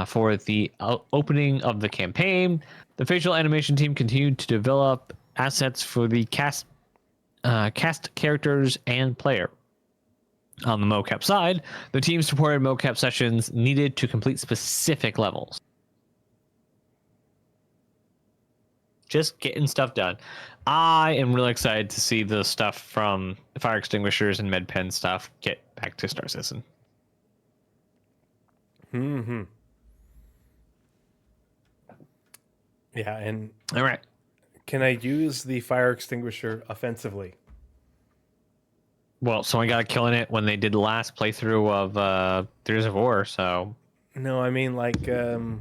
for the opening of the campaign. The facial animation team continued to develop assets for the cast characters and player. On the mocap side, the team supported mocap sessions needed to complete specific levels. Just getting stuff done. I am really excited to see the stuff from fire extinguishers and med pen stuff get back to Star Citizen. Mm-hmm. Yeah, and All right. can I use the fire extinguisher offensively? Well, someone got a kill in it when they did the last playthrough of Theories of War, so... No, I mean like, oh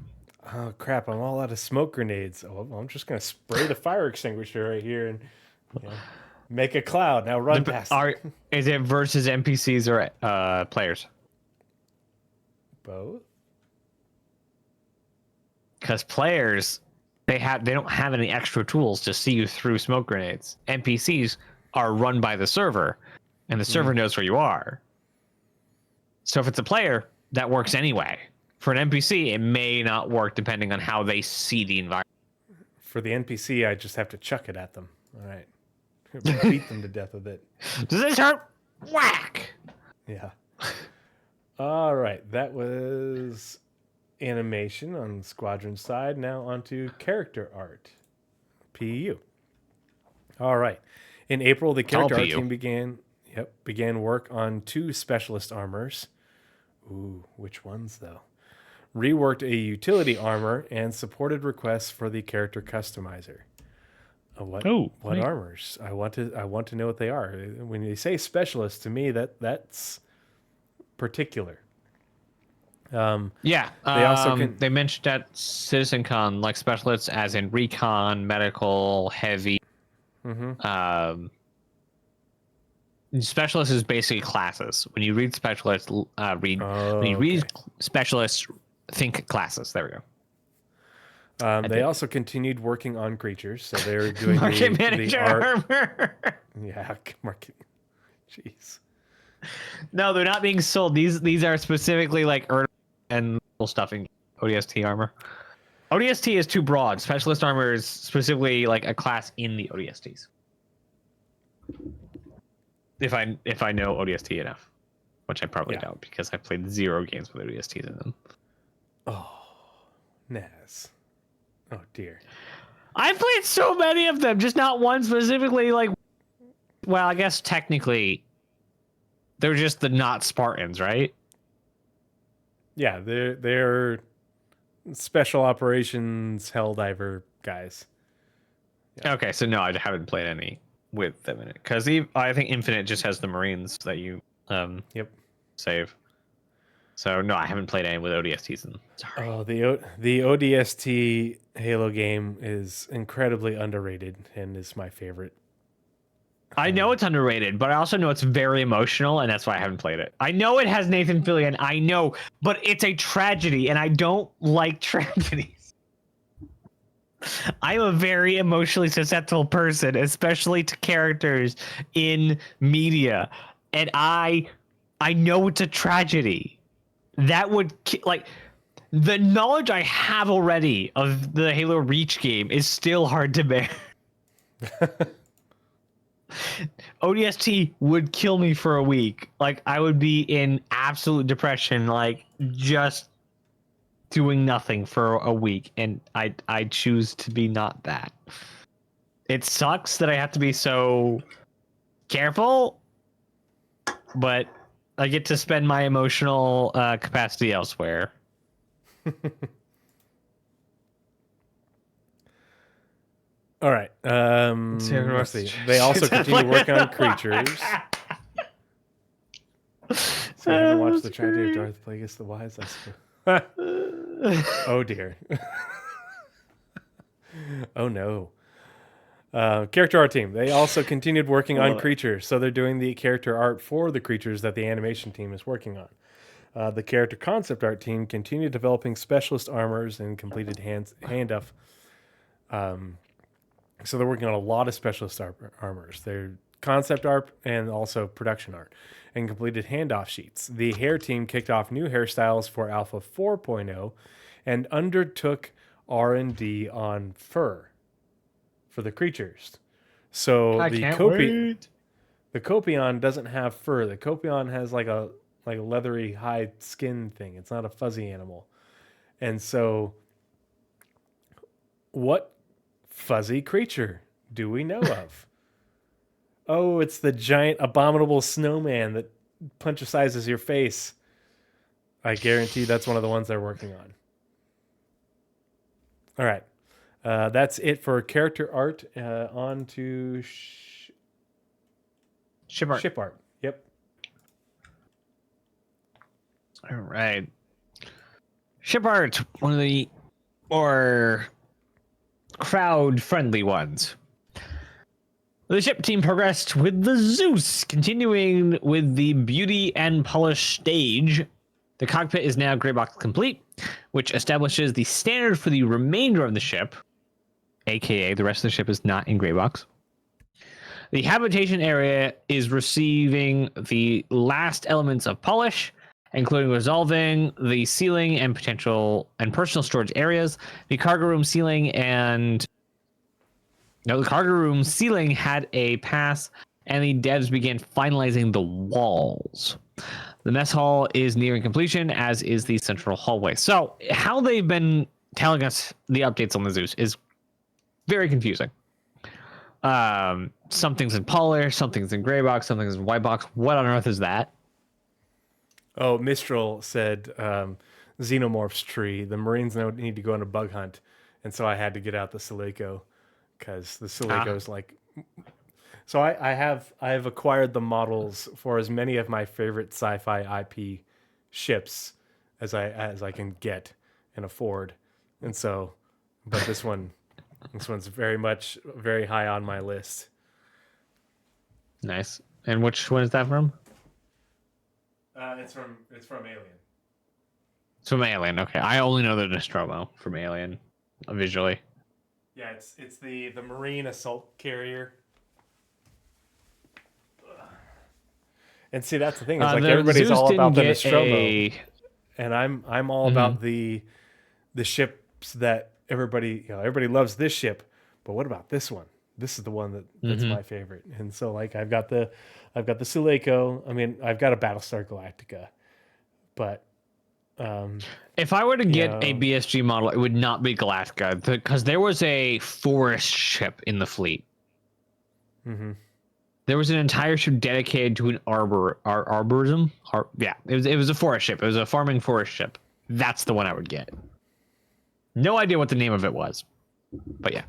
crap, I'm all out of smoke grenades. Oh, well, I'm just gonna spray the fire extinguisher right here and make a cloud. Now run past. Is it versus NPCs or players? Both. Because players, they don't have any extra tools to see you through smoke grenades. NPCs are run by the server, and the server knows where you are. So if it's a player, that works anyway. For an NPC, it may not work depending on how they see the environment. For the NPC, I just have to chuck it at them. All right. Beat them to death with it. Does this hurt? Whack! Yeah. All right. That was animation on the Squadron side. Now onto character art. PU. All right. In April, the character art team began work on 2 specialist armors. Ooh, which ones though? Reworked a utility armor and supported requests for the character customizer. What armors? I want to know what they are. When you say specialist, to me that's particular. They also they mentioned at CitizenCon like specialists as in recon, medical, heavy. Specialist is basically classes. When you read specialists, read specialists, think classes. There we go. They also continued working on creatures, so they're doing market the manager art. armor. Yeah, market. Jeez. No, they're not being sold. These are specifically like and stuffing ODST armor. ODST is too broad. Specialist armor is specifically like a class in the ODSTs. If I know ODST enough, which I probably don't because I played 0 games with ODSTs in them. Oh, Naz. Oh dear. I played so many of them, just not one specifically. Like, well, I guess technically, they're just the not Spartans, right? Yeah, they're special operations Helldiver guys. Yeah. Okay, so no, I haven't played any with them in it because I think Infinite just has the Marines that you save. So no, I haven't played any with ODSTs. Sorry. Oh, the ODST Halo game is incredibly underrated and is my favorite. I know it's underrated, but I also know it's very emotional, and that's why I haven't played it. I know it has Nathan Fillion, I know, but it's a tragedy, and I don't like tragedies. I'm a very emotionally susceptible person, especially to characters in media, and I know it's a tragedy. That would like the knowledge I have already of the Halo Reach game is still hard to bear. ODST would kill me for a week. Like I would be in absolute depression, like just doing nothing for a week, and I choose to be not that. It sucks that I have to be so careful, but I get to spend my emotional capacity elsewhere. All right. Let's see. They also continue working on creatures. So I haven't watched the tragedy of Darth Plagueis the Wise. Oh dear. Oh no. Character art team. They also continued working on creatures, so they're doing the character art for the creatures that the animation team is working on. The character concept art team continued developing specialist armors and completed handoff. So they're working on a lot of specialist armors. They're concept art and also production art, and completed handoff sheets. The hair team kicked off new hairstyles for Alpha 4.0 and undertook R&D on fur for the creatures. So the Copion doesn't have fur. The Copion has like a leathery hide skin thing. It's not a fuzzy animal. And so what fuzzy creature do we know of? Oh, it's the giant abominable snowman that punch-sizes your face. I guarantee that's one of the ones they're working on. All right. That's it for character art. On to ship art. Ship art. Yep. All right. Ship art, one of the more crowd-friendly ones. The ship team progressed with the Zeus, continuing with the beauty and polish stage. The cockpit is now gray box complete, which establishes the standard for the remainder of the ship, aka the rest of the ship is not in gray box. The habitation area is receiving the last elements of polish, including resolving the ceiling and potential and personal storage areas. The cargo room ceiling had a pass, and the devs began finalizing the walls. The mess hall is nearing completion, as is the central hallway. So, how they've been telling us the updates on the Zeus is very confusing. Something's in polish, something's in gray box, something's in white box. What on earth is that? Oh, Mistral said Xenomorph's tree. The Marines need to go on a bug hunt, and so I had to get out the Silico because the Silico's like. So I have acquired the models for as many of my favorite sci-fi IP ships as I can get and afford, and so, but this one's very high on my list. Nice. And which one is that from? It's from Alien. It's from Alien. Okay, I only know the Nostromo from Alien, visually. Yeah, it's the Marine assault carrier. And see, that's the thing. It's like everybody's Zeus all about the didn't Nostromo, and I'm all about the ships that everybody loves this ship, but what about this one? This is the one that's my favorite. And so like I've got the Sulaco. I mean, I've got a Battlestar Galactica, but if I were to get a BSG model, it would not be Galactica because there was a forest ship in the fleet. Mm-hmm. There was an entire ship dedicated to an arborism. It was a forest ship. It was a farming forest ship. That's the one I would get. No idea what the name of it was, but yeah.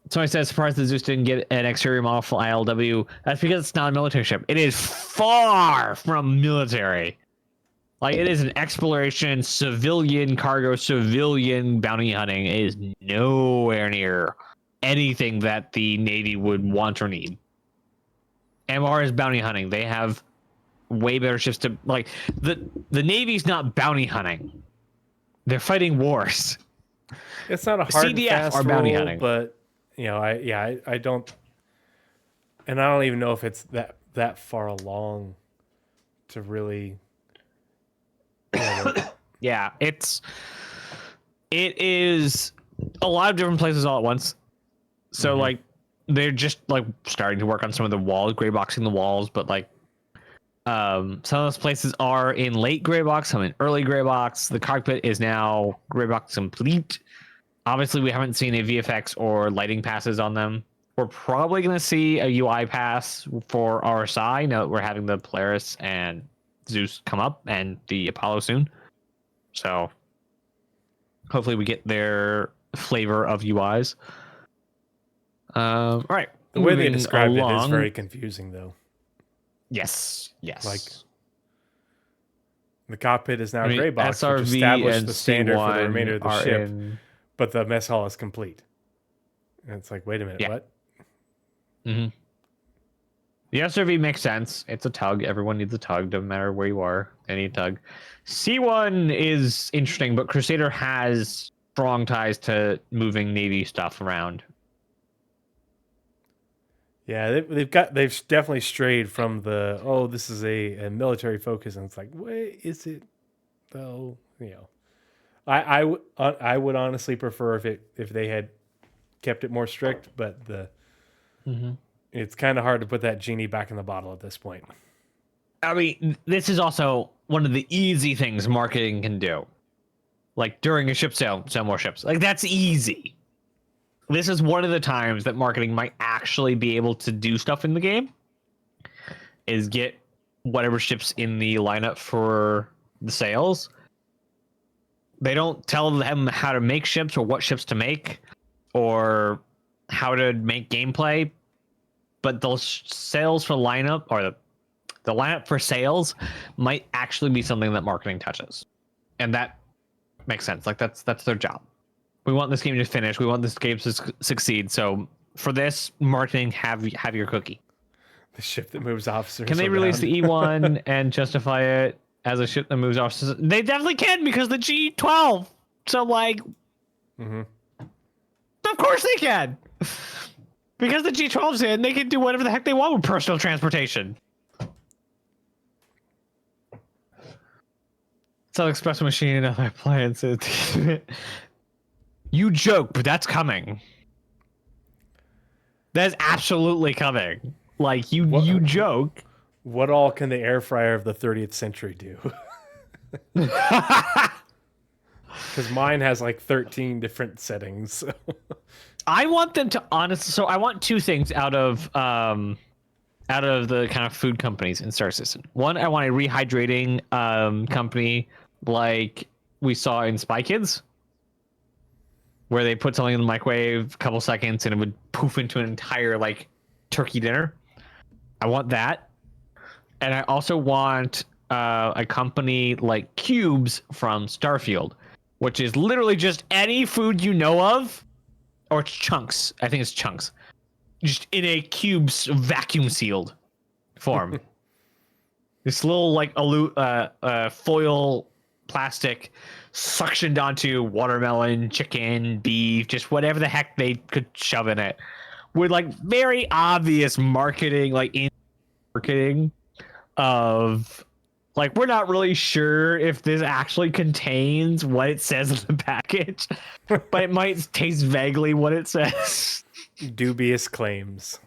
So I said, surprised the Zeus didn't get an exterior model for ILW. That's because it's not a military ship. It is far from military. Like, it is an exploration, civilian cargo, civilian bounty hunting. It is nowhere near anything that the Navy would want or need. MR is bounty hunting. They have way better ships to like. The Navy's not bounty hunting. They're fighting wars. It's not a hard and CDF fast are bounty rule, hunting. but I don't, and I don't even know if it's that far along to really. Yeah, it is a lot of different places all at once. So like they're just like starting to work on some of the walls, gray boxing the walls, but like some of those places are in late gray box, some in early gray box. The cockpit is now gray box complete. Obviously, we haven't seen a VFX or lighting passes on them. We're probably going to see a UI pass for RSI now that we're having the Polaris and Zeus come up and the Apollo soon. So hopefully we get their flavor of UIs. All right. The way they moving described it is along. very confusing, though. Yes. Like, the cockpit is now I mean, gray box, which SRV established and the standard for the C1 remainder of the are ship, in- but the mess hall is complete. And it's like, wait a minute, Yeah. what? Mm-hmm. The SRV makes sense. It's a tug. Everyone needs a tug. Doesn't matter where you are. They need a tug. C1 is interesting, but Crusader has strong ties to moving Navy stuff around. Yeah, they've definitely strayed from this is a military focus, and it's like, wait, is it though? I would honestly prefer if they had kept it more strict, but it's kind of hard to put that genie back in the bottle at this point. I mean, this is also one of the easy things marketing can do. Like during a ship sell more ships. Like that's easy. This is one of the times that marketing might actually be able to do stuff in the game. Is get whatever ships in the lineup for the sales. They don't tell them how to make ships or what ships to make or how to make gameplay, but those sales for lineup or the lineup for sales might actually be something that marketing touches, and that makes sense. Like that's their job. We want this game to finish. We want this game to succeed. So for this, marketing, have your cookie. The ship that moves officers. Can they release the E1 and justify it as a ship that moves officers? They definitely can because the G12. So like, of course they can. Because the G12's in, they can do whatever the heck they want with personal transportation. Sell espresso machine and other appliances. You joke, but that's coming. That's absolutely coming. Like, you joke. What all can the air fryer of the 30th century do? Because mine has like 13 different settings. So. I want them to honestly. So I want two things out of the kind of food companies in Star Citizen. One, I want a rehydrating company like we saw in Spy Kids, where they put something in the microwave a couple seconds and it would poof into an entire like turkey dinner. I want that, and I also want a company like Cubes from Starfield, which is literally just any food you know of. Or it's chunks. I think it's chunks. Just in a cubes vacuum sealed form. This little like foil plastic suctioned onto watermelon, chicken, beef, just whatever the heck they could shove in it. With like very obvious marketing, like in marketing of like, we're not really sure if this actually contains what it says in the package, but it might taste vaguely what it says. Dubious claims.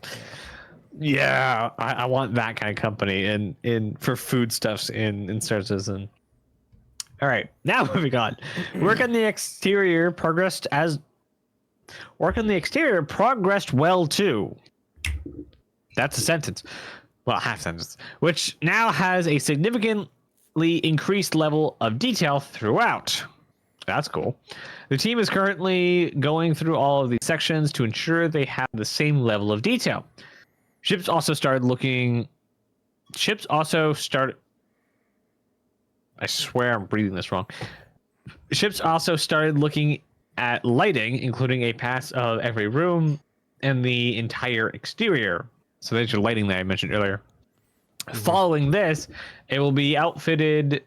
Yeah, I want that kind of company in for foodstuffs in Star Citizen. All right, now moving on. Work on the exterior progressed well too. That's a sentence. Well, half sentence, which now has a significantly increased level of detail throughout. That's cool. The team is currently going through all of these sections to ensure they have the same level of detail. Ships also started. I swear I'm reading this wrong. Ships also started looking at lighting, including a pass of every room and the entire exterior. So there's your lighting that I mentioned earlier. Mm-hmm. Following this, it will be outfitted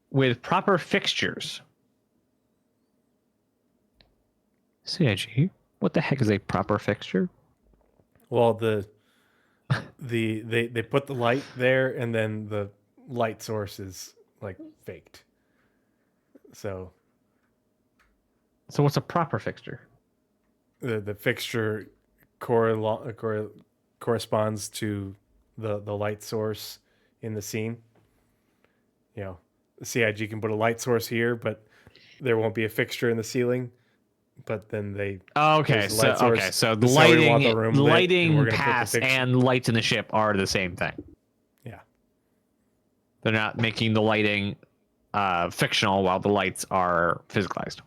with proper fixtures. CIG, what the heck is a proper fixture? Well, they put the light there, and then the light source is like faked. So what's a proper fixture? The fixture corresponds to the light source in the scene. You know, the CIG can put a light source here, but there won't be a fixture in the ceiling. But then they so the lighting pass and lights in the ship are the same thing. Yeah, they're not making the lighting fictional while the lights are physicalized.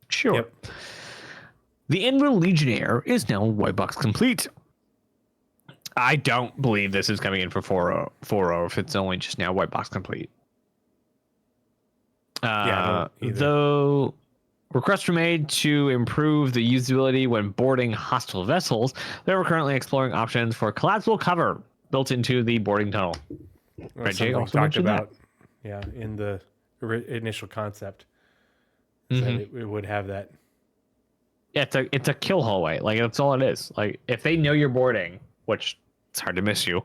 Sure. Yep. The Envil Legionnaire is now white box complete. I don't believe this is coming in for 4.0 if it's only just now white box complete. Though requests were made to improve the usability when boarding hostile vessels, they were currently exploring options for collapsible cover built into the boarding tunnel. Jay also talked about that. In the initial concept. Mm-hmm. It would have that. Yeah, it's a kill hallway. Like, that's all it is. Like, if they know you're boarding, which it's hard to miss you,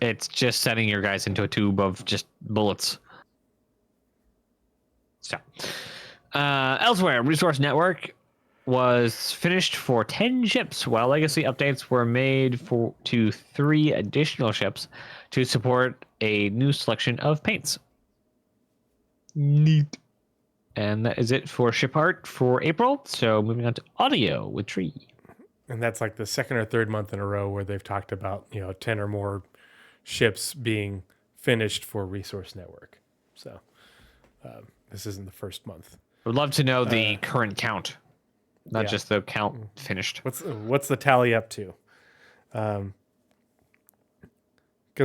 it's just sending your guys into a tube of just bullets. So, elsewhere, Resource Network was finished for 10 ships, while legacy updates were made to 3 additional ships to support a new selection of paints. Neat. And that is it for ship art for April. So moving on to audio with Tree. And that's like the second or third month in a row where they've talked about 10 or more ships being finished for Resource Network. So this isn't the first month. I would love to know the current count, not just the count finished. What's the tally up to? Because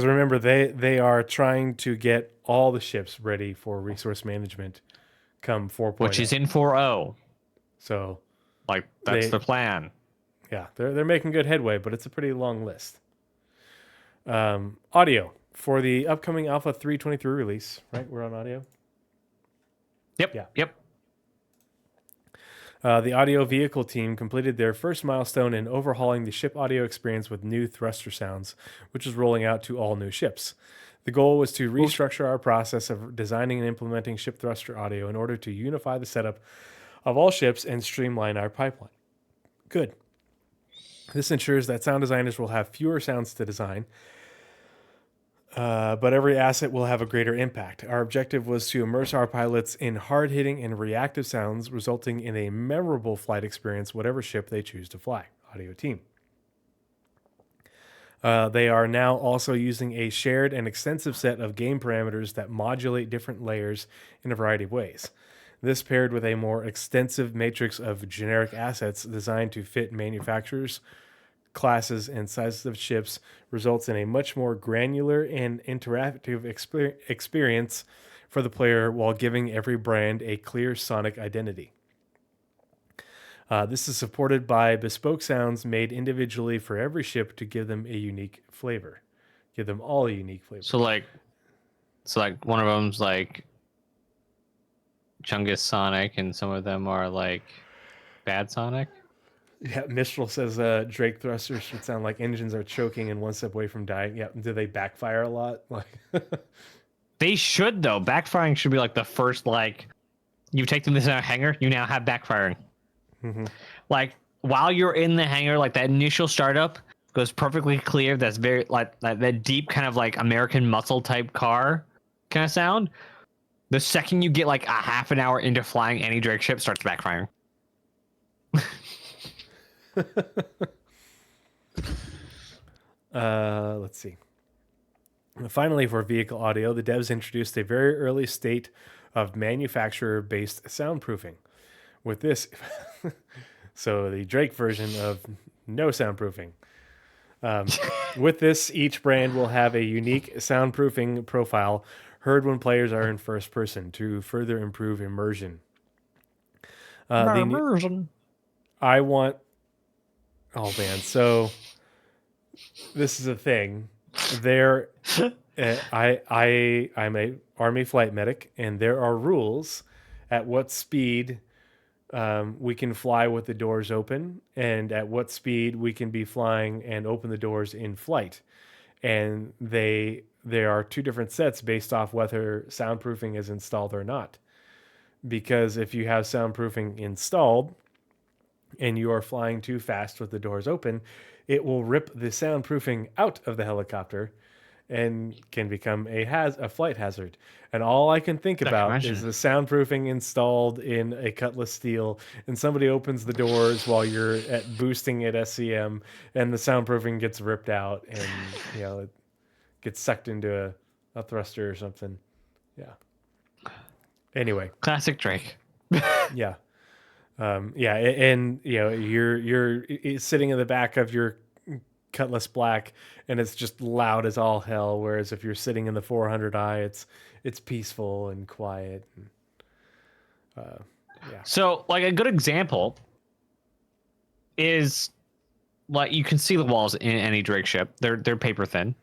remember, they are trying to get all the ships ready for resource management come 4.0. Which is in 4.0. So, like, that's the plan. Yeah, they're making good headway, but it's a pretty long list. Audio for the upcoming Alpha 3.23 release, right? We're on audio? Yep. Yeah. Yep. The audio vehicle team completed their first milestone in overhauling the ship audio experience with new thruster sounds, which is rolling out to all new ships. The goal was to restructure our process of designing and implementing ship thruster audio in order to unify the setup of all ships and streamline our pipeline. Good. This ensures that sound designers will have fewer sounds to design, but every asset will have a greater impact. Our objective was to immerse our pilots in hard-hitting and reactive sounds, resulting in a memorable flight experience, whatever ship they choose to fly. Audio team. They are now also using a shared and extensive set of game parameters that modulate different layers in a variety of ways. This, paired with a more extensive matrix of generic assets designed to fit manufacturers, classes, and sizes of ships, results in a much more granular and interactive experience for the player while giving every brand a clear sonic identity. This is supported by bespoke sounds made individually for every ship to give them a unique flavor. Give them all a unique flavor. So like one of them's like Chungus Sonic, and some of them are like Bad Sonic. Yeah, Mistral says Drake thrusters should sound like engines are choking and one step away from dying. Yeah, do they backfire a lot? Like, They should though. Backfiring should be like the first, like, you take them to the hangar, you now have backfiring. Mm-hmm. Like while you're in the hangar, like that initial startup goes perfectly clear. That's very like that deep kind of like American muscle type car kind of sound. The second you get like a half an hour into flying any Drake ship, starts backfiring. Let's see. Finally, for vehicle audio, the devs introduced a very early state of manufacturer-based soundproofing. With this, so the Drake version of no soundproofing. With this, each brand will have a unique soundproofing profile heard when players are in first person to further improve immersion. I want. Oh man! So this is a thing. I'm a Army flight medic, and there are rules at what speed we can fly with the doors open, and at what speed we can be flying and open the doors in flight. And there are two different sets based off whether soundproofing is installed or not. Because if you have soundproofing installed and you are flying too fast with the doors open, it will rip the soundproofing out of the helicopter and can become a flight hazard. And all I can think about is the soundproofing installed in a Cutlass Steel, and somebody opens the doors while you're at boosting at SCM, and the soundproofing gets ripped out, and it gets sucked into a thruster or something. Yeah. Anyway, classic Drake. Yeah. And you're sitting in the back of your Cutlass Black, and it's just loud as all hell. Whereas if you're sitting in the 400i, it's peaceful and quiet. And, yeah. So, like a good example is like you can see the walls in any Drake ship. They're paper thin.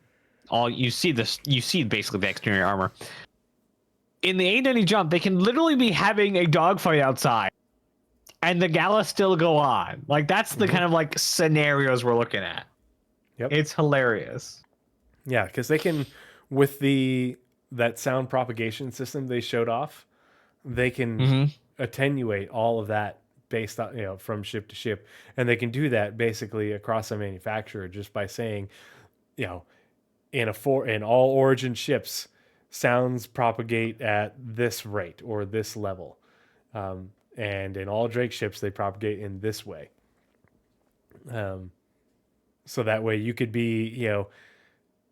You see basically the exterior armor. In the 890 jump, they can literally be having a dogfight outside, and the galas still go on. Like that's the kind of like scenarios we're looking at. Yep. It's hilarious. Yeah, because they can, with that sound propagation system they showed off, they can attenuate all of that based on from ship to ship, and they can do that basically across a manufacturer just by saying, in all Origin ships, sounds propagate at this rate or this level, and in all Drake ships they propagate in this way. So that way you could be,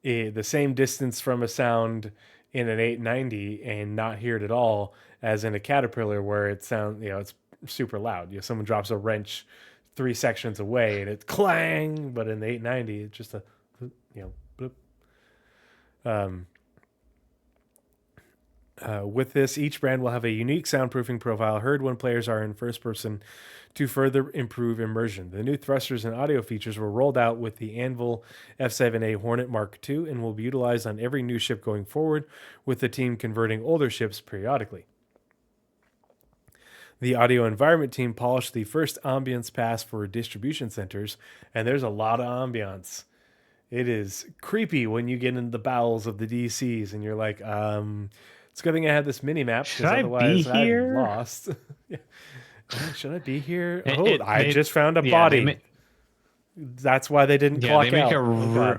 the same distance from a sound in an 890 and not hear it at all as in a Caterpillar where it sounds, it's super loud. Someone drops a wrench 3 sections away and it's clang, but in the 890 it's just a, bloop. With this, each brand will have a unique soundproofing profile heard when players are in first person to further improve immersion. The new thrusters and audio features were rolled out with the Anvil F7A Hornet Mark II and will be utilized on every new ship going forward, with the team converting older ships periodically. The audio environment team polished the first ambience pass for distribution centers, and there's a lot of ambience. It is creepy when you get into the bowels of the DCs and you're like, it's a good thing I had this mini map Should because I otherwise be I'm here? lost. Yeah. Should I be here? I They- just found a yeah, body. That's why they didn't Yeah, clock they make out. a. Oh,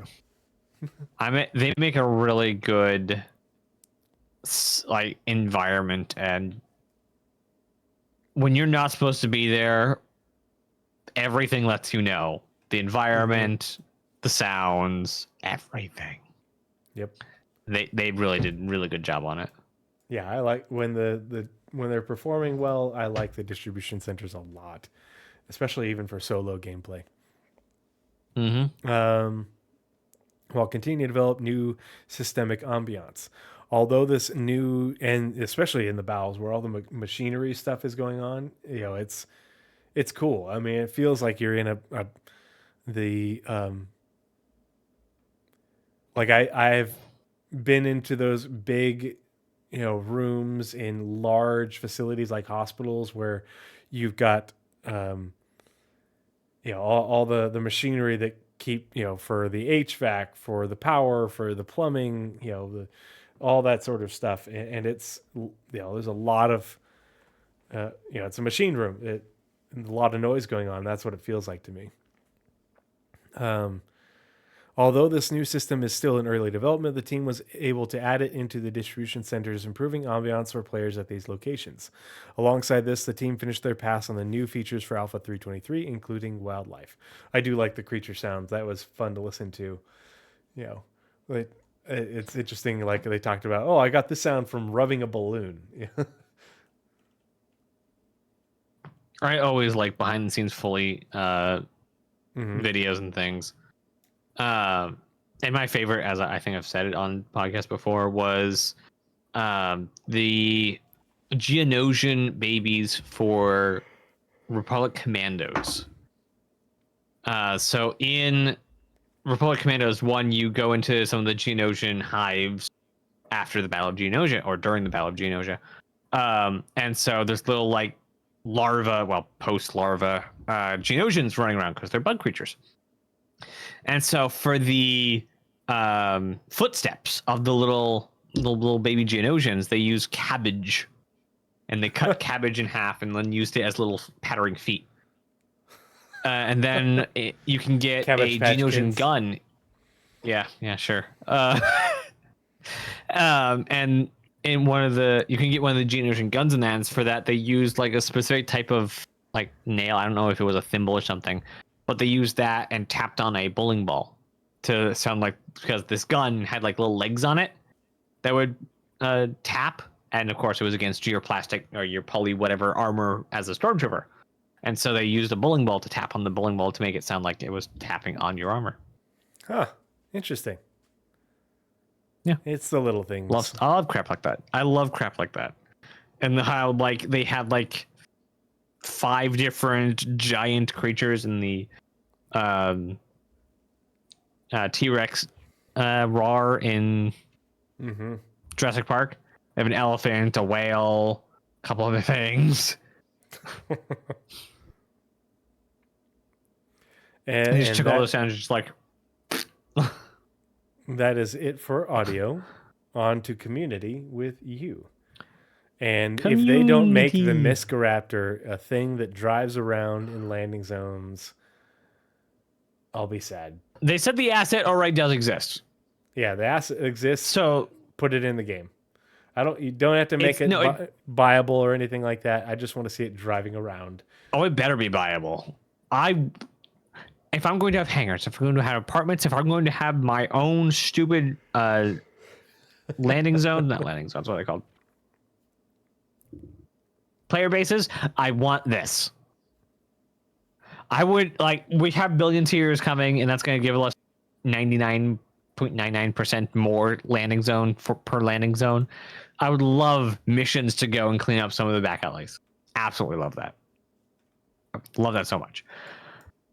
God. They make a really good like environment, and when you're not supposed to be there, everything lets you know. The environment, the sounds, everything. Yep. They really did a really good job on it. Yeah, I like when when they're performing well. I like the distribution centers a lot, especially even for solo gameplay. Mm-hmm. While continuing to develop new systemic ambiance. Although this new, and especially in the bowels where all the machinery stuff is going on, it's cool. I mean, it feels like you're in like I've been into those big, rooms in large facilities like hospitals where you've got, all the machinery that keep, for the HVAC, for the power, for the plumbing, all that sort of stuff. And it's, there's a lot of, it's a machine room. A lot of noise going on. That's what it feels like to me. Although this new system is still in early development, the team was able to add it into the distribution centers, improving ambiance for players at these locations. Alongside this, the team finished their pass on the new features for Alpha 323, including wildlife. I do like the creature sounds. That was fun to listen to. It's interesting, like they talked about, I got this sound from rubbing a balloon. I always like behind the scenes fully videos and things. And my favorite, as I think I've said it on podcast before, was the Geonosian babies for Republic Commandos. So in Republic Commandos 1, you go into some of the Geonosian hives after the Battle of Geonosia, or during the Battle of Geonosia. And so there's little like post-larva Geonosians running around because they're bug creatures. And so for the footsteps of the little baby Geonosians, they use cabbage, and they cut cabbage in half and then used it as little pattering feet. And then you can get Cabbage a Patch Geonosian Kids. gun. Yeah, sure. And in you can get one of the Geonosian guns in that. And for that, they used like a specific type of like nail. I don't know if it was a thimble or something. But they used that and tapped on a bowling ball to sound like, because this gun had like little legs on it that would tap. And of course, it was against your plastic or your poly whatever armor as a stormtrooper. And so they used a bowling ball to tap on the bowling ball to make it sound like it was tapping on your armor. Huh. Interesting. Yeah. It's the little things. I love crap like that. I love crap like that. And how like they had like 5 different giant creatures in the T-Rex roar in Jurassic Park. They have an elephant, a whale, a couple other things. and They just took all those sounds, just like. That is it for audio. On to community with you. And if they don't make the Miscaraptor a thing that drives around in landing zones, I'll be sad. They said the asset already does exist. Yeah, the asset exists. So put it in the game. You don't have to make it viable or anything like that. I just want to see it driving around. Oh, it better be viable. If I'm going to have hangars, if I'm going to have apartments, if I'm going to have my own stupid landing zone, not landing zones, what are they called? Player bases, I want this. I would we have billion tiers coming, and that's going to give us 99.99% more landing zone per landing zone. I would love missions to go and clean up some of the back alleys. Absolutely love that. Love that so much.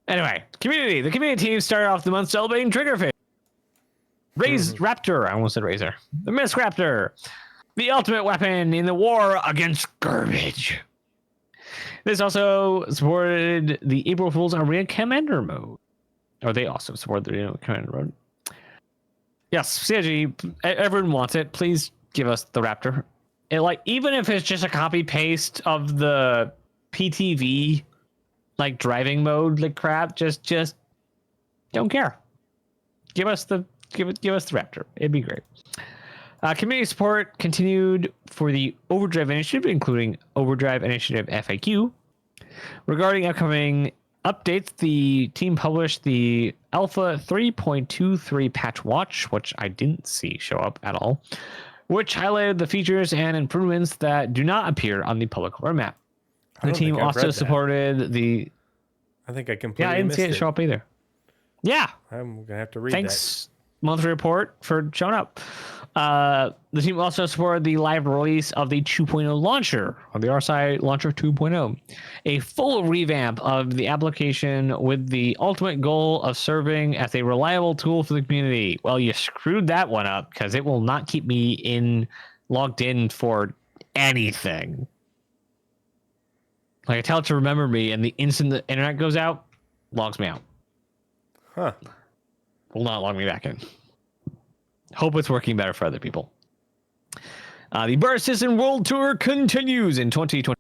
Anyway, community. The community team started off the month celebrating Triggerfish. Raptor. I almost said Razor. The Miscaraptor. The ultimate weapon in the war against garbage. This also supported the April Fool's Arena Commander mode. Or they also support the Arena Commander mode. Yes, CIG, everyone wants it. Please give us the Raptor. Even if it's just a copy paste of the PTV driving mode crap, just don't care. Give us the Raptor. It'd be great. Community support continued for the Overdrive Initiative, including Overdrive Initiative FAQ. Regarding upcoming updates, the team published the Alpha 3.23 patch watch, which I didn't see show up at all, which highlighted the features and improvements that do not appear on the public roadmap. The team also supported the... I think I completely I didn't missed see it show up either. Yeah. I'm going to have to read Thanks, monthly report, for showing up. The team also supported the live release of the 2.0 launcher, of the RSI Launcher 2.0, a full revamp of the application with the ultimate goal of serving as a reliable tool for the community. Well, you screwed that one up because it will not keep me logged in for anything. I tell it to remember me, and the instant the internet goes out, logs me out. Huh. Will not log me back in. Hope it's working better for other people. The Bar Citizen World Tour continues in 2020.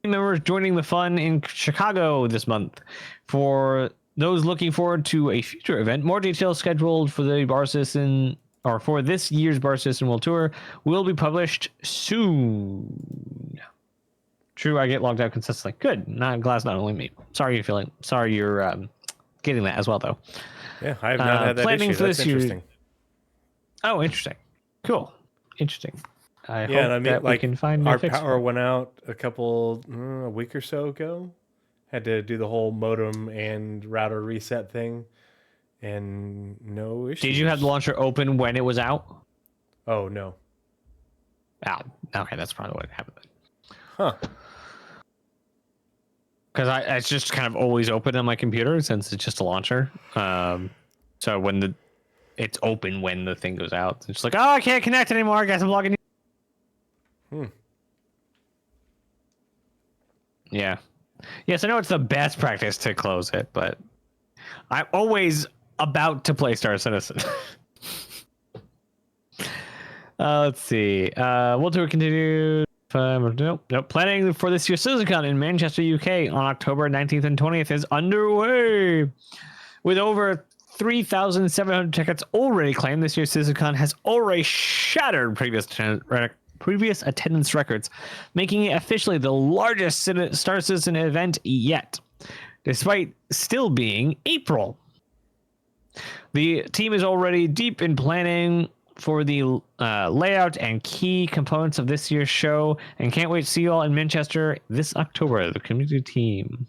Members joining the fun in Chicago this month. For those looking forward to a future event, more details scheduled for the Bar Citizen, or for this year's Bar Citizen World Tour, will be published soon. True, I get logged out consistently. Good. Not glad it's not only me. Sorry you're getting that as well, though. Yeah, I have not had that planning issue. for That's this year. interesting. Oh, interesting. Cool. Interesting. I hope And I mean, that we can find our a fix power went out a week or so ago. Had to do the whole modem and router reset thing, and no issues. Did you have the launcher open when it was out? Oh no. Ah, okay, that's probably what happened. Huh. Because it's just kind of always open on my computer since it's just a launcher. So when it's open when the thing goes out, it's just like, oh, I can't connect anymore. I guess I'm logging in. Yeah. Yes, I know it's the best practice to close it, but I'm always about to play Star Citizen. Let's see. World Tour continued. Nope. Planning for this year's CitizenCon in Manchester, UK on October 19th and 20th is underway. With over 3,700 tickets already claimed, this year's CitizenCon has already shattered previous attendance records, making it officially the largest Star Citizen event yet, despite still being April. The team is already deep in planning for the layout and key components of this year's show, and can't wait to see you all in Manchester this October, the community team.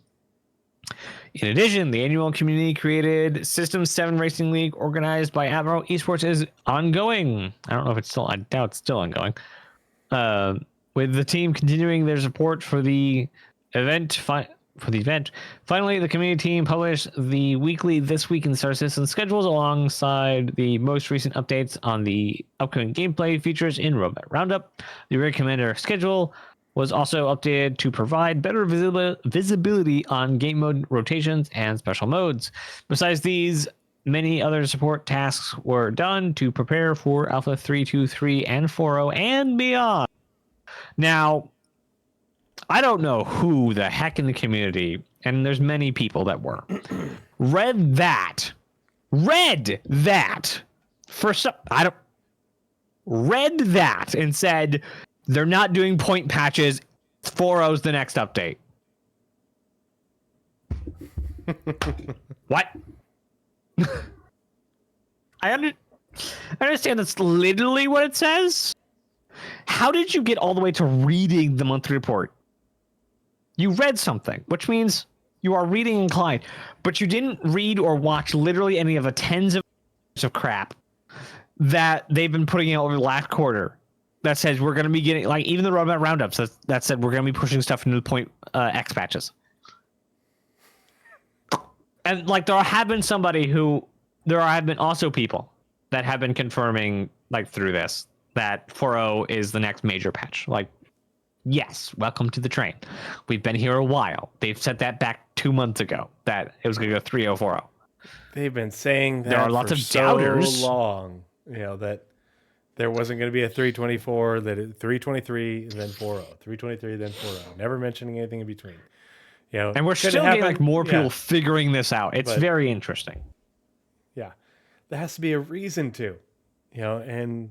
In addition, the annual community-created System 7 Racing League organized by Admiral Esports is ongoing. I don't know if it's still... I doubt it's still ongoing. With the team continuing their support for the event... Finally, the community team published the weekly This Week in Star Citizen schedules alongside the most recent updates on the upcoming gameplay features in Roadmap Roundup. The Red Commander schedule was also updated to provide better visibility on game mode rotations and special modes. Besides these, many other support tasks were done to prepare for Alpha 3.23 and 4.0 and beyond. Now, I don't know who the heck in the community, and there's many people that were, read that for some, read that and said, they're not doing point patches, 4.0's the next update. What? I understand that's literally what it says. How did you get all the way to reading the monthly report? You read something, which means you are reading inclined, but you didn't read or watch literally any of the tens of crap that they've been putting out over the last quarter that says we're going to be getting, like, even the Roadmap Roundups that said we're going to be pushing stuff into the point X patches. And like there have been also people that have been confirming, like, through this that 4.0 is the next major patch. Like, Yes, welcome to the train. We've been here a while. They've said that back 2 months ago that it was going to go 3040. They've been saying that There are lots for of so doubters. long, that there wasn't going to be a 324, that 323, and then 40, 323, then 40. Never mentioning anything in between. And we're could still getting like happen, more people yeah, figuring this out. It's but- very interesting. yeah. There has to be a reason to, and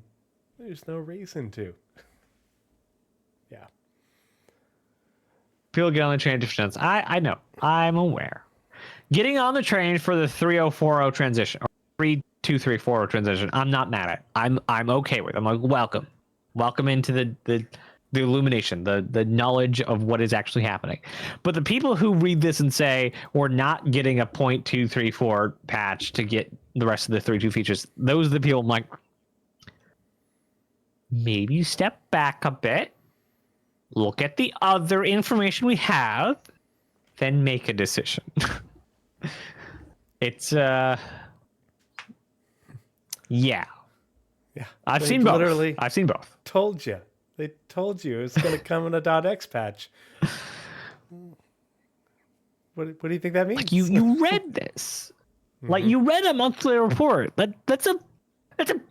there's no reason to. Yeah. People get on the train different times. I know. I'm aware. Getting on the train for the 3040 transition or 32340 transition, I'm not mad at. I'm okay with. I'm like, welcome into the illumination, the knowledge of what is actually happening. But the people who read this and say we're not getting a 0.234 patch to get the rest of the 3.2 features, those are the people I'm like, maybe step back a bit, look at the other information we have, then make a decision. It's yeah. Yeah. I've They seen both. literally I've seen both. told you. They told you it's going to come in a .x patch. What do you think that means? Like you read this. Like you read a monthly report. That's a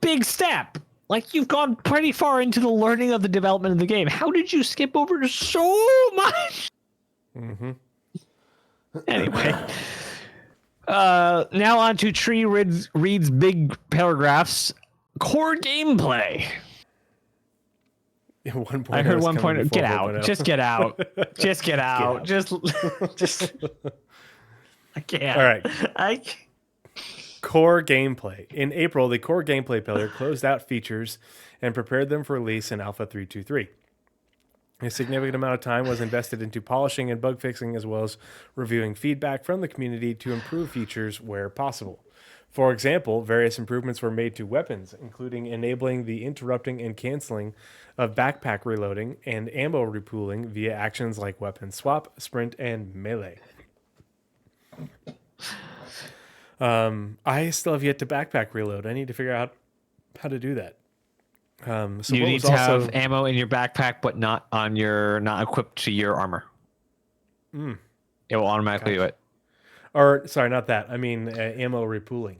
big step. Like you've gone pretty far into the learning of the development of the game. How did you skip over so much? Anyway. Now on to Tree reads big paragraphs. Core gameplay. 1.0 I heard is one coming point. before Get out. 4.0. Just get out. Just get out. out. Just. I can't. All right. I. Core gameplay. In April, the core gameplay pillar closed out features and prepared them for release in Alpha 3.2.3. A significant amount of time was invested into polishing and bug fixing, as well as reviewing feedback from the community to improve features where possible. For example, various improvements were made to weapons, including enabling the interrupting and canceling of backpack reloading and ammo repooling via actions like weapon swap, sprint, and melee. I still have yet to backpack reload. I need to figure out how to do that. So You what need was to also have ammo in your backpack, but not equipped to your armor. It will automatically do it. or sorry, not that. I mean ammo repooling.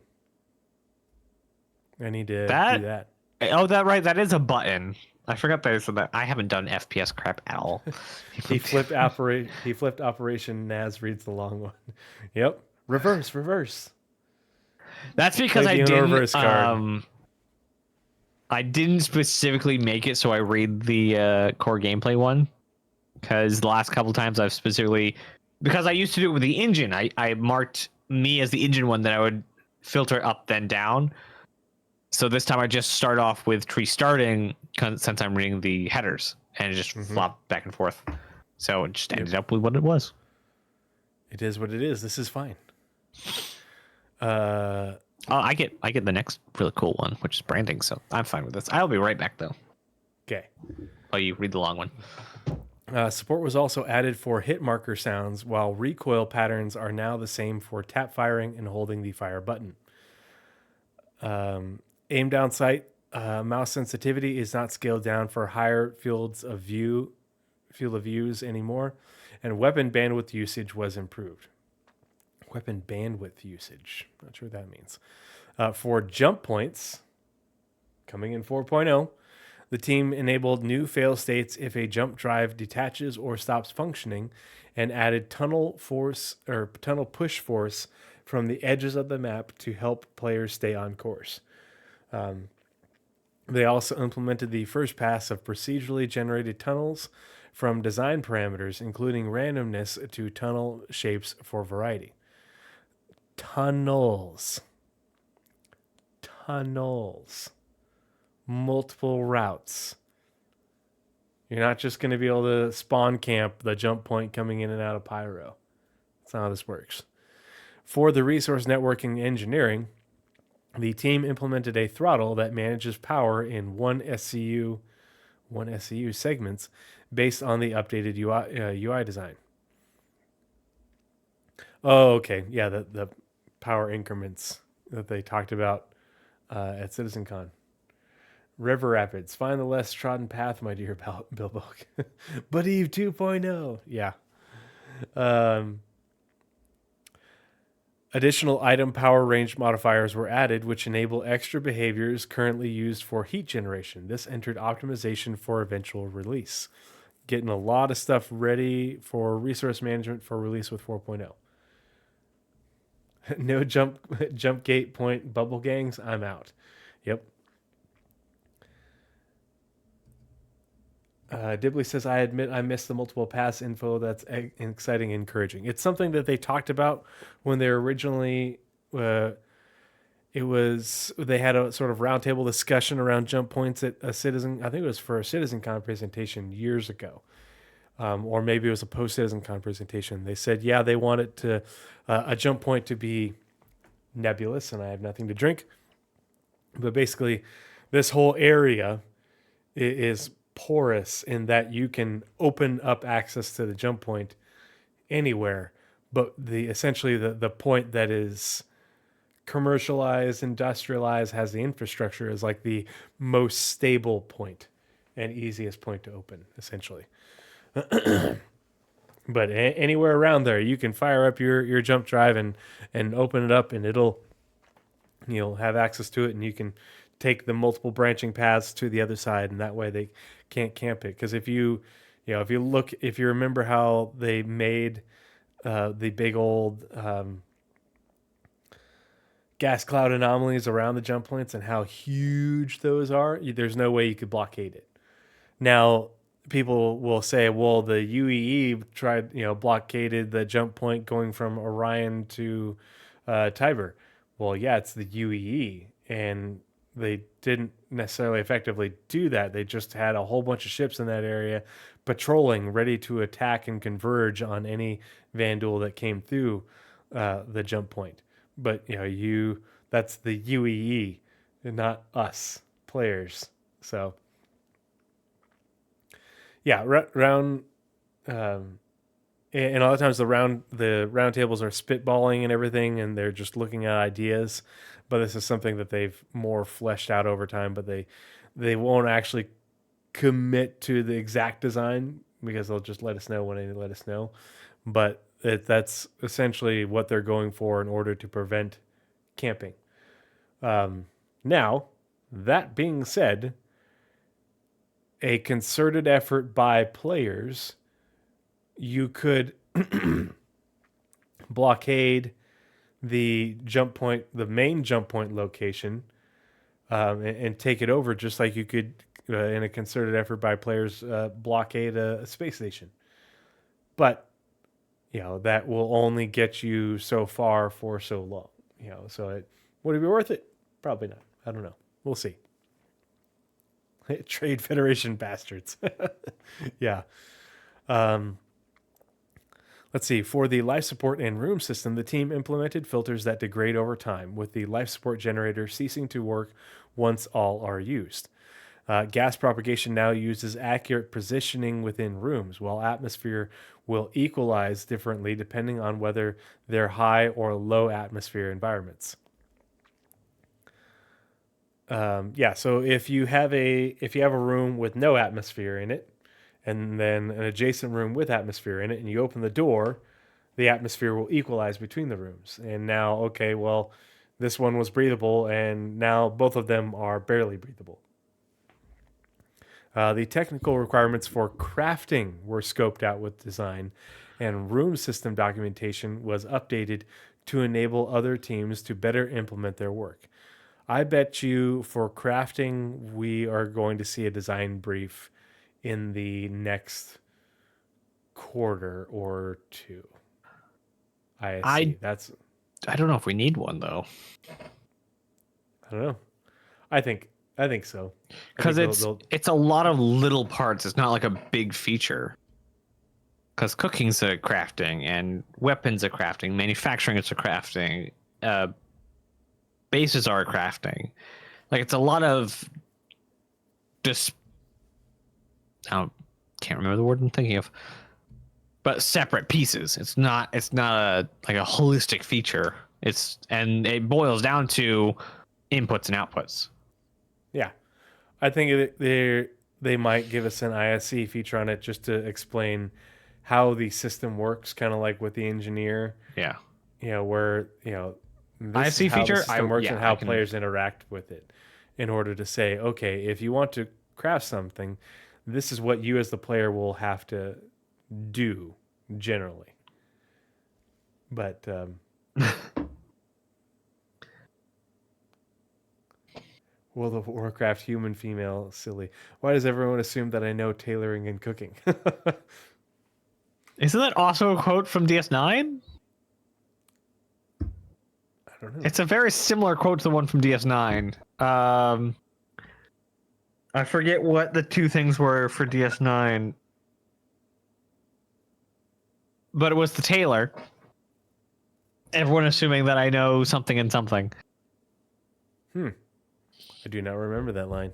I need to do that. Oh, that is a button. I forgot that. I haven't done FPS crap at all. He flipped Operation Naz reads the long one. Yep. Reverse. That's because Play I the didn't. reverse card. I didn't specifically make it so I read the core gameplay one, because the last couple times I've specifically, because I used to do it with the engine. I marked me as the engine one that I would filter up then down. So this time I just start off with tree starting since I'm reading the headers, and it just flopped back and forth. So it just ended up with what it was. It is what it is. This is fine. I get the next really cool one, which is branding. So I'm fine with this. I'll be right back though. Okay. Oh, you read the long one. Support was also added for hit marker sounds, while recoil patterns are now the same for tap firing and holding the fire button. Aim down sight mouse sensitivity is not scaled down for higher field of views anymore, and weapon bandwidth usage was improved. Weapon bandwidth usage, not sure what that means. For jump points, coming in 4.0, the team enabled new fail states if a jump drive detaches or stops functioning, and added tunnel push force from the edges of the map to help players stay on course. They also implemented the first pass of procedurally generated tunnels from design parameters, including randomness to tunnel shapes for variety. Tunnels. Multiple routes. You're not just going to be able to spawn camp the jump point coming in and out of Pyro. That's not how this works. For the resource networking engineering, the team implemented a throttle that manages power in one SCU segments based on the updated UI design. Oh, okay. Yeah, the power increments that they talked about at CitizenCon. River Rapids. Find the less trodden path, my dear Bilbo. But Eve 2.0. Yeah. Additional item power range modifiers were added, which enable extra behaviors currently used for heat generation. This entered optimization for eventual release. Getting a lot of stuff ready for resource management for release with 4.0. No jump gate point bubble gangs. I'm out. Yep. Dibley says, I admit I missed the multiple pass info. That's exciting and encouraging. It's something that they talked about when they originally, they had a sort of roundtable discussion around jump points at a Citizen, I think it was for a CitizenCon presentation years ago. Or maybe it was a post-CitizenCon presentation. They said, yeah, they want it to, a jump point to be nebulous, and I have nothing to drink. But basically, this whole area is porous in that you can open up access to the jump point anywhere, but essentially the point that is commercialized, industrialized, has the infrastructure is like the most stable point and easiest point to open, essentially. But anywhere around there, you can fire up your jump drive and open it up, and you'll have access to it, and you can take the multiple branching paths to the other side, and that way they can't camp it. Because if you remember how they made the big old gas cloud anomalies around the jump points and how huge those are, there's no way you could blockade it. Now, people will say, well, the UEE blockaded the jump point going from Orion to Tiber. Well, yeah, it's the UEE, and they didn't necessarily effectively do that. They just had a whole bunch of ships in that area patrolling, ready to attack and converge on any Vandal that came through the jump point. But that's the UEE, and not us players. So yeah, round. And a lot of times the round tables are spitballing and everything, and they're just looking at ideas. But this is something that they've more fleshed out over time. But they won't actually commit to the exact design because they'll just let us know when they let us know. But that's essentially what they're going for in order to prevent camping. Now, that being said, a concerted effort by players, you could blockade the jump point, the main jump point location, and take it over, just like you could, in a concerted effort by players, blockade a space station. But that will only get you so far for so long. So would it be worth it? Probably not. I don't know. We'll see. Trade Federation bastards. Yeah. Let's see. For the life support and room system, the team implemented filters that degrade over time, with the life support generator ceasing to work once all are used. Gas propagation now uses accurate positioning within rooms, while atmosphere will equalize differently depending on whether they're high or low atmosphere environments. So if you have a room with no atmosphere in it, and then an adjacent room with atmosphere in it, and you open the door, the atmosphere will equalize between the rooms. And now, okay, well, this one was breathable, and now both of them are barely breathable. The technical requirements for crafting were scoped out with design, and room system documentation was updated to enable other teams to better implement their work. I bet you for crafting, we are going to see a design brief in the next quarter or two. I don't know if we need one though. I don't know. I think so. Because it's a lot of little parts. It's not like a big feature. Because cooking's a crafting, and weapons a crafting, manufacturing is a crafting, bases are a crafting. Like, it's a lot of just, I can't remember the word I'm thinking of, but separate pieces. It's not a holistic feature. And it boils down to inputs and outputs. Yeah. I think they might give us an ISC feature on it just to explain how the system works, kind of like with the engineer. Yeah. Where this ISC is how the feature, system works and I how can. players interact with it, in order to say, okay, if you want to craft something, this is what you as the player will have to do generally. But World of Warcraft human female silly. Why does everyone assume that I know tailoring and cooking? Isn't that also a quote from DS9? I don't know. It's a very similar quote to the one from DS9. I forget what the two things were for DS9, but it was the tailor. Everyone assuming that I know something and something. I do not remember that line.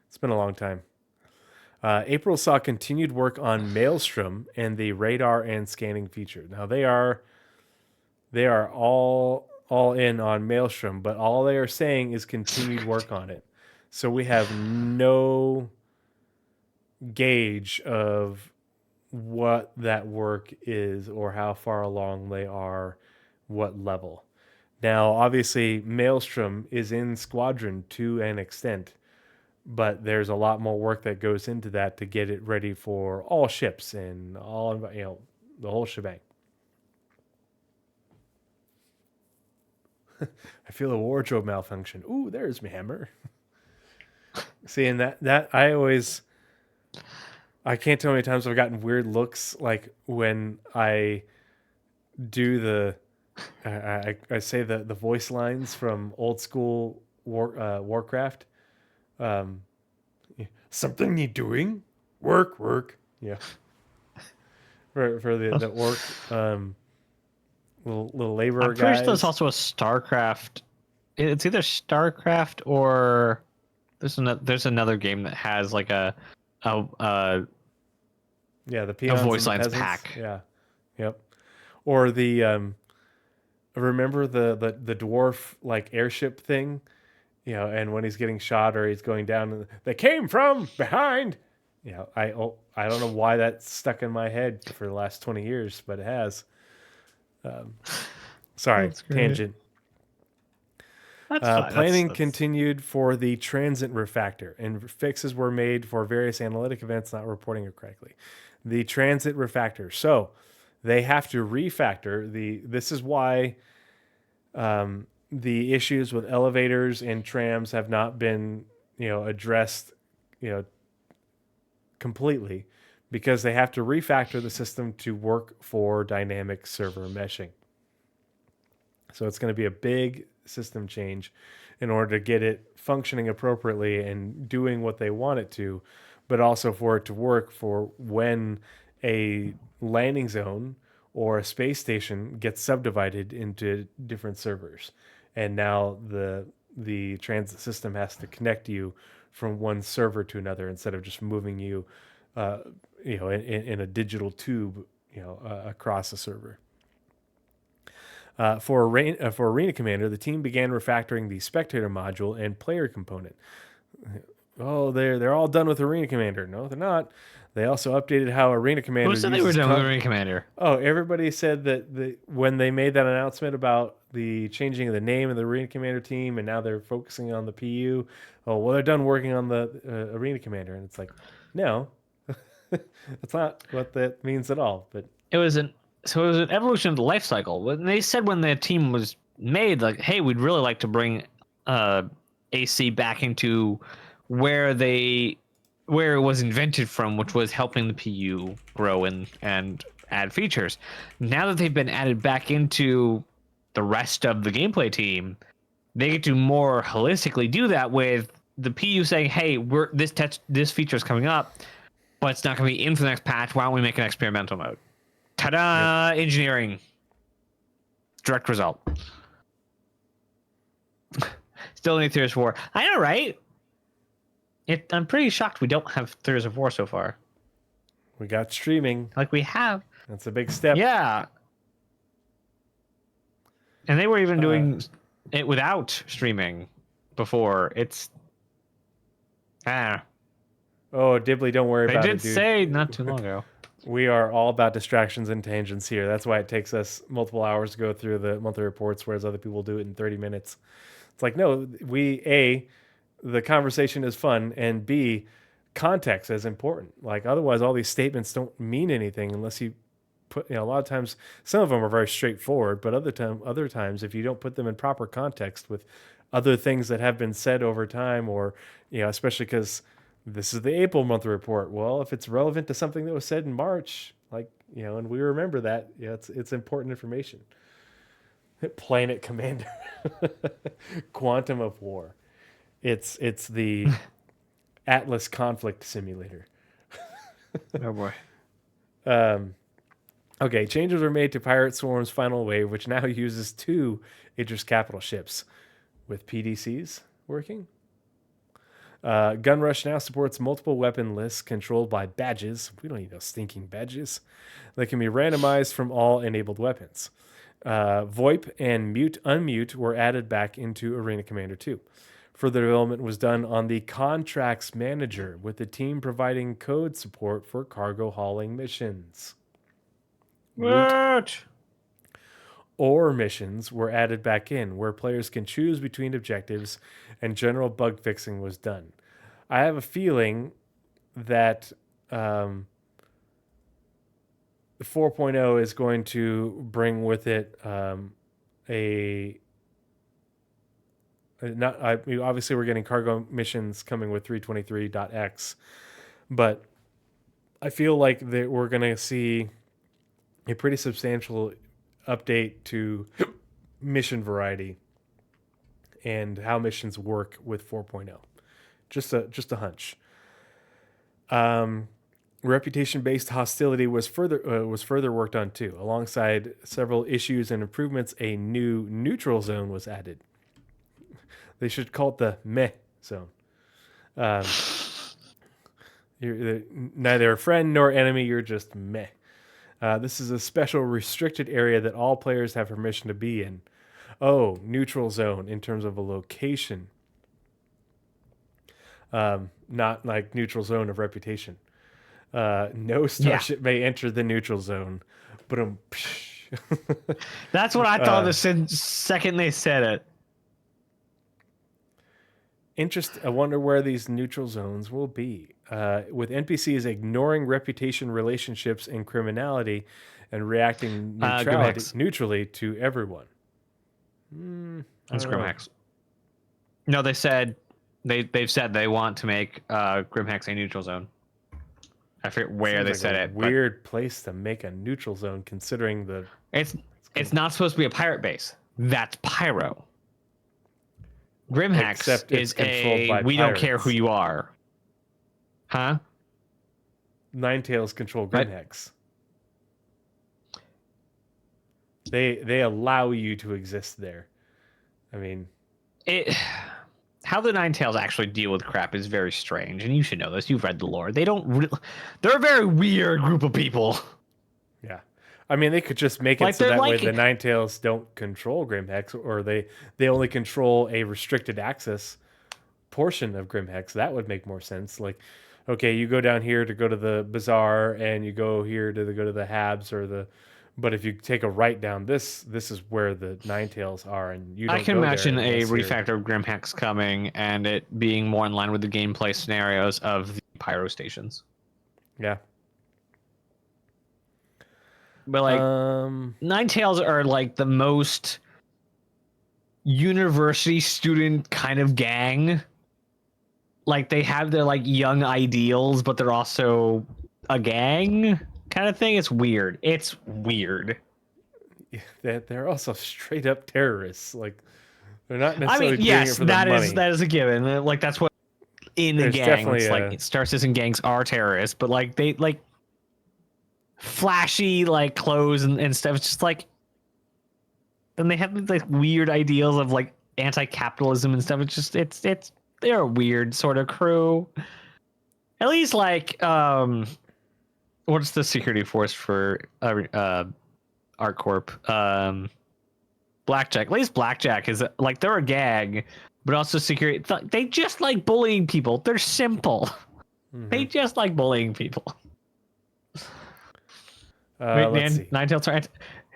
It's been a long time. April saw continued work on Maelstrom and the radar and scanning feature. Now they are all in on Maelstrom, but all they are saying is continued work on it. So we have no gauge of what that work is or how far along they are, what level. Now, obviously, Maelstrom is in Squadron to an extent, but there's a lot more work that goes into that to get it ready for all ships and all, the whole shebang. I feel a wardrobe malfunction. Ooh, there's my hammer. Seeing that I can't tell how many times I've gotten weird looks, like when I do I say the voice lines from old school Warcraft. Something you doing? Work. Yeah. For the orc little laborer I'm pretty guys. sure there's also a StarCraft. It's either StarCraft or there's another game that has like a the peons voice and the lines peasants. pack. Yeah. Yep. Or the remember the dwarf like airship thing, and when he's getting shot or he's going down, they came from behind. I don't know why that's stuck in my head for the last 20 years, but it has. Sorry, That's great. tangent. That's fine. Planning That's- continued for the transit refactor, and fixes were made for various analytic events not reporting it correctly. The transit refactor. So they have to refactor this is why the issues with elevators and trams have not been, addressed, completely, because they have to refactor the system to work for dynamic server meshing. So it's going to be a big system change in order to get it functioning appropriately and doing what they want it to, but also for it to work for when a landing zone or a space station gets subdivided into different servers. And now the transit system has to connect you from one server to another instead of just moving you, in a digital tube, across a server. For Arena Commander, the team began refactoring the spectator module and player component. Oh, they're all done with Arena Commander. No, they're not. They also updated how Arena Commander Who said they were uses done with Arena Commander? Oh, everybody said that when they made that announcement about the changing of the name of the Arena Commander team and now they're focusing on the PU. Oh, well, they're done working on the Arena Commander, and it's like, no, that's not what that means at all. But It was an evolution of the life cycle. When they said when the team was made, like, hey, we'd really like to bring AC back into where it was invented from, which was helping the PU grow and add features. Now that they've been added back into the rest of the gameplay team, they get to more holistically do that with the PU saying, hey, this feature is coming up, but it's not going to be in for the next patch. Why don't we make an experimental mode? Ta-da! Yep. Engineering. Direct result. Still need Theories of War. I know, right? I'm pretty shocked we don't have Theories of War so far. we got streaming. Like, we have. That's a big step. Yeah. And they were even doing it without streaming before. It's Ah, Oh, Dibley, don't worry they about did it, dude. say not too long ago. We are all about distractions and tangents here. That's why it takes us multiple hours to go through the monthly reports, whereas other people do it in 30 minutes. It's like, no, the conversation is fun, and B, context is important. Like, otherwise, all these statements don't mean anything unless you put, a lot of times, some of them are very straightforward, but other times, if you don't put them in proper context with other things that have been said over time, or, especially because this is the April monthly report. Well, if it's relevant to something that was said in March, like, and we remember that, it's important information. Planet Commander, Quantum of War. It's the Atlas conflict simulator. Oh boy. Okay, changes were made to Pirate Swarm's final wave, which now uses 2 Idris Capital ships with PDCs working. Gunrush now supports multiple weapon lists controlled by badges. We don't need those stinking badges. That can be randomized from all enabled weapons. VoIP and Mute/Unmute were added back into Arena Commander 2. Further development was done on the Contracts Manager, with the team providing code support for cargo hauling missions. What? Or missions were added back in, where players can choose between objectives, and general bug fixing was done. I have a feeling that 4.0 is going to bring with it obviously we're getting cargo missions coming with 323.x, but I feel like that we're going to see a pretty substantial update to mission variety and how missions work with 4.0. Just a hunch. Reputation-based hostility was further worked on too. Alongside several issues and improvements, a new neutral zone was added. They should call it the meh zone. You're neither a friend nor enemy. You're just meh. This is a special restricted area that all players have permission to be in. Oh, neutral zone in terms of a location. Not like neutral zone of reputation. No starship may enter the neutral zone. But That's what I thought the second they said it. I wonder where these neutral zones will be. With NPCs ignoring reputation, relationships, and criminality, and reacting neutrally to everyone. That's Grimhex. No, they said they've said they want to make Grimhex a neutral zone. I forget where they said it. Weird place to make a neutral zone, considering the. It's not supposed to be a pirate base. That's Pyro. Grimhex is controlled by we pirates. Don't care who you are. Huh? Ninetales control Grimhex. They allow you to exist there. I mean, how the Ninetales actually deal with crap is very strange, and you should know this. You've read the lore. They're a very weird group of people. Yeah. I mean, they could just make it so that way the Ninetales don't control Grimhex, or they only control a restricted access portion of Grimhex. That would make more sense. Like, okay, you go down here to go to the bazaar, and you go here to go to the Habs or the. But if you take a right down this is where the Ninetales are, and you. Don't I can imagine a refactor of Grimhex coming and it being more in line with the gameplay scenarios of the Pyro stations. Yeah. But like Ninetales are like the most university student kind of gang. Like they have their like young ideals, but they're also a gang kind of thing. It's weird. Yeah, they're also straight up terrorists. Like they're not necessarily doing it for the money. That is a given. Like that's what in the gangs, like Star Citizen gangs are terrorists, but like they like flashy like clothes and stuff. It's just like then they have like weird ideals of like anti-capitalism and stuff. It's just they're a weird sort of crew. At least like what's the security force for ArcCorp? Blackjack. At least Blackjack is like they're a gang, but also security. They just like bullying people. They're simple. They just like bullying people. Wait, Let's see. Ninetales are.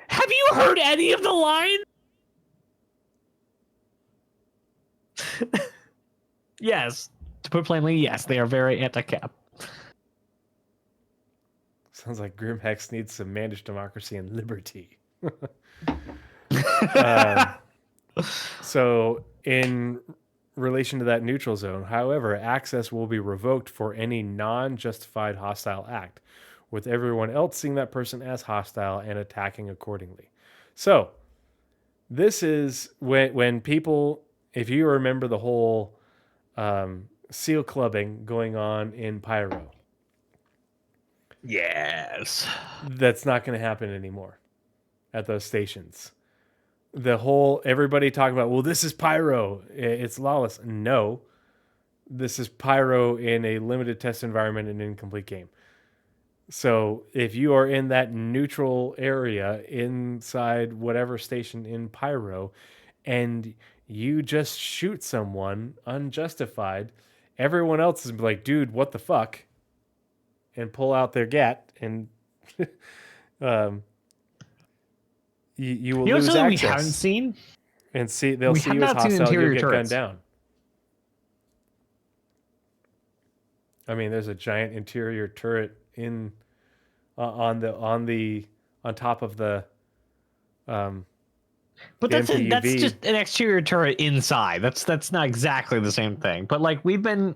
Have you heard any of the lines? Yes. To put plainly, yes, they are very anti-cap. Sounds like Grimhex needs some managed democracy and liberty. So, in relation to that neutral zone, however, access will be revoked for any non-justified hostile act, with everyone else seeing that person as hostile and attacking accordingly. So, this is when people, if you remember the whole seal clubbing going on in Pyro, Yes. that's not going to happen anymore at those stations. The whole everybody talking about, well, this is Pyro, it's lawless. No, this is Pyro in a limited test environment and incomplete game. So if you are in that neutral area inside whatever station in Pyro and you just shoot someone unjustified, everyone else is like, dude, what the fuck? And pull out their gat and you will You know lose something access. we haven't seen? And they'll We see have you as not seen hostile, you'll interior get turrets. gunned down. I mean, there's a giant interior turret in on top of the But the that's MPUV. just an exterior turret inside. That's not exactly the same thing. But like we've been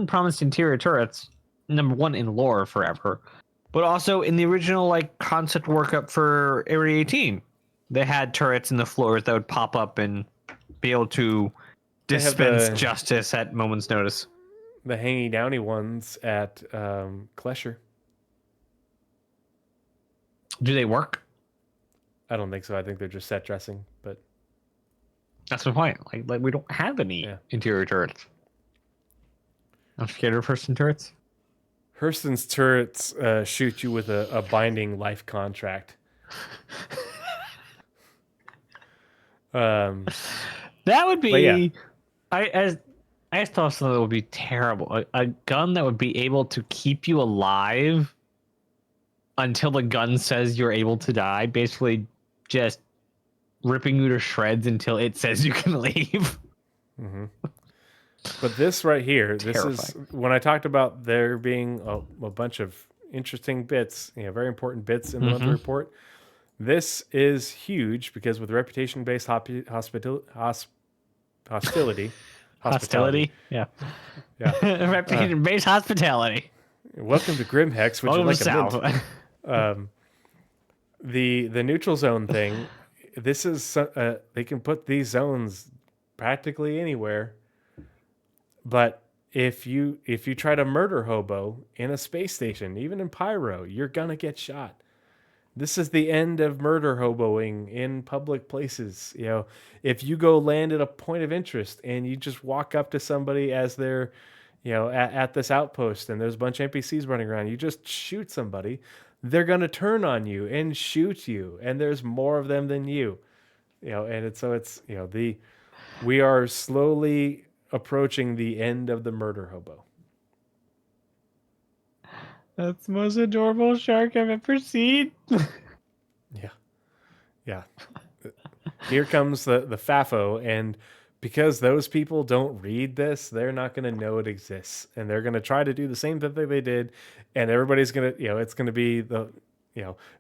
promised interior turrets, number one in lore forever, but also in the original like concept workup for Area 18, they had turrets in the floors that would pop up and be able to They have dispense the- justice at moment's notice. the hangy downy ones at Klesher. Do they work? I don't think so. I think they're just set dressing, but That's the point. Like we don't have any Yeah. interior turrets. I'm scared of person turrets. Hurston's turrets shoot you with a binding life contract. That would be. But yeah. I just thought something that would be terrible. A gun that would be able to keep you alive until the gun says you're able to die. Basically, just ripping you to shreds until it says you can leave. But this right here, this is Terrifying. when I talked about there being a bunch of interesting bits, very important bits in the monthly report. This is huge because with reputation-based hostility, Yeah. Yeah. Reputation-based hospitality. Welcome to Grimhex. Would you Welcome like to a South. mint? The neutral zone thing. This is they can put these zones practically anywhere. But if you try to murder hobo in a space station, even in Pyro, you're gonna get shot. This is the end of murder hoboing in public places. If you go land at a point of interest and you just walk up to somebody as they're, at this outpost and there's a bunch of NPCs running around, you just shoot somebody, they're gonna turn on you and shoot you, and there's more of them than you. We are slowly approaching the end of the murder hobo. That's the most adorable shark I've ever seen. Yeah. Here comes the FAFO, and because those people don't read this, they're not going to know it exists, and they're going to try to do the same thing they did, and everybody's going to, it's going to be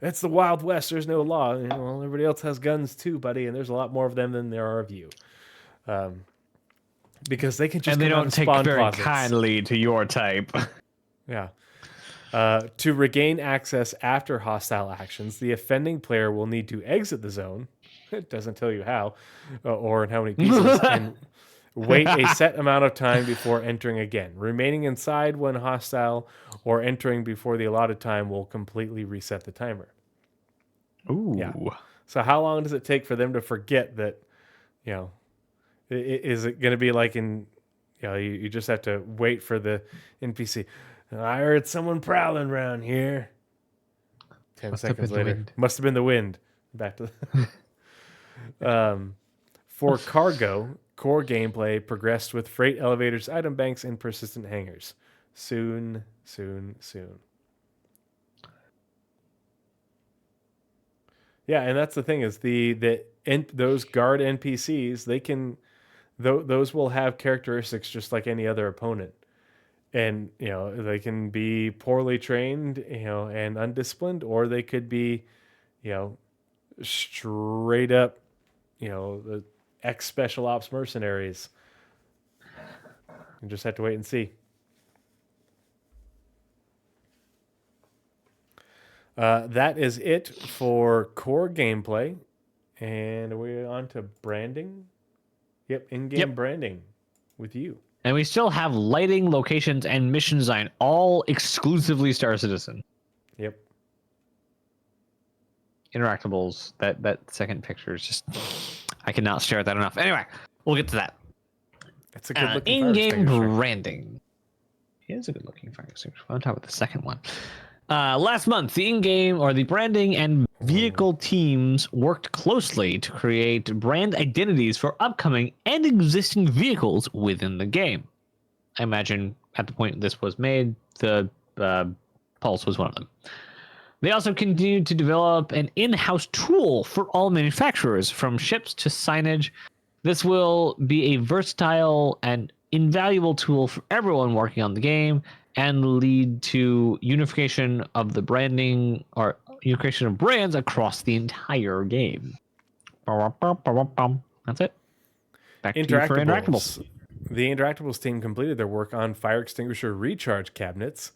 it's the Wild West. There's no law. Well, everybody else has guns too, buddy, and there's a lot more of them than there are of you. Because they can just And they come out don't take spawn very closets. kindly to your type. Yeah. To regain access after hostile actions, the offending player will need to exit the zone. It doesn't tell you how or in how many pieces, and wait a set amount of time before entering again. Remaining inside when hostile or entering before the allotted time will completely reset the timer. Ooh. Yeah. So how long does it take for them to forget that, is it going to be like in, you just have to wait for the NPC. I heard someone prowling around here. 10 Must have seconds been the later. wind. Must have been the wind. Back to for cargo, core gameplay progressed with freight elevators, item banks, and persistent hangars. Soon, soon, soon. Yeah, and that's the thing is those guard NPCs, they can those will have characteristics just like any other opponent. And, they can be poorly trained, and undisciplined, or they could be, straight up, the ex special ops mercenaries. You just have to wait and see. That is it for core gameplay. And we're on to branding. Yep, in-game branding with you. And we still have lighting, locations, and mission design, all exclusively Star Citizen. Yep. Interactables, that second picture is just... I cannot stare at that enough. Anyway, we'll get to that. It's a good looking fire in-game extinguisher. branding. It is a good looking fire extinguisher. I'm talking about the second one. Last month, the in-game or the branding and vehicle teams worked closely to create brand identities for upcoming and existing vehicles within the game. I imagine at the point this was made, the Pulse was one of them. They also continued to develop an in-house tool for all manufacturers, from ships to signage. This will be a versatile and invaluable tool for everyone working on the game and lead to unification of the branding or unification of brands across the entire game. That's it. Back to you for Interactables. The Interactables team completed their work on fire extinguisher recharge cabinets.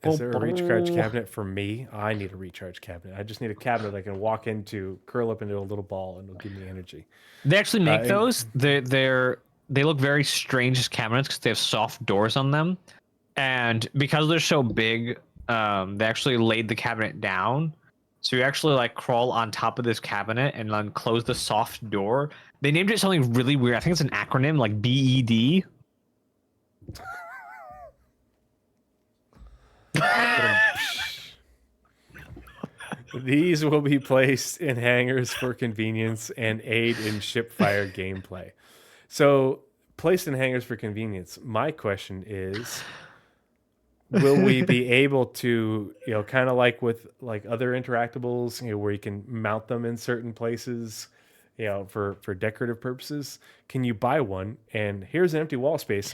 Is there a recharge cabinet for me? I need a recharge cabinet. I just need a cabinet I can walk into, curl up into a little ball, and it'll give me energy. They actually make those. They look very strange as cabinets because they have soft doors on them. And because they're so big, they actually laid the cabinet down. So you actually like crawl on top of this cabinet and then close the soft door. They named it something really weird. I think it's an acronym like BED. These will be placed in hangars for convenience and aid in ship fire gameplay. So, placed in hangars for convenience. My question is, will we be able to, kind of like with like other interactables, where you can mount them in certain places, for decorative purposes? Can you buy one and here's an empty wall space?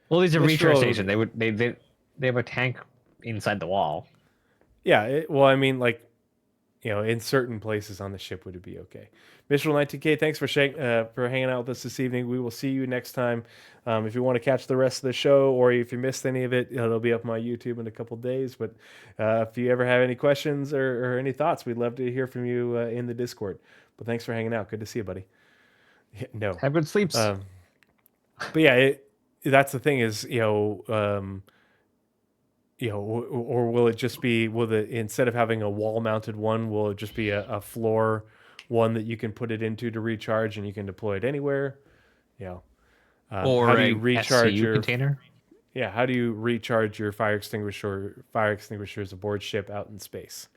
Well, these are recharge station. They have a tank inside the wall. Yeah, well, I mean, like, in certain places on the ship would it be okay? Mistral 19K, thanks for hanging out with us this evening. We will see you next time. If you want to catch the rest of the show, or if you missed any of it, it'll be up on my YouTube in a couple days. But if you ever have any questions or any thoughts, we'd love to hear from you in the Discord. But thanks for hanging out. Good to see you, buddy. No. Have good sleeps. But yeah, that's the thing is, or will it just be, instead of having a wall mounted one, will it just be a floor one that you can put it into to recharge and you can deploy it anywhere? Or how do you recharge your container? Yeah, how do you recharge your fire extinguishers aboard ship out in space?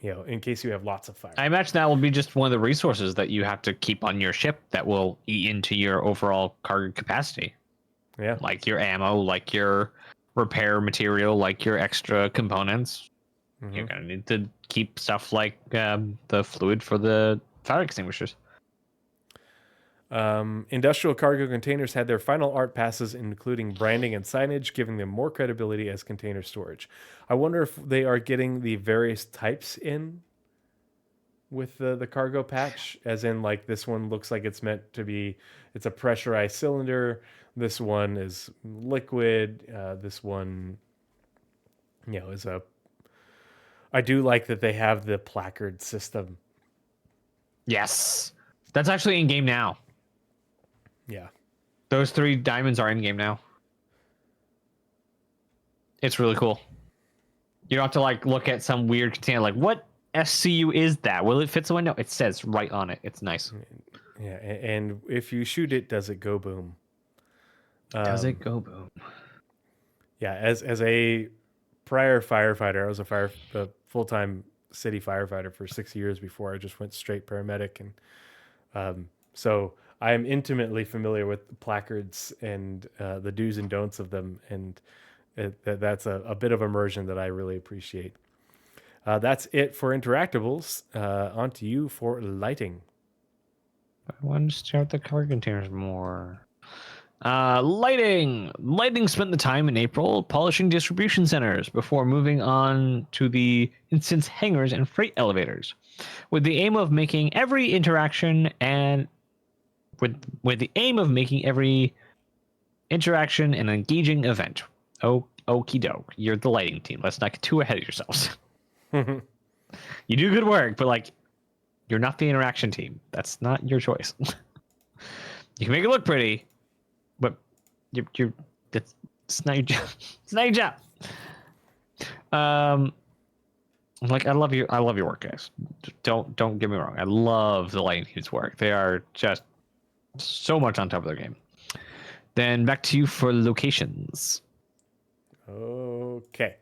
In case you have lots of fire. I imagine that will be just one of the resources that you have to keep on your ship that will eat into your overall cargo capacity. Yeah. Like your ammo, like your repair material, like your extra components. Mm-hmm. You're going to need to keep stuff like the fluid for the fire extinguishers. Industrial cargo containers had their final art passes, including branding and signage, giving them more credibility as container storage. I wonder if they are getting the various types in with the cargo patch, as in like this one looks like it's meant to be, it's a pressurized cylinder. This one is liquid. This one, is I do like that they have the placard system. Yes. That's actually in game now. Yeah. Those 3 diamonds are in game now. It's really cool. You don't have to like look at some weird container like, what SCU is that? Will it fit the window? It says right on it. It's nice. Yeah, and if you shoot it, does it go boom? Does it go boom? Yeah, as a prior firefighter, I was a full-time city firefighter for 6 years before I just went straight paramedic, and so I am intimately familiar with the placards and the do's and don'ts of them, and that's a bit of immersion that I really appreciate. That's it for interactables. On to you for lighting. I want to start the card containers more. Lighting. Lighting spent the time in April polishing distribution centers before moving on to the instance hangars and freight elevators, with the aim of making every interaction and with the aim of making every interaction an engaging event. Oh, okie doke. You're the lighting team. Let's not get too ahead of yourselves. You do good work, but like, you're not the interaction team. That's not your choice. You can make it look pretty, but it's not your job. It's not your job. Like, I love your work, guys. Don't get me wrong. I love the lighting team's work. They are just so much on top of their game. Then back to you for locations. Okay.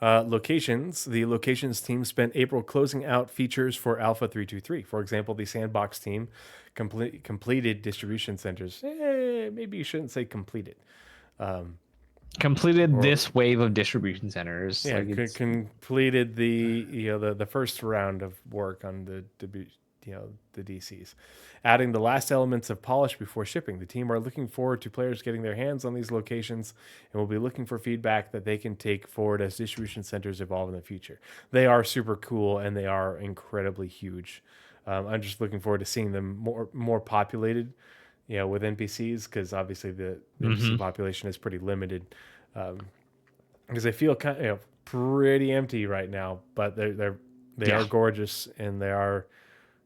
Locations. The locations team spent April closing out features for Alpha 323. For example, the sandbox team completed distribution centers. Maybe you shouldn't say completed. Completed this wave of distribution centers. Yeah, like completed the first round of work on the DCs, adding the last elements of polish before shipping. The team are looking forward to players getting their hands on these locations, and will be looking for feedback that they can take forward as distribution centers evolve in the future. They are super cool, and they are incredibly huge. I'm just looking forward to seeing them more populated, with NPCs, because obviously the NPC population is pretty limited. Because they feel kind of pretty empty right now, but they are gorgeous, and they are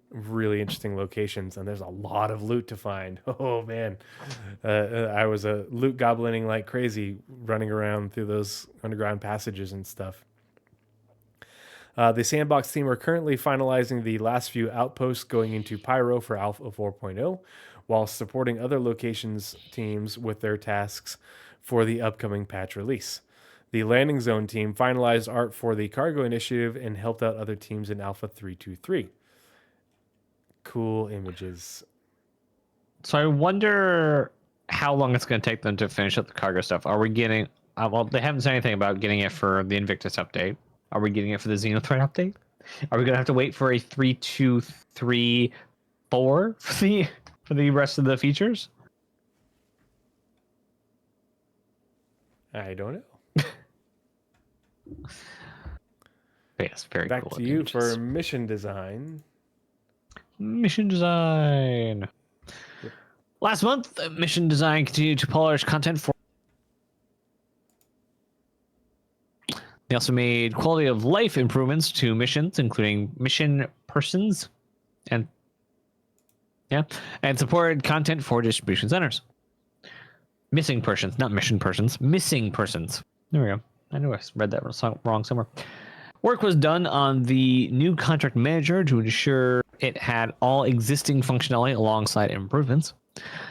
really interesting locations, and there's a lot of loot to find. Oh man, I was loot goblining like crazy, running around through those underground passages and stuff. The sandbox team are currently finalizing the last few outposts going into Pyro for Alpha 4.0, while supporting other locations teams with their tasks for the upcoming patch release. The landing zone team finalized art for the cargo initiative and helped out other teams in Alpha 323. Cool images. So I wonder how long it's going to take them to finish up the cargo stuff. Are we getting... well, they haven't said anything about getting it for the Invictus update. Are we getting it for the Xenothreat update? Are we going to have to wait for a 3.2.3.4 for the rest of the features? I don't know. Yes, very Back cool. to you images. for mission design. Mission design. Yep. Last month, mission design continued to polish content for. They also made quality of life improvements to missions, including mission persons, and supported content for distribution centers. Missing persons, not mission persons. Missing persons. There we go. I knew I read that wrong somewhere. Work was done on the new contract manager to ensure it had all existing functionality alongside improvements.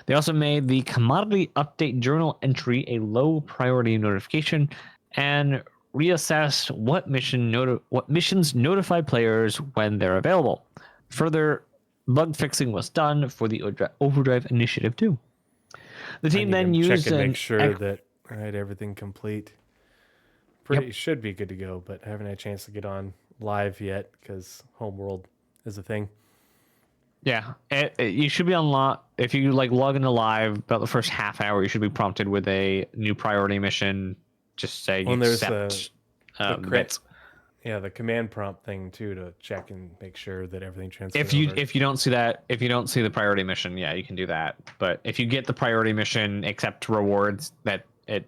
They also made the commodity update journal entry a low priority notification and reassessed what missions notify players when they're available. Further bug fixing was done for the Overdrive initiative too. The team then used check and make sure that I had everything complete. Should be good to go, but I haven't had a chance to get on live yet because Homeworld is a thing. Yeah, you should be on if you log into live about the first half hour, you should be prompted with a new priority mission. Just say you accept bits. Yeah, the command prompt thing too, to check and make sure that everything transfers. If you don't see that, if you don't see the priority mission, yeah, you can do that. But if you get the priority mission, accept rewards, that it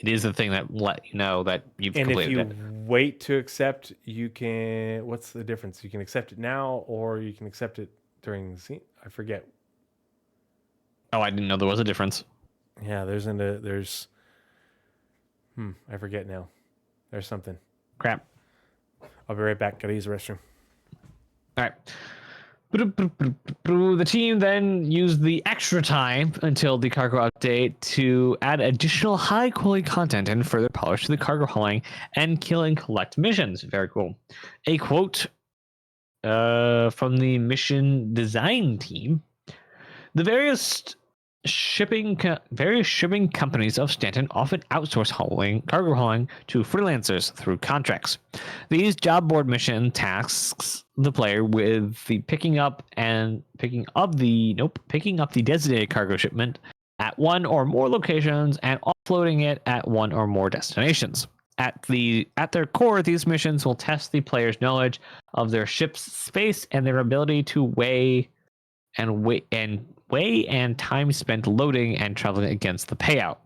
is the thing that let you know that you've completed it. And if you wait to accept, you can. What's the difference? You can accept it now, or you can accept it during the scene. I forget. Oh, I didn't know there was a difference. Yeah, there's. I forget now. There's something. Crap. I'll be right back. Gotta use the restroom. All right. The team then used the extra time until the cargo update to add additional high quality content and further polish the cargo hauling and kill and collect missions. Very cool. A quote from the mission design team: the various shipping companies of Stanton often outsource cargo hauling to freelancers through contracts. These job board mission tasks the player with the picking up the designated cargo shipment at one or more locations and offloading it at one or more destinations. At their core, these missions will test the player's knowledge of their ship's space and their ability to weigh and time spent loading and traveling against the payout.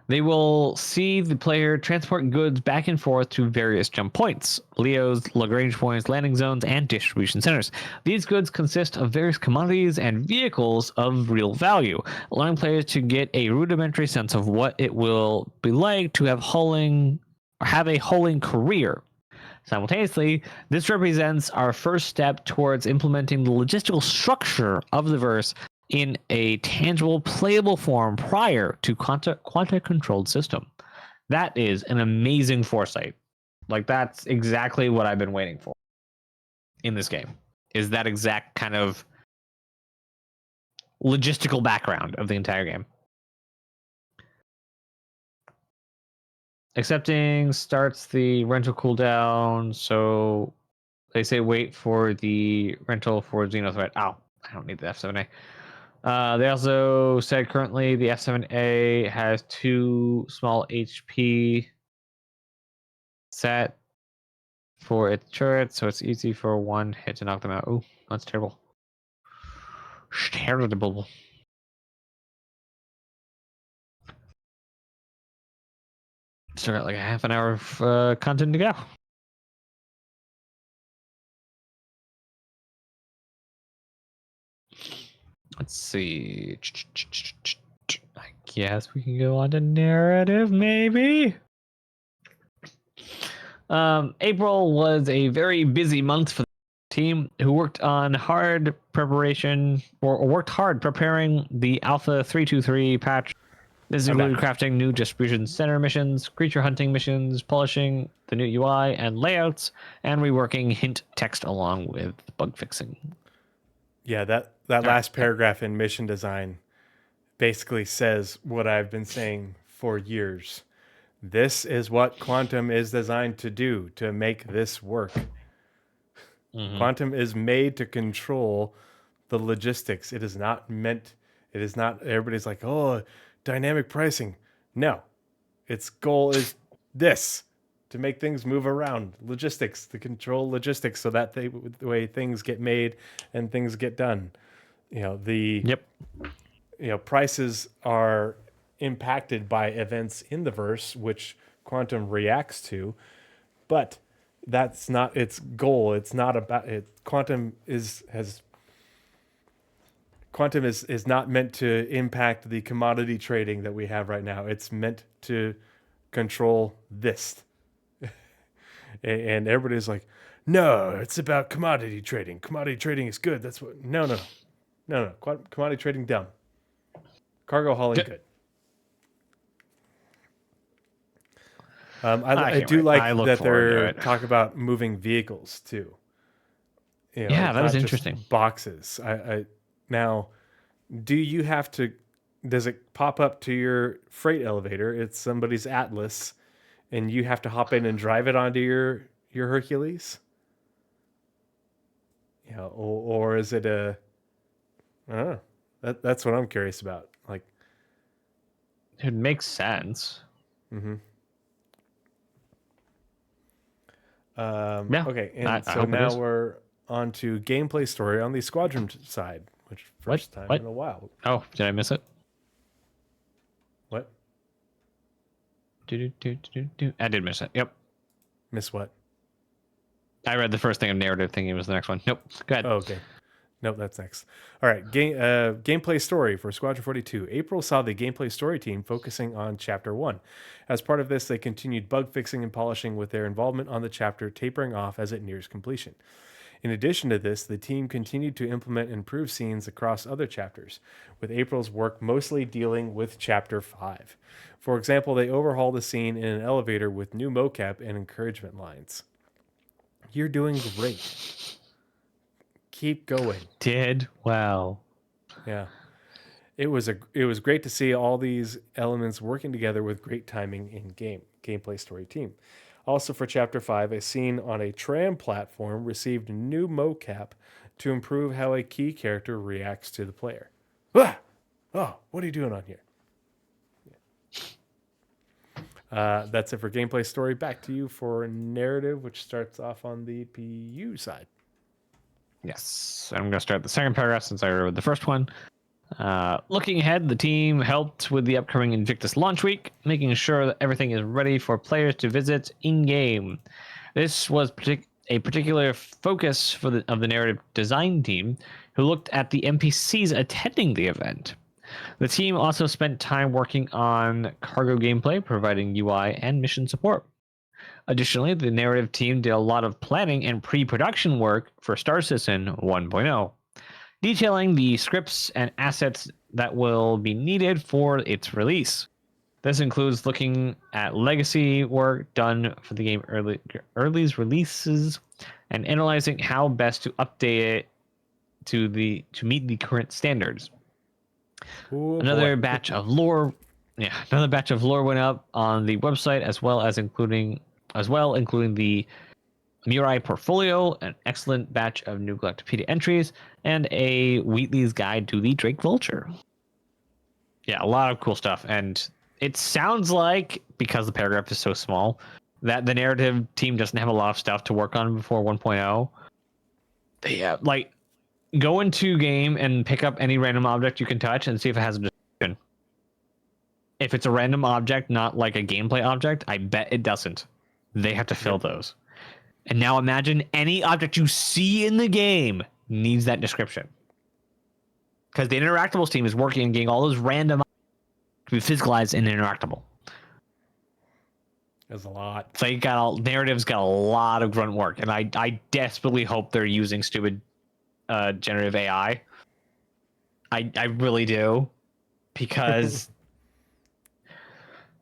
They will see the player transport goods back and forth to various jump points, Leos, Lagrange points, landing zones, and distribution centers. These goods consist of various commodities and vehicles of real value, allowing players to get a rudimentary sense of what it will be like to have a hauling career. Simultaneously, this represents our first step towards implementing the logistical structure of the verse in a tangible, playable form prior to quanta-controlled system. That is an amazing foresight. Like, that's exactly what I've been waiting for in this game, is that exact kind of logistical background of the entire game. Accepting starts the rental cooldown, so they say wait for the rental for Xenothreat. Oh, I don't need the F7A. They also said currently the F7A has 2 small HP set for its turret, so it's easy for one hit to knock them out. Oh, that's terrible. Terrible. Still got like a half an hour of content to go. Let's see. I guess we can go on to narrative, maybe. April was a very busy month for the team, who worked hard preparing the Alpha 323 patch. This included crafting new distribution center missions, creature hunting missions, polishing the new UI and layouts, and reworking hint text along with bug fixing. Yeah, that last paragraph in mission design basically says what I've been saying for years. This is what Quantum is designed to do, to make this work. Mm-hmm. Quantum is made to control the logistics. It is not, everybody's like, oh, dynamic pricing. No, its goal is this, to make things move around. Logistics, to control logistics so that the way things get made and things get done. Prices are impacted by events in the verse, which Quantum reacts to, but that's not its goal. It's not about it. Quantum is not meant to impact the commodity trading that we have right now. It's meant to control this. And everybody's like, no, it's about commodity trading. Commodity trading is good. That's what. No. Commodity trading dumb. Cargo hauling good. I do like that they're talking about moving vehicles too. Yeah, that was interesting. Boxes. Now, do you have to? Does it pop up to your freight elevator? It's somebody's Atlas, and you have to hop in and drive it onto your Hercules. Or is it a? I don't know. That's what I'm curious about. Like, it makes sense. Mm-hmm. Yeah. Okay, and so now we're on to gameplay story on the Squadron side, which first time in a while. Oh, did I miss it? What? I did miss it. Yep. Miss what? I read the first thing of narrative, thinking it was the next one. Nope. Go ahead. Oh, okay. Nope, that's next. All right, gameplay story for Squadron 42. April saw the gameplay story team focusing on Chapter 1. As part of this, they continued bug fixing and polishing, with their involvement on the chapter tapering off as it nears completion. In addition to this, the team continued to implement and improve scenes across other chapters, with April's work mostly dealing with Chapter 5. For example, they overhauled a scene in an elevator with new mocap and encouragement lines. You're doing great. Keep going. Did well. Yeah. It was great to see all these elements working together with great timing in gameplay story team. Also for Chapter 5, a scene on a tram platform received new mocap to improve how a key character reacts to the player. Ah! Oh, what are you doing on here? That's it for gameplay story. Back to you for narrative, which starts off on the PU side. Yes, I'm going to start the second paragraph since I read the first one. Looking ahead, the team helped with the upcoming Invictus launch week, making sure that everything is ready for players to visit in-game. This was a particular focus of the narrative design team, who looked at the NPCs attending the event. The team also spent time working on cargo gameplay, providing UI and mission support. Additionally, the narrative team did a lot of planning and pre-production work for Star Citizen 1.0. detailing the scripts and assets that will be needed for its release. This includes looking at legacy work done for the game early's releases and analyzing how best to update it to meet the current standards. Ooh, Another boy. batch of lore went up on the website including the Mirai portfolio, an excellent batch of new Galactopedia entries, and a Wheatley's Guide to the Drake Vulture. Yeah, a lot of cool stuff. And it sounds like, because the paragraph is so small, that the narrative team doesn't have a lot of stuff to work on before 1.0. Yeah, like, go into game and pick up any random object you can touch and see if it has a description. If it's a random object, not like a gameplay object, I bet it doesn't. They have to fill those. And now imagine any object you see in the game needs that description. Because the Interactables team is working on getting all those random to be physicalized and interactable. There's a lot. So narrative's got a lot of grunt work. And I desperately hope they're using stupid generative AI. I really do. Because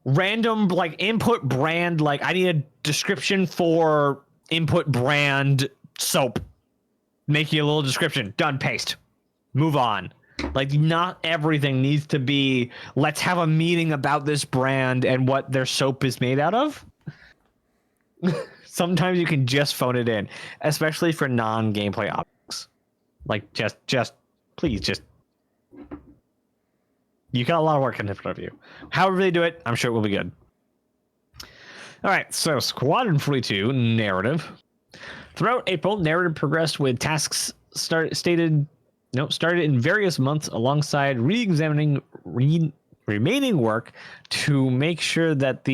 random input brand, I need a description for input brand soap. Make you a little description. Done. Paste. Move on. Not everything needs to be, let's have a meeting about this brand and what their soap is made out of. Sometimes you can just phone it in, especially for non-gameplay objects. Please. You got a lot of work in front of you. However they do it, I'm sure it will be good. All right, so Squadron 42 narrative. Throughout April, narrative progressed with tasks started in various months alongside re-examining remaining work to make sure that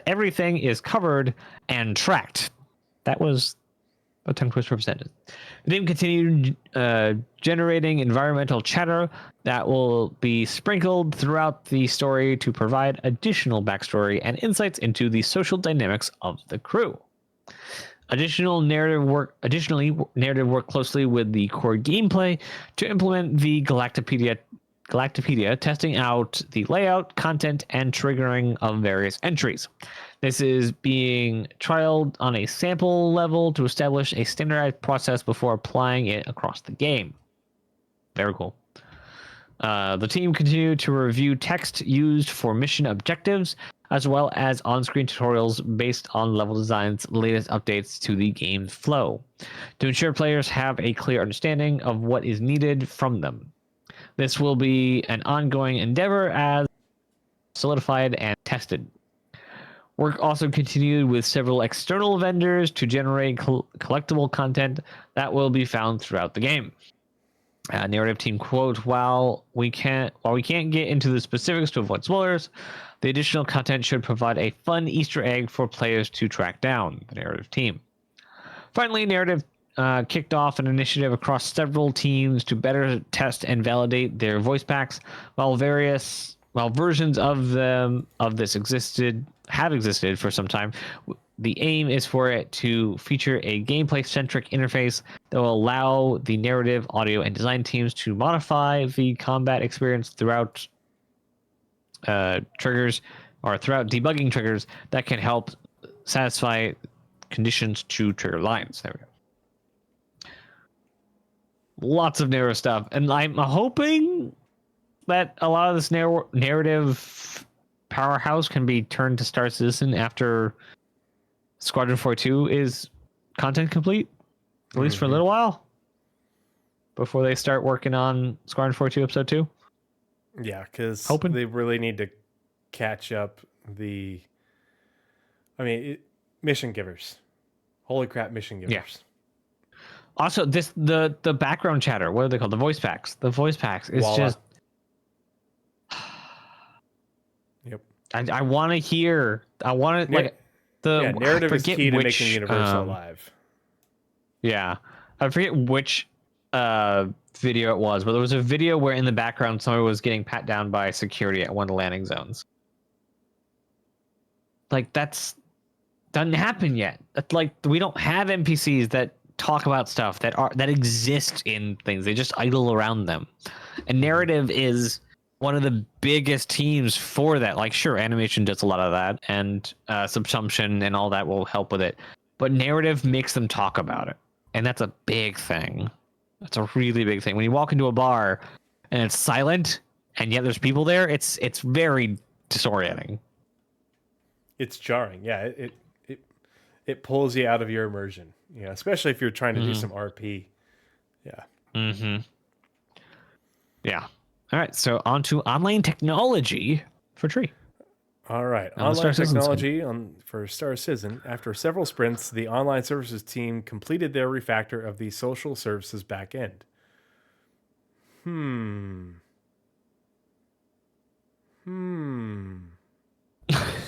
everything is covered and tracked. That was a tongue twist represented. The team continued generating environmental chatter that will be sprinkled throughout the story to provide additional backstory and insights into the social dynamics of the crew. Additionally, narrative work closely with the core gameplay to implement the Galactopedia, testing out the layout, content, and triggering of various entries. This is being trialed on a sample level to establish a standardized process before applying it across the game. Very cool. The team continued to review text used for mission objectives, as well as on-screen tutorials based on level design's latest updates to the game's flow, to ensure players have a clear understanding of what is needed from them. This will be an ongoing endeavor as solidified and tested. Work also continued with several external vendors to generate collectible content that will be found throughout the game. Narrative team quote, while we can't get into the specifics to avoid spoilers, the additional content should provide a fun Easter egg for players to track down, the narrative team. Finally, narrative kicked off an initiative across several teams to better test and validate their voice packs, while versions of this have existed for some time. the aim is for it to feature a gameplay-centric interface that will allow the narrative, audio, and design teams to modify the combat experience throughout triggers or throughout debugging triggers that can help satisfy conditions to trigger lines. There we go. Lots of narrow stuff, and I'm hoping that a lot of this narrative powerhouse can be turned to Star Citizen after Squadron 42 is content complete, at least for a little while, before they start working on Squadron 42 Episode 2. Yeah, because Hoping. they really need to catch up mission givers. Holy crap, mission givers. Yeah. Also, the background chatter, what are they called? The voice packs. The voice packs is Voila. just... Yep. I want to hear... I want to... Nar- like the Yeah, narrative I is forget key to which, making Universal alive. Yeah. I forget which video it was, but there was a video where in the background somebody was getting pat down by security at one of the landing zones. Like, that's doesn't happen yet. That's like, we don't have NPCs that talk about stuff that exist in things. They just idle around them. And narrative is one of the biggest teams for that. Like, sure, animation does a lot of that, and subsumption and all that will help with it. But narrative makes them talk about it. And that's a big thing. That's a really big thing. When you walk into a bar and it's silent and yet there's people there, it's very disorienting. It's jarring. Yeah, it pulls you out of your immersion. Yeah, especially if you're trying to do some RP. Yeah. Mm-hmm. Yeah. All right. So on to online technology for Tree. All right. On the Online Star Citizen technology for Star Citizen. After several sprints, the online services team completed their refactor of the social services backend.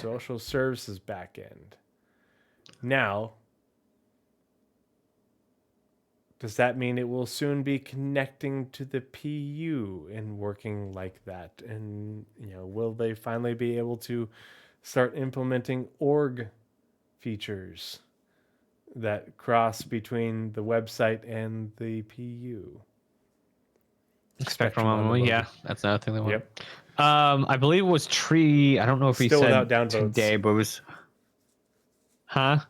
Social services backend. Now, does that mean it will soon be connecting to the PU and working like that? And, will they finally be able to start implementing org features that cross between the website and the PU? Spectrum Anomaly, yeah, that's another thing they want. Yep. I believe it was Tree. I don't know if he Still said without downvotes. today, but it was... Huh?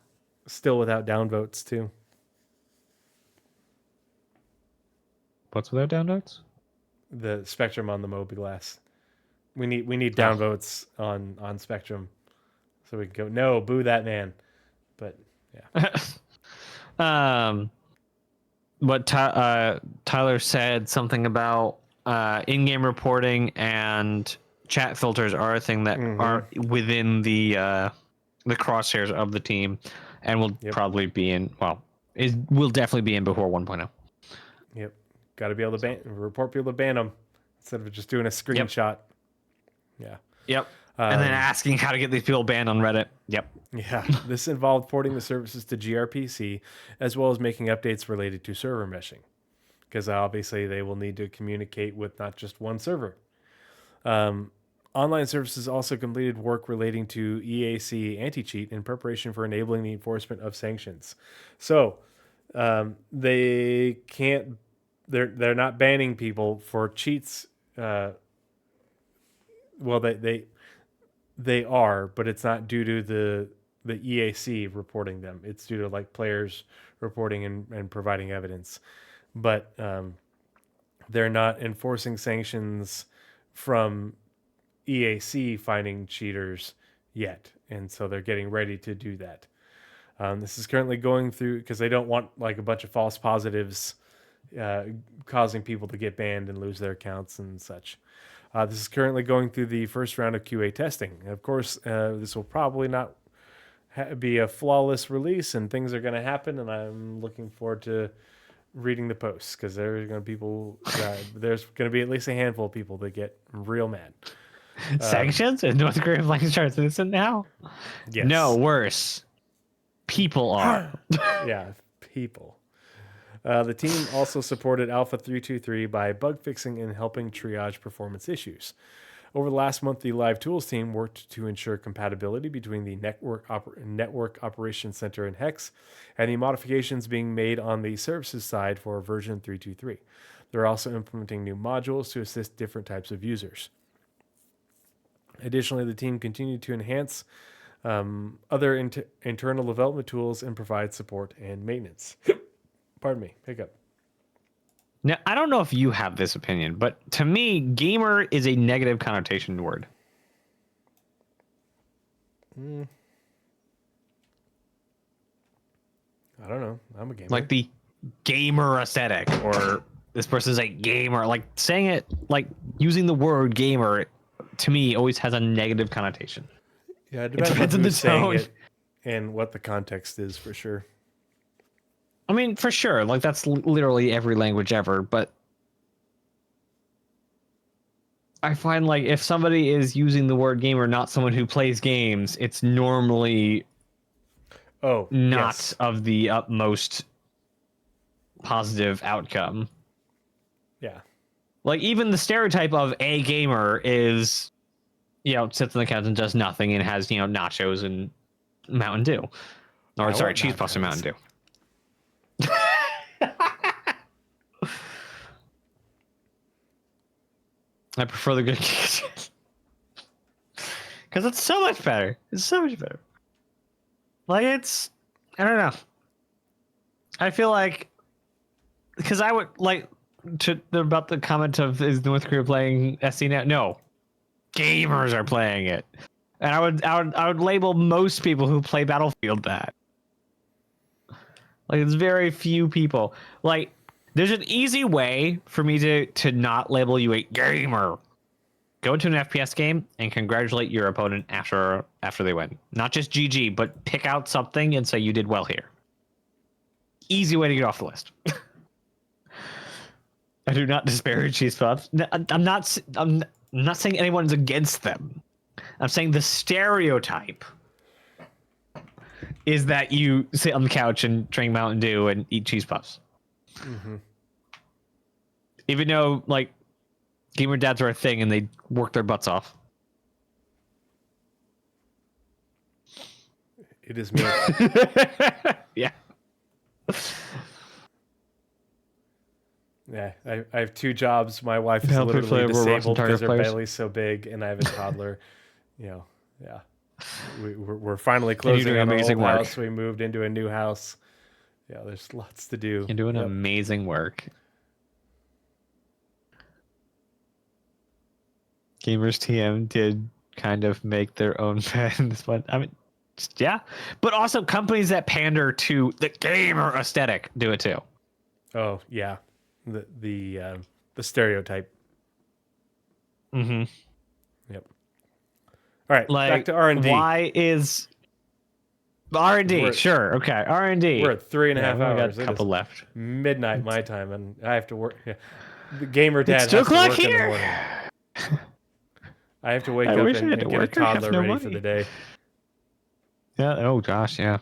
Still without downvotes, too. What's without downvotes? The Spectrum on the Mobiglass. We need downvotes on Spectrum, so we can go. No, boo that man. But yeah. But Tyler said something about in-game reporting and chat filters are a thing that are within the crosshairs of the team, and will probably be in. Well, it will definitely be in before 1.0. Yep. Got to be able to report people to ban them instead of just doing a screenshot. Yeah. Yep. And then asking how to get these people banned on Reddit. Yep. Yeah. This involved porting the services to gRPC, as well as making updates related to server meshing, because obviously they will need to communicate with not just one server. Online services also completed work relating to EAC anti-cheat in preparation for enabling the enforcement of sanctions. So they can't. They're not banning people for cheats. Well, they are, but it's not due to the EAC reporting them. It's due to like players reporting and providing evidence. But they're not enforcing sanctions from EAC finding cheaters yet, and so they're getting ready to do that. This is currently going through because they don't want like a bunch of false positives causing people to get banned and lose their accounts and such. This is currently going through the first round of QA testing. And of course, this will probably not be a flawless release, and things are going to happen. And I'm looking forward to reading the posts, because there's going to be at least a handful of people that get real mad. Sanctions and North Korea playing Star Citizen now? Yes. No, worse. People are. Yeah, people. The team also supported Alpha 323 by bug fixing and helping triage performance issues. Over the last month, the Live Tools team worked to ensure compatibility between the Network Operations Center and Hex and the modifications being made on the services side for version 323. They're also implementing new modules to assist different types of users. Additionally, the team continued to enhance other internal development tools and provide support and maintenance. Pardon me, hiccup. Now, I don't know if you have this opinion, but to me, gamer is a negative connotation word. I don't know. I'm a gamer. Like the gamer aesthetic, or this person's a gamer. Like saying it, like using the word gamer, to me, always has a negative connotation. Yeah, it depends on the tone and what the context is, for sure. I mean, for sure, like that's literally every language ever, but I find like if somebody is using the word gamer, not someone who plays games, it's normally not of the utmost positive outcome. Yeah. Like even the stereotype of a gamer is, sits on the couch and does nothing and has, nachos and Mountain Dew. Or sorry, cheese puffs and Mountain Dew. I prefer the good because it's so much better. It's so much better. Like I don't know. I feel like because I would like about the comment of is North Korea playing SC now? No, gamers are playing it, and I would label most people who play Battlefield that. Like, it's very few people. Like, there's an easy way for me to not label you a gamer. Go into an FPS game and congratulate your opponent after they win. Not just GG, but pick out something and say you did well here. Easy way to get off the list. I do not disparage cheese puffs. I'm not saying anyone's against them. I'm saying the stereotype is that you sit on the couch and drink Mountain Dew and eat cheese puffs. Mm-hmm. Even though, like, gamer dads are a thing and they work their butts off. It is me. Yeah. Yeah, I have two jobs. My wife is Help her literally play Roblox disabled and because her Target belly's so big, and I have a toddler. Yeah. We're finally closing doing on our amazing old work. house. We moved into a new house. Yeah, there's lots to do. You're doing amazing work. Gamers TM did kind of make their own fans, but I mean, yeah. But also companies that pander to the gamer aesthetic do it too. Oh yeah, the stereotype. Mm-hmm. Yep. All right, Like, back to R&D. why is R&D? Sure, okay, R&D. We're at 3.5 hours. Got a It couple is left. midnight my time, and I have to work. Yeah. The gamer dad It's has 2 to o'clock work in the here. morning. I have to wake I up wish I and, had and to get a work and have toddler no ready money. for the day. Yeah. Oh gosh. Yeah.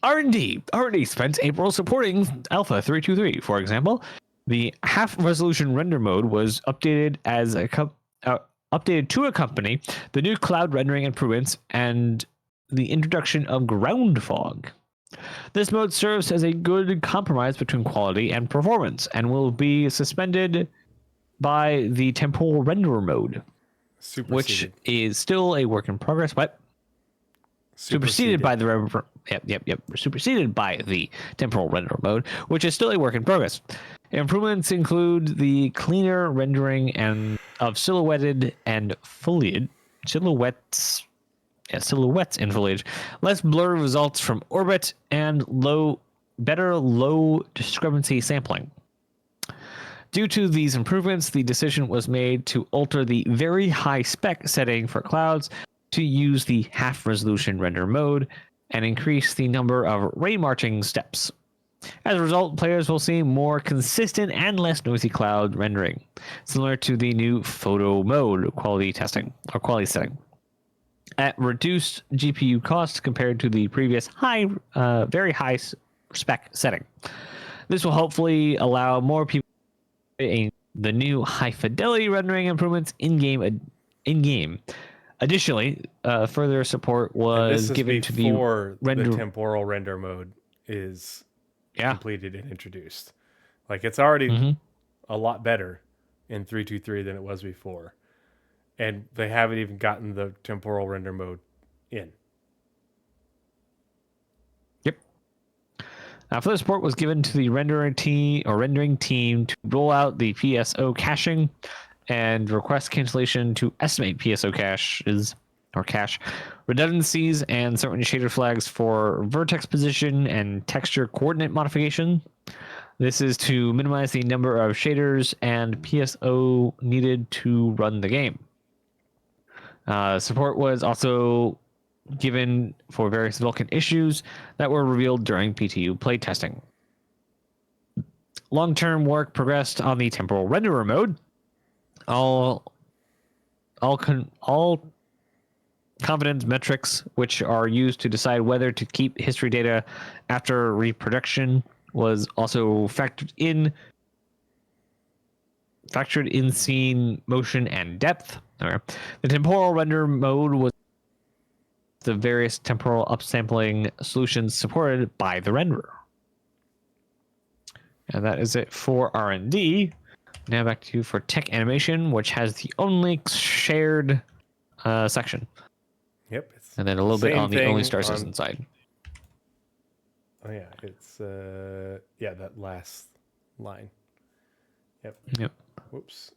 R&D spent April supporting Alpha 323. For example, the half-resolution render mode was updated as updated to accompany the new cloud rendering improvements and the introduction of ground fog. This mode serves as a good compromise between quality and performance and will be suspended by the temporal renderer mode, which is still a work in progress, but superseded by the superseded by the temporal renderer mode, which is still a work in progress. Improvements include the cleaner rendering and of silhouetted and foliage silhouettes in foliage, less blurry results from orbit, and better low discrepancy sampling. Due to these improvements, the decision was made to alter the very high spec setting for clouds to use the half-resolution render mode and increase the number of ray marching steps. As a result, players will see more consistent and less noisy cloud rendering, similar to the new photo mode quality setting, at reduced GPU costs compared to the previous very high spec setting. This will hopefully allow more people a the new high fidelity rendering improvements in game. Additionally, further support And was this is given to the before the render. temporal render mode is Yeah. completed and introduced. Like it's already Mhm. a lot better in 323 than it was before. And they haven't even gotten the temporal render mode in. Yep. Further support was given to the rendering team to roll out the PSO caching and request cancellation to estimate PSO caches or cache redundancies and certain shader flags for vertex position and texture coordinate modification. This is to minimize the number of shaders and PSO needed to run the game. Support was also given for various Vulkan issues that were revealed during PTU playtesting. Long-term work progressed on the temporal renderer mode. All confidence metrics, which are used to decide whether to keep history data after reproduction, was also factored in scene motion and depth. Okay. The temporal render mode was the various temporal upsampling solutions supported by the renderer. And that is it for R&D. Now back to you for tech animation, which has the only shared section. Yep. It's And then a little bit same on the thing only star system on- side. Oh yeah, it's that last line. Yep. Yep. Whoops.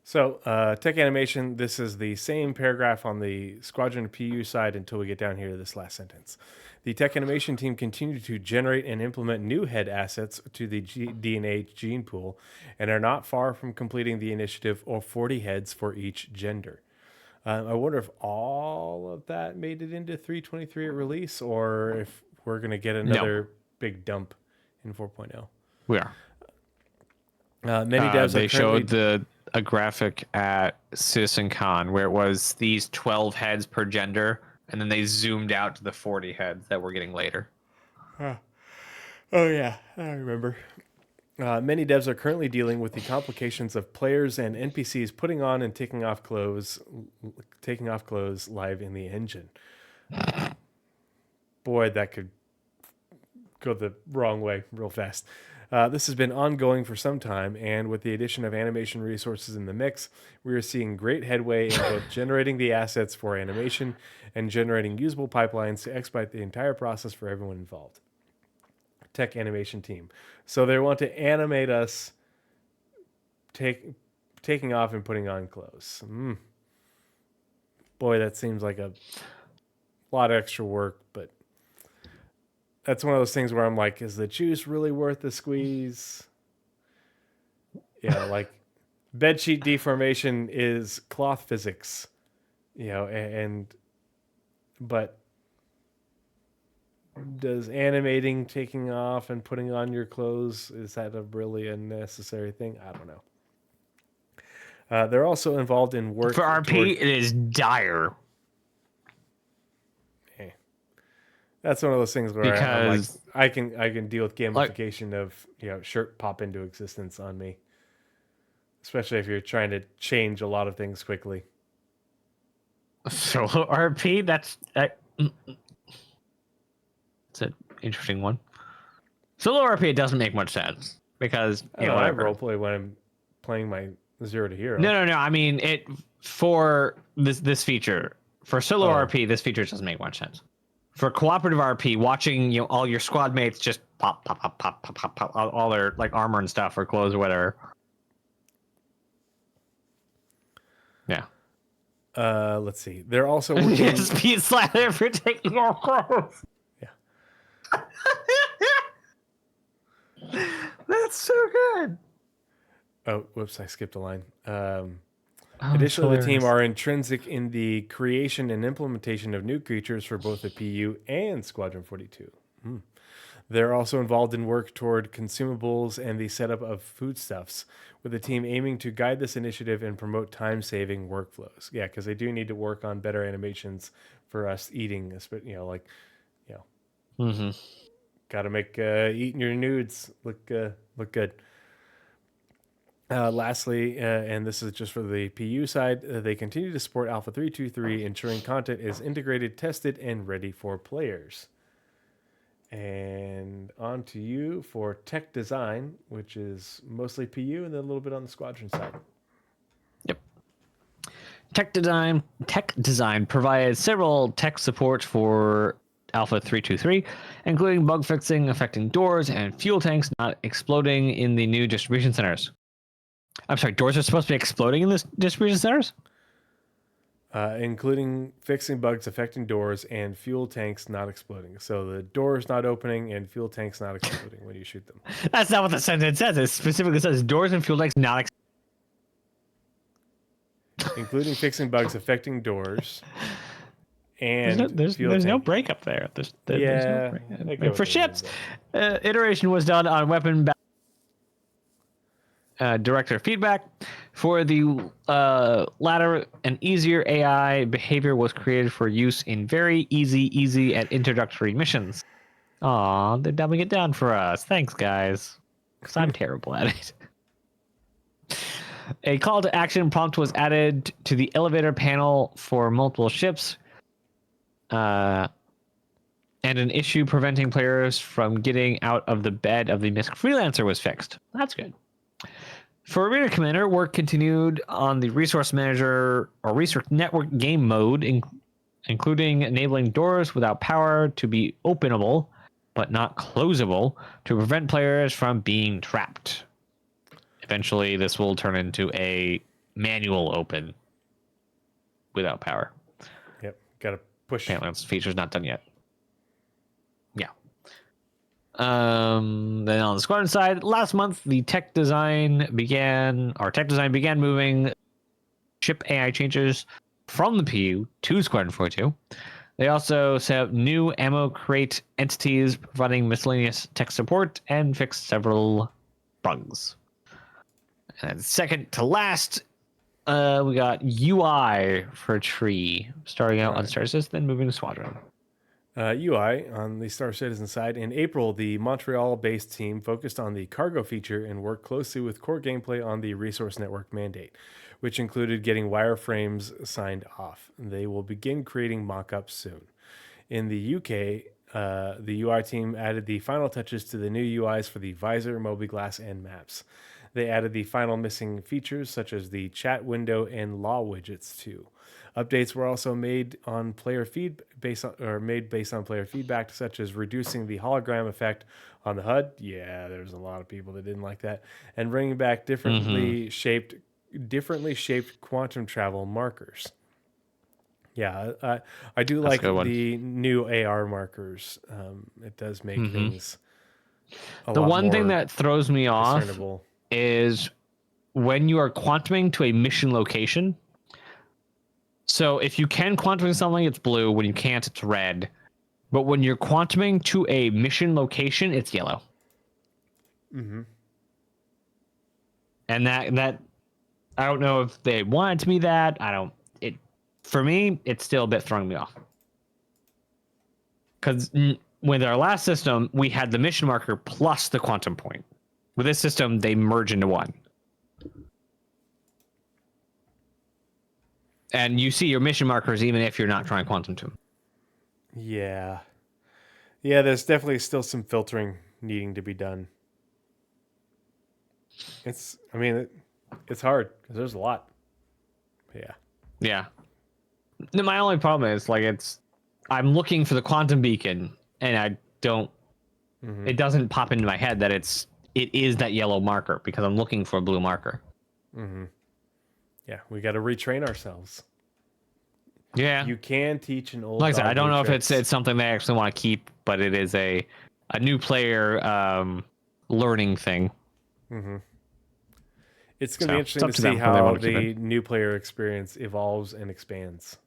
So, tech animation, this is the same paragraph on the Squadron PU side until we get down here to this last sentence. The tech animation team continued to generate and implement new head assets to the DNA gene pool and are not far from completing the initiative of 40 heads for each gender. I wonder if all of that made it into 323 at release or if we're going to get another big dump in 4.0. We are. Many devs They are currently... showed a graphic at CitizenCon where it was these 12 heads per gender, and then they zoomed out to the 40 heads that we're getting later. Oh yeah, I remember. Many devs are currently dealing with the complications of players and NPCs putting on and taking off clothes live in the engine. Boy, that could go the wrong way real fast. This has been ongoing for some time, and with the addition of animation resources in the mix, we are seeing great headway in both generating the assets for animation and generating usable pipelines to expedite the entire process for everyone involved. Tech animation team. So they want to animate us taking off and putting on clothes. Boy, that seems like a lot of extra work, but that's one of those things where I'm like, is the juice really worth the squeeze? Yeah, like bedsheet deformation is cloth physics, but does animating taking off and putting on your clothes, is that really a necessary thing? I don't know. They're also involved in work For RP, it is dire. That's one of those things where I'm like, Because I can deal with gamification of shirt pop into existence on me, especially if you're trying to change a lot of things quickly. solo RP, that's an interesting one. Solo RP, it doesn't make much sense because I whatever. roleplay when I'm playing my 0 to hero. No. I mean, it for this feature for solo RP, this feature doesn't make much sense. For cooperative RP, watching all your squad mates just pop, all their like armor and stuff or clothes or whatever. Yeah. Let's see. They're also working... Just be slapped for taking off clothes. Yeah. That's so good. Oh, whoops! I skipped a line. Additionally, the team are intrinsic in the creation and implementation of new creatures for both the PU and Squadron 42. They're also involved in work toward consumables and the setup of foodstuffs, with the team aiming to guide this initiative and promote time-saving workflows. Yeah, because they do need to work on better animations for us eating. Got to make eating your nudes look good. Lastly, and this is just for the PU side, they continue to support Alpha 323, ensuring content is integrated, tested, and ready for players. And on to you for tech design, which is mostly PU and then a little bit on the squadron side. Yep. Tech design provided several tech support for Alpha 323, including bug fixing affecting doors and fuel tanks not exploding in the new distribution centers. I'm sorry, doors are supposed to be exploding in the distribution centers? Including fixing bugs affecting doors and fuel tanks not exploding. So the doors not opening and fuel tanks not exploding when you shoot them. That's not what the sentence says. It specifically says doors and fuel tanks not Including fixing bugs affecting doors and there's no breakup there. There's yeah. no break. For ships, iteration was done on weapon director feedback. For the latter, an easier AI behavior was created for use in very easy and introductory missions. Aw, they're dumbing it down for us. Thanks, guys. Because I'm terrible at it. A call to action prompt was added to the elevator panel for multiple ships. And an issue preventing players from getting out of the bed of the MISC freelancer was fixed. That's good. For Arena Commander, work continued on the Resource Manager or Resource Network game mode, including enabling doors without power to be openable, but not closable, to prevent players from being trapped. Eventually, this will turn into a manual open without power. Yep, gotta push. Apparently, this feature's not done yet. Yeah. Then on the squadron side, last month the tech design began moving ship AI changes from the PU to Squadron 42. They also set up new ammo crate entities providing miscellaneous tech support and fixed several bugs. And second to last, we got UI for Tree, starting out on Star Citizen, then moving to Squadron. UI on the Star Citizen side. In April, the Montreal-based team focused on the cargo feature and worked closely with core gameplay on the Resource Network mandate, which included getting wireframes signed off. They will begin creating mock-ups soon. In the UK, the UI team added the final touches to the new UIs for the visor, mobiGlas, and maps. They added the final missing features such as the chat window and law widgets too. Updates were also made on player based on player feedback, such as reducing the hologram effect on the HUD. Yeah, there's a lot of people that didn't like that, and bringing back differently shaped quantum travel markers. Yeah, I do like the new AR markers. It does make things. The one thing that throws me off is when you are quantuming to a mission location. So if you can quantum something, it's blue. When you can't, it's red. But when you're quantuming to a mission location, it's yellow. Mm-hmm. And that I don't know if they want it to be that. For me, it's still a bit throwing me off. Because with our last system, we had the mission marker plus the quantum point. With this system, they merge into one. And you see your mission markers even if you're not trying quantum to them. Yeah. Yeah, there's definitely still some filtering needing to be done. It's hard because there's a lot. Yeah. Yeah. My only problem is I'm looking for the quantum beacon and I don't it doesn't pop into my head that it is that yellow marker because I'm looking for a blue marker. Mm-hmm. Yeah, we got to retrain ourselves. Yeah, you can teach an old. Like I said, I don't know if it's something they actually want to keep, but it is a new player learning thing. Mm-hmm. It's going to be interesting to see how the new player experience evolves and expands.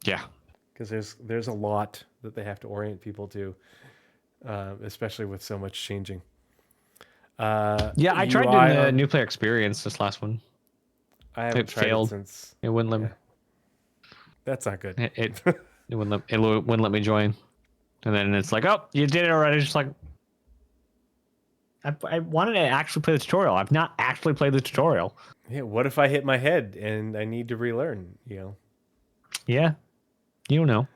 Yeah, because there's a lot that they have to orient people to, especially with so much changing. Yeah, I tried doing the new player experience this last one. I haven't tried failed. It since it wouldn't let me. That's not good. It wouldn't let me join, and then it's like, oh, you did it already. Just like, I wanted to actually play the tutorial. I've not actually played the tutorial. Yeah, what if I hit my head and I need to relearn, you know? Yeah, you don't know.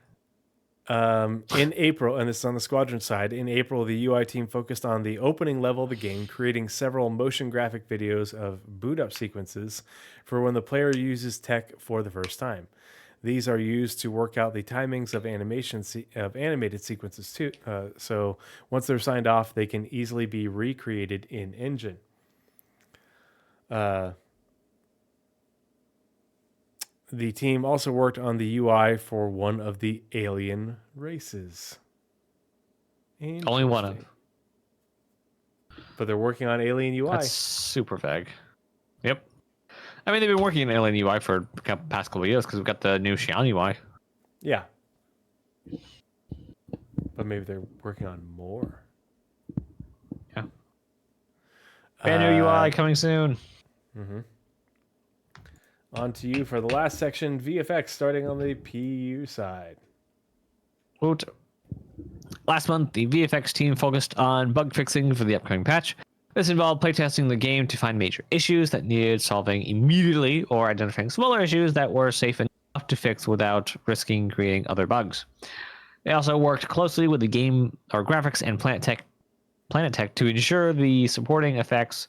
In April, and this is on the Squadron side, in April, the UI team focused on the opening level of the game, creating several motion graphic videos of boot up sequences for when the player uses tech for the first time. These are used to work out the timings of animated sequences too. So once they're signed off, they can easily be recreated in engine. The team also worked on the UI for one of the alien races. Only one of. Interesting. But they're working on alien UI. That's super vague. Yep. I mean, they've been working in Alien UI for the past couple of years because we've got the new Xi'an UI. Yeah. But maybe they're working on more. Yeah. Brand new UI coming soon. On to you for the last section, VFX, starting on the PU side. Woot. Last month, the VFX team focused on bug fixing for the upcoming patch. This involved playtesting the game to find major issues that needed solving immediately or identifying smaller issues that were safe enough to fix without risking creating other bugs. They also worked closely with the game or graphics and Planet Tech to ensure the supporting effects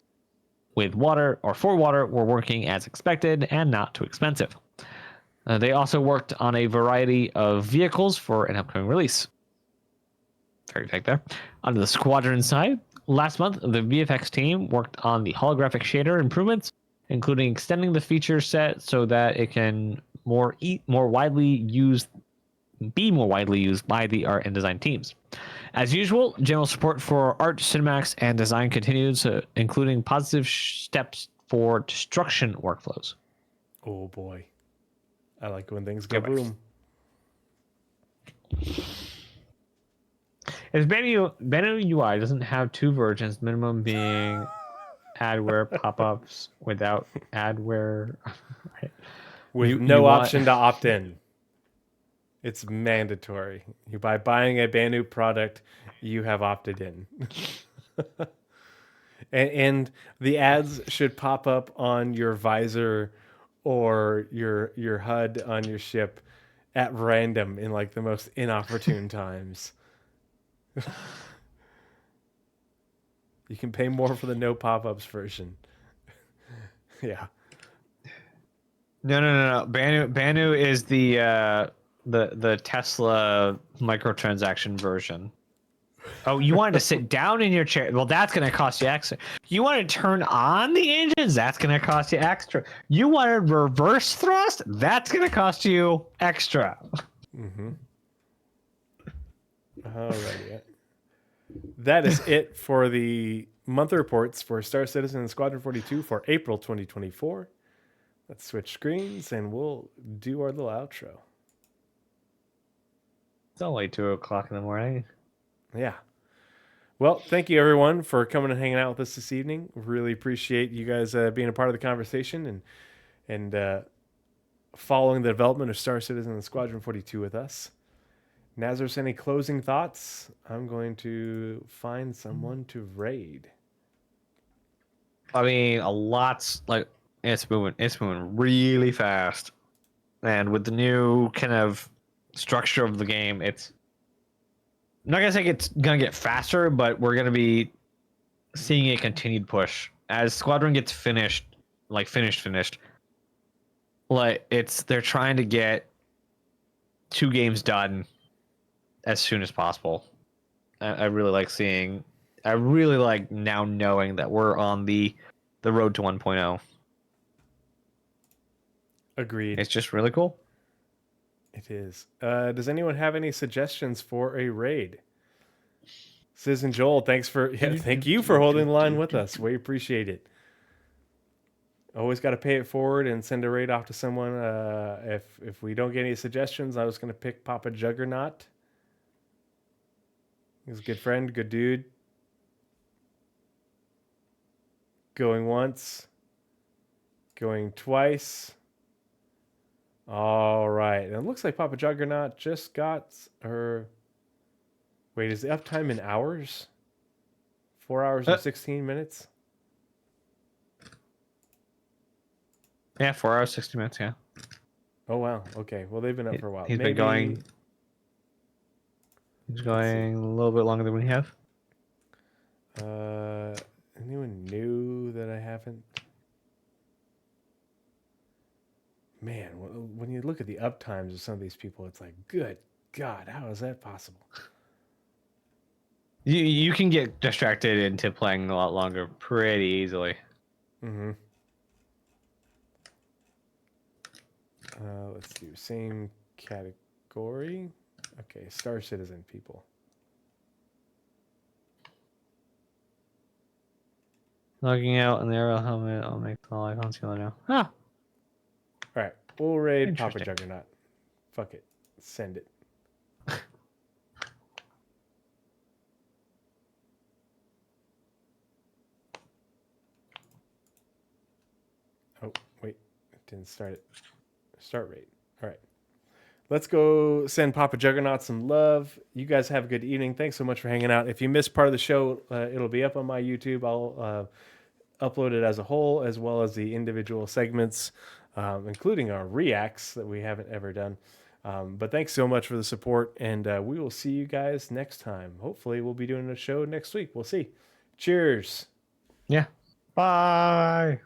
with water or for water were working as expected and not too expensive. They also worked on a variety of vehicles for an upcoming release. Very vague there. On the Squadron side, last month, the VFX team worked on the holographic shader improvements, including extending the feature set so that it can be more widely used by the art and design teams. As usual, general support for art, cinematics, and design continues, including positive steps for destruction workflows. Oh boy. I like when things go boom. If Banu UI doesn't have two versions, minimum being adware pop-ups without adware. With no option to opt in. It's mandatory. By buying a Banu product, you have opted in. and the ads should pop up on your visor or your HUD on your ship at random in like the most inopportune times. You can pay more for the no pop-ups version. Yeah. No. Banu is the Tesla microtransaction version. Oh, you wanted to sit down in your chair? Well, that's going to cost you extra. You want to turn on the engines? That's going to cost you extra. You wanted reverse thrust? That's going to cost you extra. Mm-hmm. Alrighty. That is it for the month reports for Star Citizen and Squadron 42 for April 2024. Let's switch screens and we'll do our little outro. It's only 2:00 in the morning. Yeah. Well, thank you everyone for coming and hanging out with us this evening. Really appreciate you guys being a part of the conversation and following the development of Star Citizen and Squadron 42 with us. Nazeris, any closing thoughts? I'm going to find someone to raid. I mean, a lot's like it's moving really fast, and with the new kind of structure of the game, it's I'm not gonna say it's gonna get faster, but we're gonna be seeing a continued push as Squadron gets finished. Like finished. Like they're trying to get 2 games done as soon as possible. I really like seeing. I really like now knowing that we're on the road to 1.0. Agreed. It's just really cool. It is. Does anyone have any suggestions for a raid? Citizen Joel, thank you for holding the line with us. We appreciate it. Always got to pay it forward and send a raid off to someone. If we don't get any suggestions, I was going to pick Papa Juggernaut. He's a good friend, good dude. Going once. Going twice. All right. And it looks like Papa Juggernaut just got her... Wait, is the uptime in hours? 4 hours and 16 minutes. Yeah, 4 hours, 60 minutes. Yeah. Oh wow. Okay. Well, they've been up for a while. He's been going. He's going a little bit longer than we have. Anyone new that I haven't? Man, when you look at the uptimes of some of these people, it's like, good God, how is that possible? You can get distracted into playing a lot longer pretty easily. Mm-hmm. Let's do same category. Okay, Star Citizen people. Logging out in the aerial helmet. I'll make all icons yellow now. Ah, All right, we'll raid Papa Interesting. Juggernaut. Fuck it, send it. Oh wait, it didn't start it. Start raid. All right. Let's go send Papa Juggernaut some love. You guys have a good evening. Thanks so much for hanging out. If you missed part of the show, it'll be up on my YouTube. I'll upload it as a whole, as well as the individual segments, including our reacts that we haven't ever done. But thanks so much for the support, and we will see you guys next time. Hopefully, we'll be doing a show next week. We'll see. Cheers. yeah. Bye.